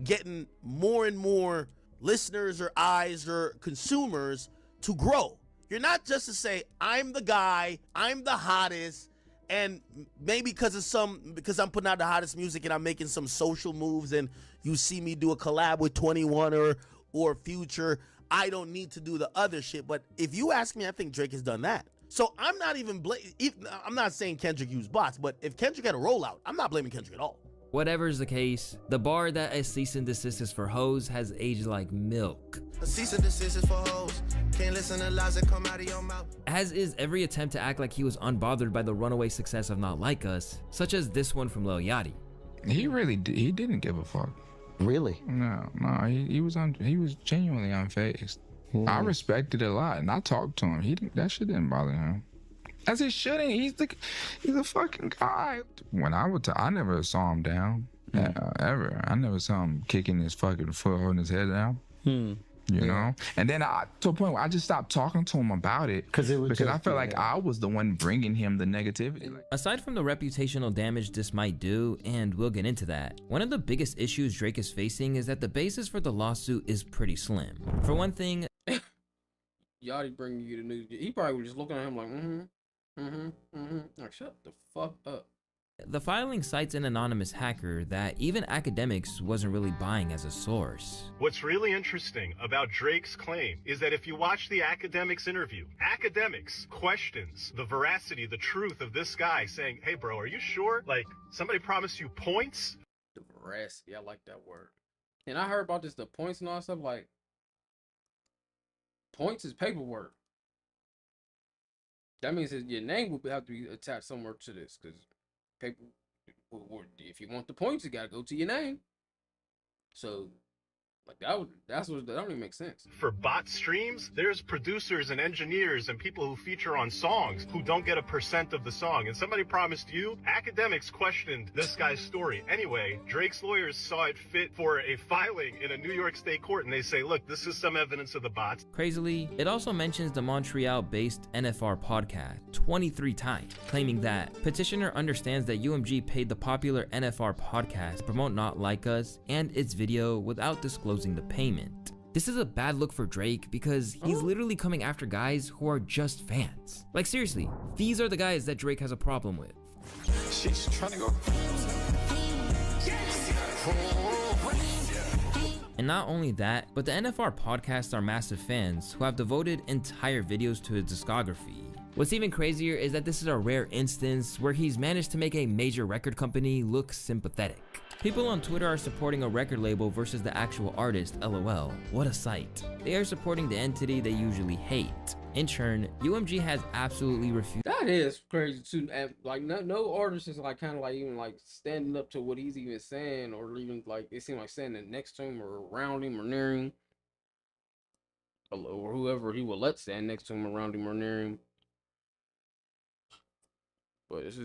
getting more and more listeners or eyes or consumers to grow. You're not just to say, I'm the guy, I'm the hottest, and maybe because I'm putting out the hottest music and I'm making some social moves and you see me do a collab with 21 or Future, I don't need to do the other shit. But if you ask me, I think Drake has done that. So I'm not I'm not saying Kendrick used bots, but if Kendrick had a rollout, I'm not blaming Kendrick at all. Whatever's the case, the bar that a cease and desist is for hoes has aged like milk. A cease and desist is for hoes. Can't listen to lies that come out of your mouth. As is every attempt to act like he was unbothered by the runaway success of Not Like Us, such as this one from Lil Yachty. He didn't give a fuck. Really? No, he was genuinely unfazed. I respected it a lot, and I talked to him. That shit didn't bother him. As it shouldn't. He's a fucking guy. When I never saw him down ever. I never saw him kicking his fucking foot, holding his head down. You know, and then to a point where I just stopped talking to him about it because I felt like I was the one bringing him the negativity. Aside from the reputational damage this might do, and we'll get into that, one of the biggest issues Drake is facing is that the basis for the lawsuit is pretty slim. For one thing, Yachty bringing you the news. He probably was just looking at him like, like shut the fuck up. The filing cites an anonymous hacker that even academics wasn't really buying as a source. What's really interesting about Drake's claim is that if you watch the academics interview, academics questions the veracity, the truth of this guy saying, hey bro, are you sure? Like, somebody promised you points? The veracity, I like that word. And I heard about this, the points and all that stuff, like, points is paperwork. That means that your name will have to be attached somewhere to this, because paper, if you want the points, you gotta go to your name. So, like that don't even make sense. For bot streams, there's producers and engineers and people who feature on songs who don't get a % of the song. And somebody promised you. Academics questioned this guy's story. Anyway, Drake's lawyers saw it fit for a filing in a New York state court, and they say, look, this is some evidence of the bots. Crazily, it also mentions the Montreal-based NFR podcast 23 times, claiming that petitioner understands that UMG paid the popular NFR podcast to promote Not Like Us and its video without disclosing the payment. This is a bad look for Drake because he's literally coming after guys who are just fans. Like seriously, these are the guys that Drake has a problem with. She's trying to go. And not only that, but the NFR podcasts are massive fans who have devoted entire videos to his discography. What's even crazier is that this is a rare instance where he's managed to make a major record company look sympathetic. People on Twitter are supporting a record label versus the actual artist, LOL. What a sight. They are supporting the entity they usually hate. In turn, UMG has absolutely refused. That is crazy too. And like no artist is like kind of like even like standing up to what he's even saying, or even like it seems like standing next to him or around him or near him, or whoever he will let stand next to him, around him or near him. But this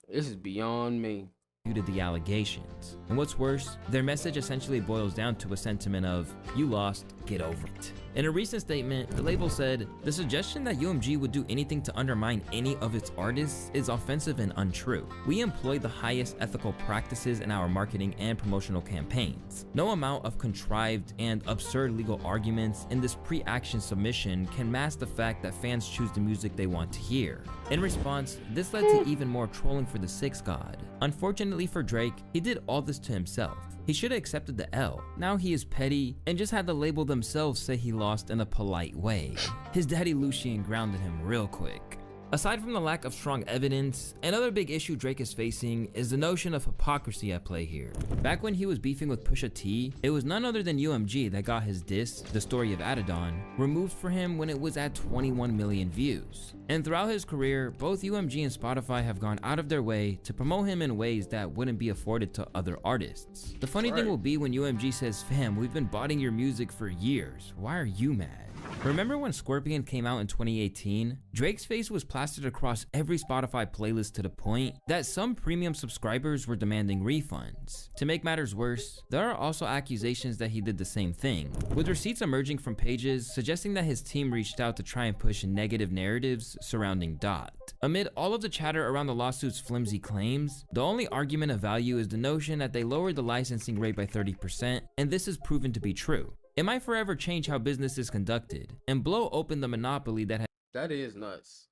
is beyond me. To the allegations. And what's worse, their message essentially boils down to a sentiment of, you lost, get over it. In a recent statement, the label said, the suggestion that UMG would do anything to undermine any of its artists is offensive and untrue. We employ the highest ethical practices in our marketing and promotional campaigns. No amount of contrived and absurd legal arguments in this pre-action submission can mask the fact that fans choose the music they want to hear. In response, this led to even more trolling for the Six God. Unfortunately for Drake, he did all this to himself. He should have accepted the L. Now he is petty and just had the label themselves say he lost in a polite way. His daddy Lucien grounded him real quick. Aside from the lack of strong evidence, another big issue Drake is facing is the notion of hypocrisy at play here. Back when he was beefing with Pusha T, it was none other than UMG that got his diss, The Story of Adidon, removed for him when it was at 21 million views. And throughout his career, both UMG and Spotify have gone out of their way to promote him in ways that wouldn't be afforded to other artists. The funny thing will be when UMG says, "Fam, we've been botting your music for years. Why are you mad?" Remember when Scorpion came out in 2018? Drake's face was plastered across every Spotify playlist to the point that some premium subscribers were demanding refunds. To make matters worse, there are also accusations that he did the same thing, with receipts emerging from pages suggesting that his team reached out to try and push negative narratives surrounding Dot. Amid all of the chatter around the lawsuit's flimsy claims, the only argument of value is the notion that they lowered the licensing rate by 30%, and this is proven to be true. It might forever change how business is conducted and blow open the monopoly that is nuts.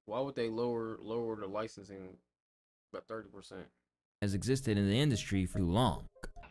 Why would they lower the licensing by 30%? has existed in the industry for too long.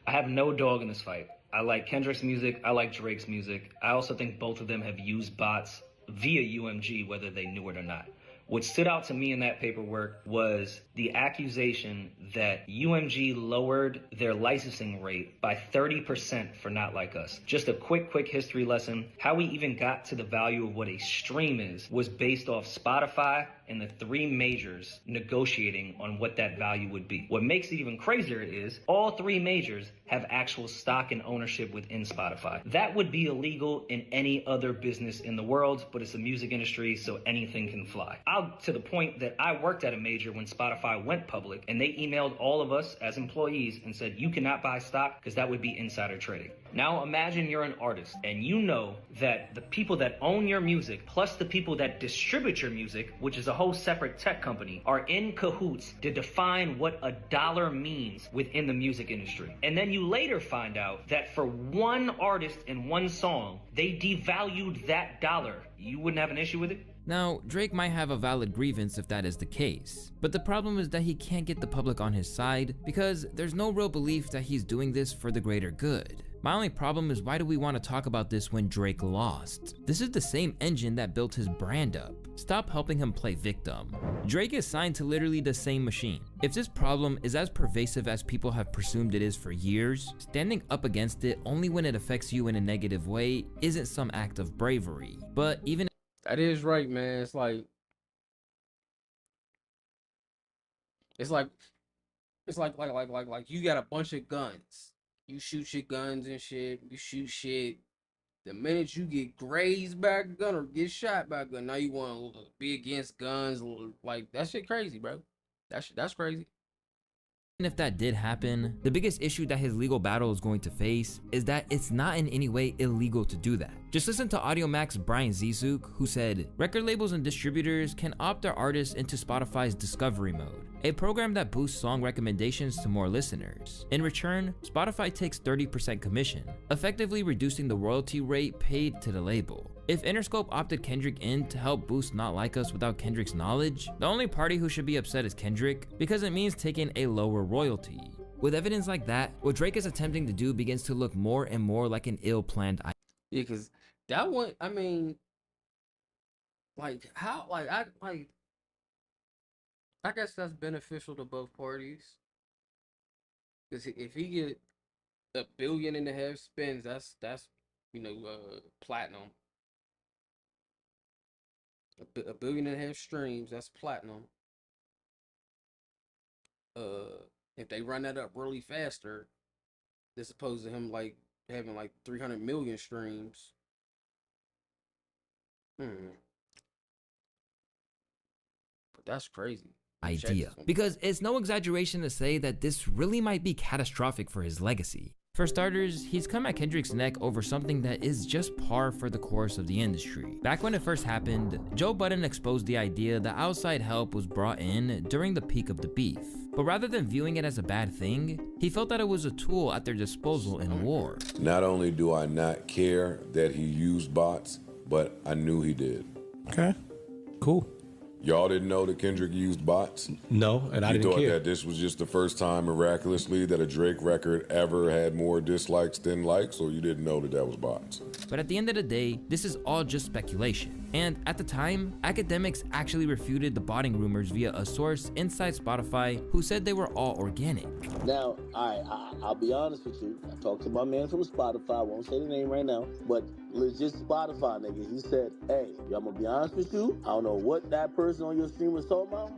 I have no dog in this fight. I like Kendrick's music, I like Drake's music. I also think both of them have used bots via UMG, whether they knew it or not. What stood out to me in that paperwork was the accusation that UMG lowered their licensing rate by 30% for Not Like Us. Just a quick history lesson. How we even got to the value of what a stream is was based off Spotify and the three majors negotiating on what that value would be. What makes it even crazier is all three majors have actual stock and ownership within Spotify. That would be illegal in any other business in the world, but it's a music industry, so anything can fly. To the point that I worked at a major when Spotify went public, and they emailed all of us as employees and said, you cannot buy stock because that would be insider trading. Now imagine you're an artist and you know that the people that own your music plus the people that distribute your music, which is a whole separate tech company, are in cahoots to define what a dollar means within the music industry. And then you later find out that for one artist and one song, they devalued that dollar. You wouldn't have an issue with it? Now, Drake might have a valid grievance if that is the case, but the problem is that he can't get the public on his side because there's no real belief that he's doing this for the greater good. My only problem is, why do we want to talk about this when Drake lost? This is the same engine that built his brand up. Stop helping him play victim. Drake is signed to literally the same machine. If this problem is as pervasive as people have presumed it is for years, standing up against it only when it affects you in a negative way isn't some act of bravery. But even that is right, man. It's like you got a bunch of guns. You shoot your guns and shit. You shoot shit. The minute you get grazed by a gun or get shot by a gun, now you want to be against guns. Like, that shit crazy, bro. That's crazy. if that did happen, the biggest issue that his legal battle is going to face is that it's not in any way illegal to do that. Just listen to AudioMac's Brian Zizuk, who said, record labels and distributors can opt their artists into Spotify's Discovery Mode, a program that boosts song recommendations to more listeners. In return, Spotify takes 30% commission, effectively reducing the royalty rate paid to the label. If Interscope opted Kendrick in to help boost Not Like Us without Kendrick's knowledge, the only party who should be upset is Kendrick, because it means taking a lower royalty. With evidence like that, what Drake is attempting to do begins to look more and more like an ill-planned idea. Yeah, because that one, I mean, I guess that's beneficial to both parties. Because if he get $1.5 billion spins, that's platinum. $1.5 billion streams, that's platinum. If they run that up really faster, as opposed to him like having like 300 million streams. But that's crazy. Idea. Because it's no exaggeration to say that this really might be catastrophic for his legacy. For starters, he's come at Kendrick's neck over something that is just par for the course of the industry. Back when it first happened, Joe Budden exposed the idea that outside help was brought in during the peak of the beef. But rather than viewing it as a bad thing, he felt that it was a tool at their disposal in war. Not only do I not care that he used bots, but I knew he did. Okay, cool. Y'all didn't know that Kendrick used bots? No, and I You didn't thought care. that this was just the first time, miraculously, that a Drake record ever had more dislikes than likes, or you didn't know that that was bots? But at the end of the day, this is all just speculation. And at the time, academics actually refuted the botting rumors via a source inside Spotify who said they were all organic. Now, I'll be honest with you. I talked to my man from Spotify. I won't say the name right now, but legit Spotify nigga. He said, "Hey, I'm gonna be honest with you. I don't know what that person on your stream was talking about.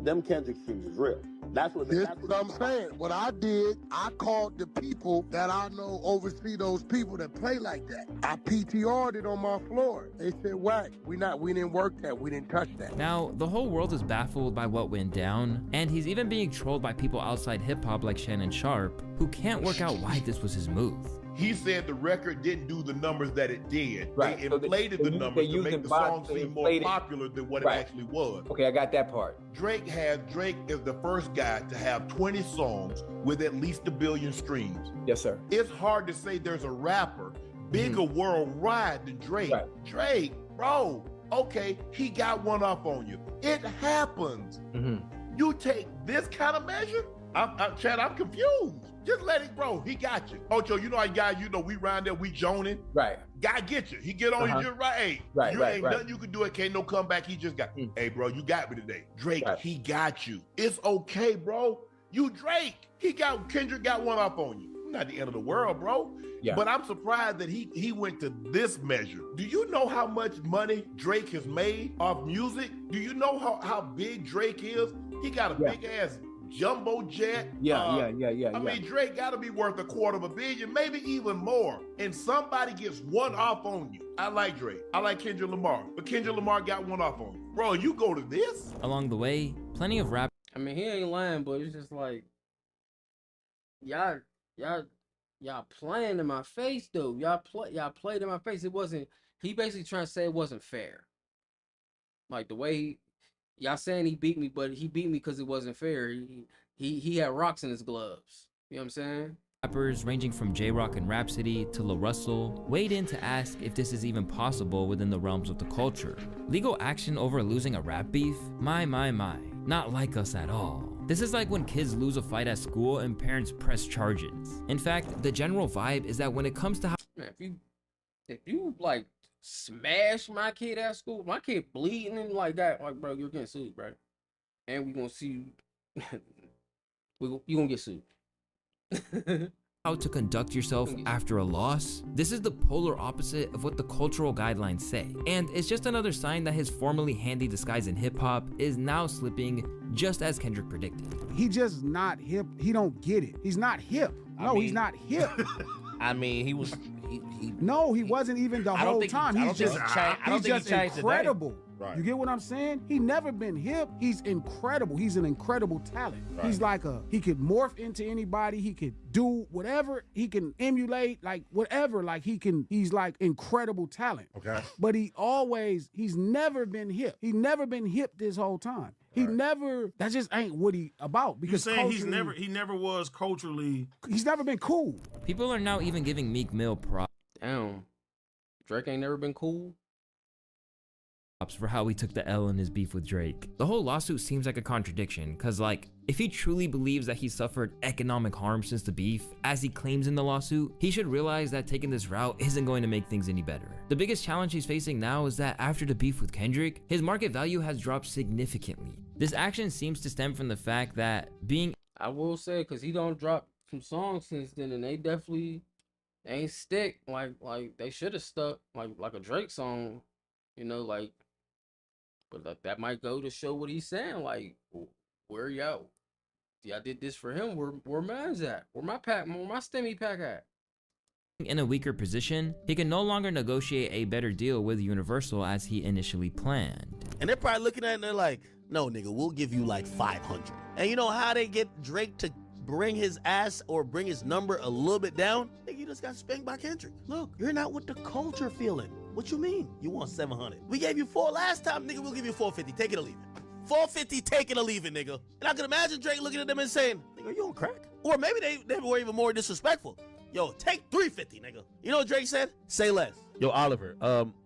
Them Kendrick streams is real. That's what I'm saying. What I did, I called the people that I know oversee those people that play like that. I PTR'd it on my floor. They said, "Whack, we didn't work that. We didn't touch that." Now, the whole world is baffled by what went down, and he's even being trolled by people outside hip-hop like Shannon Sharp, who can't work out why this was his move. He said the record didn't do the numbers that it did. Right. They So inflated the numbers to make the song seem more popular than what it actually was. Okay, I got that part. Drake is the first guy to have 20 songs with at least 1 billion streams. Yes, sir. It's hard to say there's a rapper bigger worldwide than Drake. Right. Drake, bro, okay, he got one up on you. It happens. You take this kind of measure? Chad, I'm confused. Just let it, bro. He got you. Ocho, you know how guys, we round there, we joning. Right. Guy get you. He get on you just right. Hey, ain't nothing you can do. It can't no comeback. He just got. Hey, bro, you got me today. Drake, he got you. It's okay, bro. You Drake. Kendrick got one up on you. Not the end of the world, bro. Yeah. But I'm surprised that he went to this measure. Do you know how much money Drake has made off music? Do you know how big Drake is? He got a big ass jumbo jet. Yeah. I mean, Drake got to be worth $250 million, maybe even more. And somebody gets one off on you. I like Drake. I like Kendrick Lamar. But Kendrick Lamar got one off on you. Bro, you go to this? Along the way, plenty of rap. I mean, he ain't lying, but it's just like, y'all playing in my face, though. Y'all played in my face. It wasn't. He basically trying to say it wasn't fair. Like the way y'all saying he beat me, but he beat me because it wasn't fair. He had rocks in his gloves. You know what I'm saying? Rappers ranging from J-Rock and Rhapsody to La Russell weighed in to ask if this is even possible within the realms of the culture. Legal action over losing a rap beef? My. Not like us at all. This is like when kids lose a fight at school and parents press charges. In fact, the general vibe is that when it comes to how— Man, if you like smash my kid at school, my kid bleeding and like that, like, bro, you're getting sued, bro. And we gonna see you. You gonna get sued. how to conduct yourself after a loss, this is the polar opposite of what the cultural guidelines say. And it's just another sign that his formerly handy disguise in hip-hop is now slipping, just as Kendrick predicted. He just not hip. He don't get it. He's not hip. No, he's not hip. I mean, he was. No, he wasn't even the whole time. He's just incredible. Right. You get what I'm saying? He never been hip. He's incredible. He's an incredible talent. Right. He's like he could morph into anybody. He could do whatever. He can emulate, like whatever. Like he's like incredible talent. Okay. But he's never been hip. He's never been hip this whole time. He never, that just ain't what he about. Because you're saying he never was culturally. He's never been cool. People are now even giving Meek Mill props. Damn. Drake ain't never been cool? For how he took the L in his beef with Drake. The whole lawsuit seems like a contradiction, cause like, if he truly believes that he suffered economic harm since the beef, as he claims in the lawsuit, he should realize that taking this route isn't going to make things any better. The biggest challenge he's facing now is that after the beef with Kendrick, his market value has dropped significantly. This action seems to stem from the fact that I will say, cause he don't drop some songs since then, and they definitely ain't stick like they should have stuck like a Drake song, you know, like. But that might go to show what he's saying. Like, where y'all? I did this for him. Where mine's at? Where my STEMI pack at? In a weaker position, he can no longer negotiate a better deal with Universal as he initially planned. And they're probably looking at it and they're like, no, nigga, we'll give you like 500. And you know how they get Drake to bring his ass or bring his number a little bit down? Nigga, you just got spanked by Kendrick. Look, you're not with the culture feeling. What you mean? You want 700? We gave you 4 last time, nigga. We'll give you 450. Take it or leave it. 450, take it or leave it, nigga. And I can imagine Drake looking at them and saying, nigga, you on crack? Or maybe they were even more disrespectful. Yo, take 350, nigga. You know what Drake said? Say less. Yo, Oliver,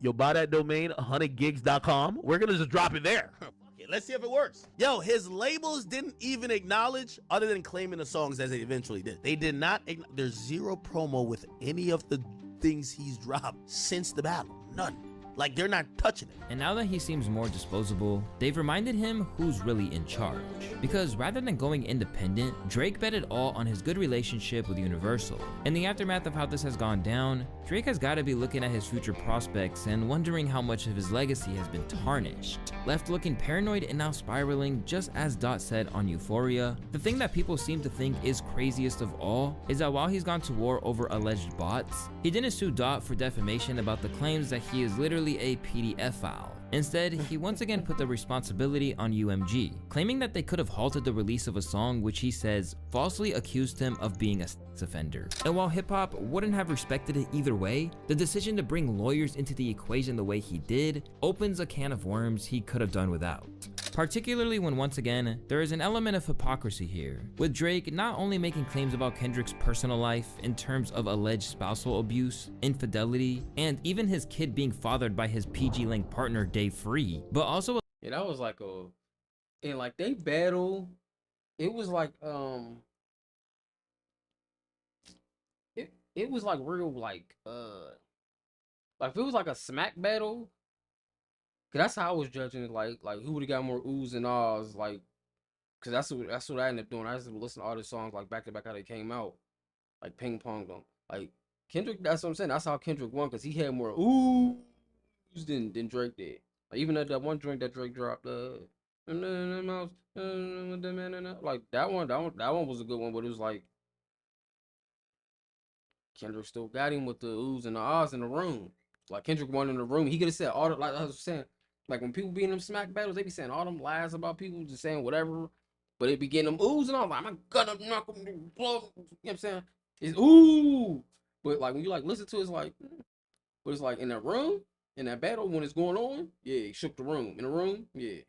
yo, buy that domain, 100gigs.com. We're gonna just drop it there. Okay, let's see if it works. Yo, his labels didn't even acknowledge, other than claiming the songs as they eventually did. They did not, there's zero promo with any of the things he's dropped since the battle. None. Like, they're not touching it. And now that he seems more disposable, they've reminded him who's really in charge. Because rather than going independent, Drake bet it all on his good relationship with Universal. In the aftermath of how this has gone down, Drake has got to be looking at his future prospects and wondering how much of his legacy has been tarnished. Left looking paranoid and now spiraling, just as Dot said on Euphoria. The thing that people seem to think is craziest of all is that while he's gone to war over alleged bots, he didn't sue Dot for defamation about the claims that he is literally a PDF file. Instead, he once again put the responsibility on UMG, claiming that they could have halted the release of a song which he says falsely accused him of being a sex offender. And while hip-hop wouldn't have respected it either way, the decision to bring lawyers into the equation the way he did opens a can of worms he could have done without. Particularly when once again, there is an element of hypocrisy here, with Drake not only making claims about Kendrick's personal life in terms of alleged spousal abuse, infidelity, and even his kid being fathered by his PG-Link partner Dave Free, but also Yeah, that was like and like they battle, it was like it was like real like if it was like a smack battle, cause that's how I was judging it, like who would have got more oohs and ahs, like, cause that's what I ended up doing. I just listened to all the songs like back to back how they came out, like ping pong them. Like Kendrick, that's what I'm saying. That's how Kendrick won, cause he had more oohs than Drake did. Like, even that one drink that Drake dropped, like that one was a good one, but it was like Kendrick still got him with the oohs and the ahs in the room. Like Kendrick won in the room. He could have said all the, like I was saying, like when people be in them smack battles, they be saying all them lies about people, just saying whatever, but it be getting them oohs and all. Like, I'm gonna knock them, you know what I'm saying? It's ooh, but like when you like listen to it, it's like, but it's like in that room, in that battle when it's going on, yeah, he shook the room. In the room, yeah,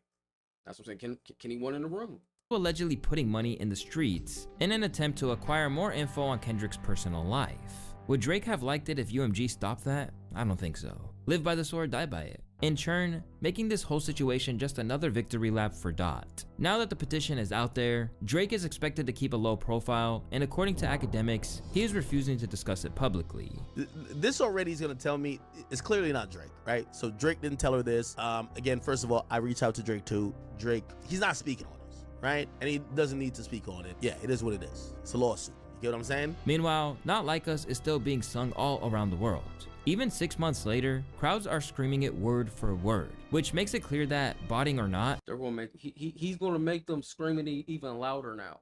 that's what I'm saying. Can he win in the room? allegedly putting money in the streets in an attempt to acquire more info on Kendrick's personal life. Would Drake have liked it if UMG stopped that? I don't think so. Live by the sword, die by it. In turn, making this whole situation just another victory lap for Dot. Now that the petition is out there, Drake is expected to keep a low profile, and according to academics, he is refusing to discuss it publicly. This already is gonna tell me it's clearly not Drake, right? So Drake didn't tell her this. Again, first of all, I reached out to Drake too. Drake, he's not speaking on this, right? And he doesn't need to speak on it. Yeah, it is what it is. It's a lawsuit. You get what I'm saying? Meanwhile, Not Like Us is still being sung all around the world. Even 6 months later, crowds are screaming it word for word, which makes it clear that, botting or not, they're gonna make he's gonna make them screaming even louder now.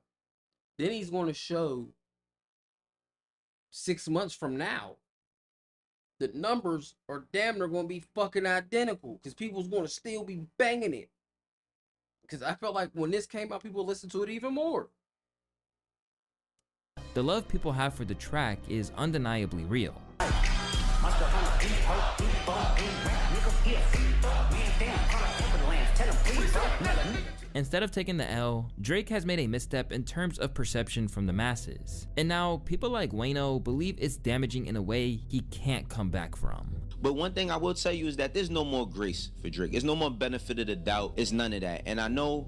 Then he's gonna show 6 months from now, the numbers are damn near gonna be fucking identical because people's gonna still be banging it. Because I felt like when this came out, people listened to it even more. the love people have for the track is undeniably real. Instead of taking the L, Drake has made a misstep in terms of perception from the masses. And now, people like Wayno believe it's damaging in a way he can't come back from. But one thing I will tell you is that there's no more grace for Drake. There's no more benefit of the doubt. It's none of that. And I know,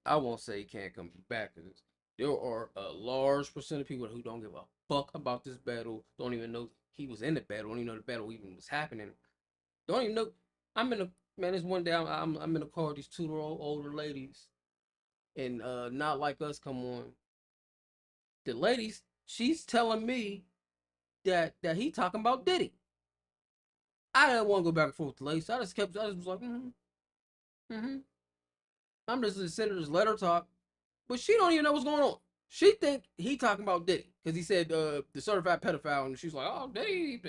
I won't say he can't come back, because there are a large percent of people who don't give a fuck about this battle, don't even know he was in the battle, don't even know the battle even was happening. Don't even know. This one day I'm in a car with these two older ladies, and Not Like Us come on. The ladies, she's telling me that he talking about Diddy. I didn't want to go back and forth with the ladies, so I just was like, I'm just sitting there, just let her talk, but she don't even know what's going on. She think he talking about Diddy because he said the certified pedophile, and she's like, oh, Diddy.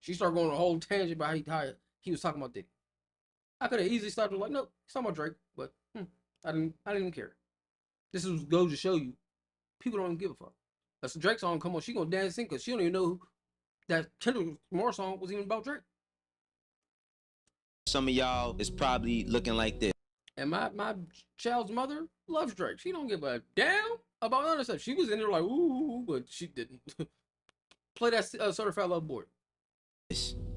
She started going on a whole tangent about how he was talking about Diddy. I could have easily started like, no, he's talking about Drake, but I didn't even care. This goes to show you, people don't even give a fuck. That's a Drake song, come on, she gonna dance and sing because she don't even know that Kendrick Lamar song was even about Drake. some of y'all is probably looking like this. And my child's mother loves Drake. She don't give a damn about other stuff. She was in there like, ooh, but she didn't. Play that Certified Love Boy.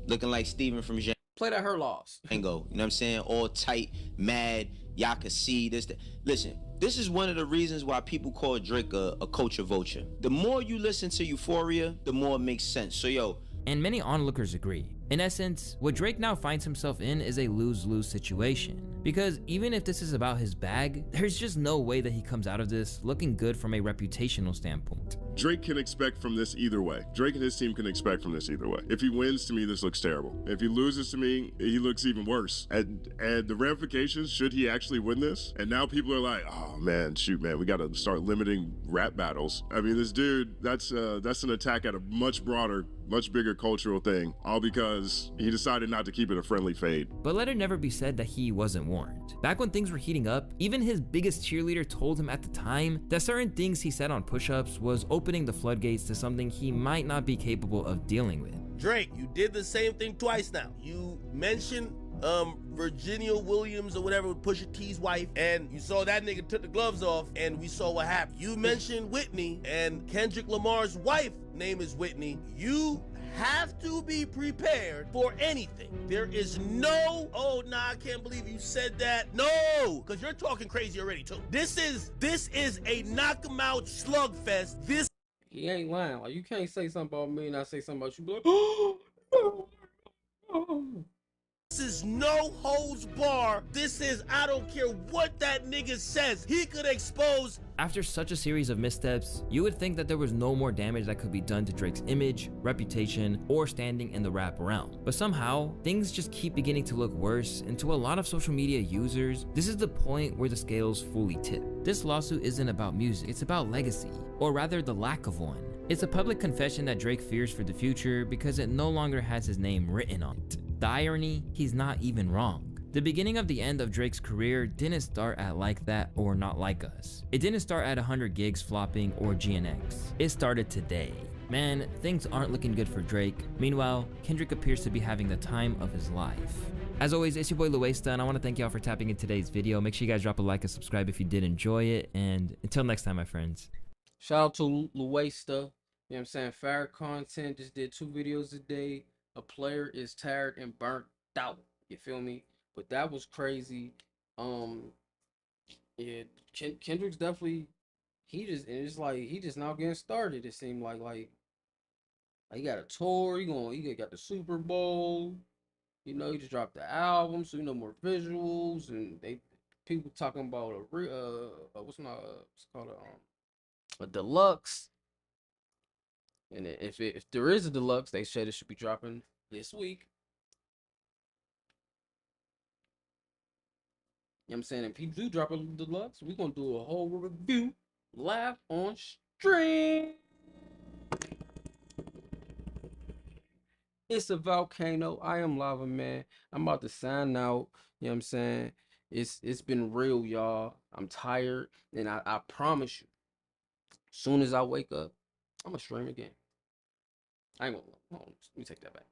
looking like Steven from Play that Her Loss. Django. You know what I'm saying? All tight, mad. Y'all can see this. Listen, this is one of the reasons why people call Drake a culture vulture. The more you listen to Euphoria, the more it makes sense. So yo. And many onlookers agree. In essence, what Drake now finds himself in is a lose-lose situation. Because even if this is about his bag, there's just no way that he comes out of this looking good from a reputational standpoint. Drake can expect from this either way. Drake and his team can expect from this either way. If he wins, to me, this looks terrible. If he loses, to me, he looks even worse. And the ramifications, should he actually win this? And now people are like, oh man, shoot, man, we got to start limiting rap battles. I mean, this dude, that's an attack at a much broader, much bigger cultural thing, all because he decided not to keep it a friendly fade. But let it never be said that he wasn't warned. Back when things were heating up, even his biggest cheerleader told him at the time that certain things he said on push-ups was opening the floodgates to something he might not be capable of dealing with. Drake, you did the same thing twice now. You mentioned Virginia Williams or whatever, Pusha T's wife, and you saw that nigga took the gloves off, and we saw what happened. You mentioned Whitney, and Kendrick Lamar's wife name is Whitney. You have to be prepared for anything. There is no, oh nah, I can't believe you said that. No, because you're talking crazy already too. This is a knock 'em out slugfest. He ain't lying. Like, you can't say something about me and I say something about you. Be like, oh, oh, oh. This is no holds bar. This is, I don't care what that nigga says. He could expose. After such a series of missteps, you would think that there was no more damage that could be done to Drake's image, reputation, or standing in the rap realm. But somehow, things just keep beginning to look worse, and to a lot of social media users, this is the point where the scales fully tip. This lawsuit isn't about music, it's about legacy, or rather the lack of one. It's a public confession that Drake fears for the future because it no longer has his name written on it. The irony, he's not even wrong. The beginning of the end of Drake's career didn't start at Like That or Not Like Us. It didn't start at 100 gigs flopping or GNX. It started today. Man, things aren't looking good for Drake. Meanwhile, Kendrick appears to be having the time of his life. As always, it's your boy Luesta, and I want to thank y'all for tapping in today's video. Make sure you guys drop a like and subscribe if you did enjoy it, and until next time, my friends. Shout out to Luesta. You know what I'm saying? Fire content. Just did 2 videos a day. A player is tired and burnt out. You feel me? But that was crazy. Yeah, Kendrick's definitely, it's like he just now getting started. It seemed like he got a tour. He got the Super Bowl. You know, he just dropped the album, so you know more visuals, and people talking about what's called a deluxe. And if there is a deluxe, they said it should be dropping this week. You know what I'm saying? If people do drop a deluxe, we're going to do a whole review live on stream. It's a volcano. I am Lava Man. I'm about to sign out. You know what I'm saying? It's been real, y'all. I'm tired. And I promise you, as soon as I wake up, I'm going to stream again. I ain't gonna, let me take that back.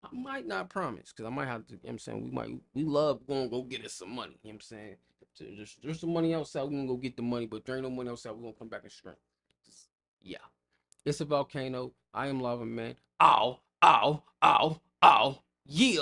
I might not promise, because I might have to, you know what I'm saying, we love going to go get us some money, you know what I'm saying? There's some money outside, we're going to go get the money, but there ain't no money outside, we're going to come back and stream. Yeah. It's a volcano. I am Lava Man. Ow, ow, ow, ow, yeah.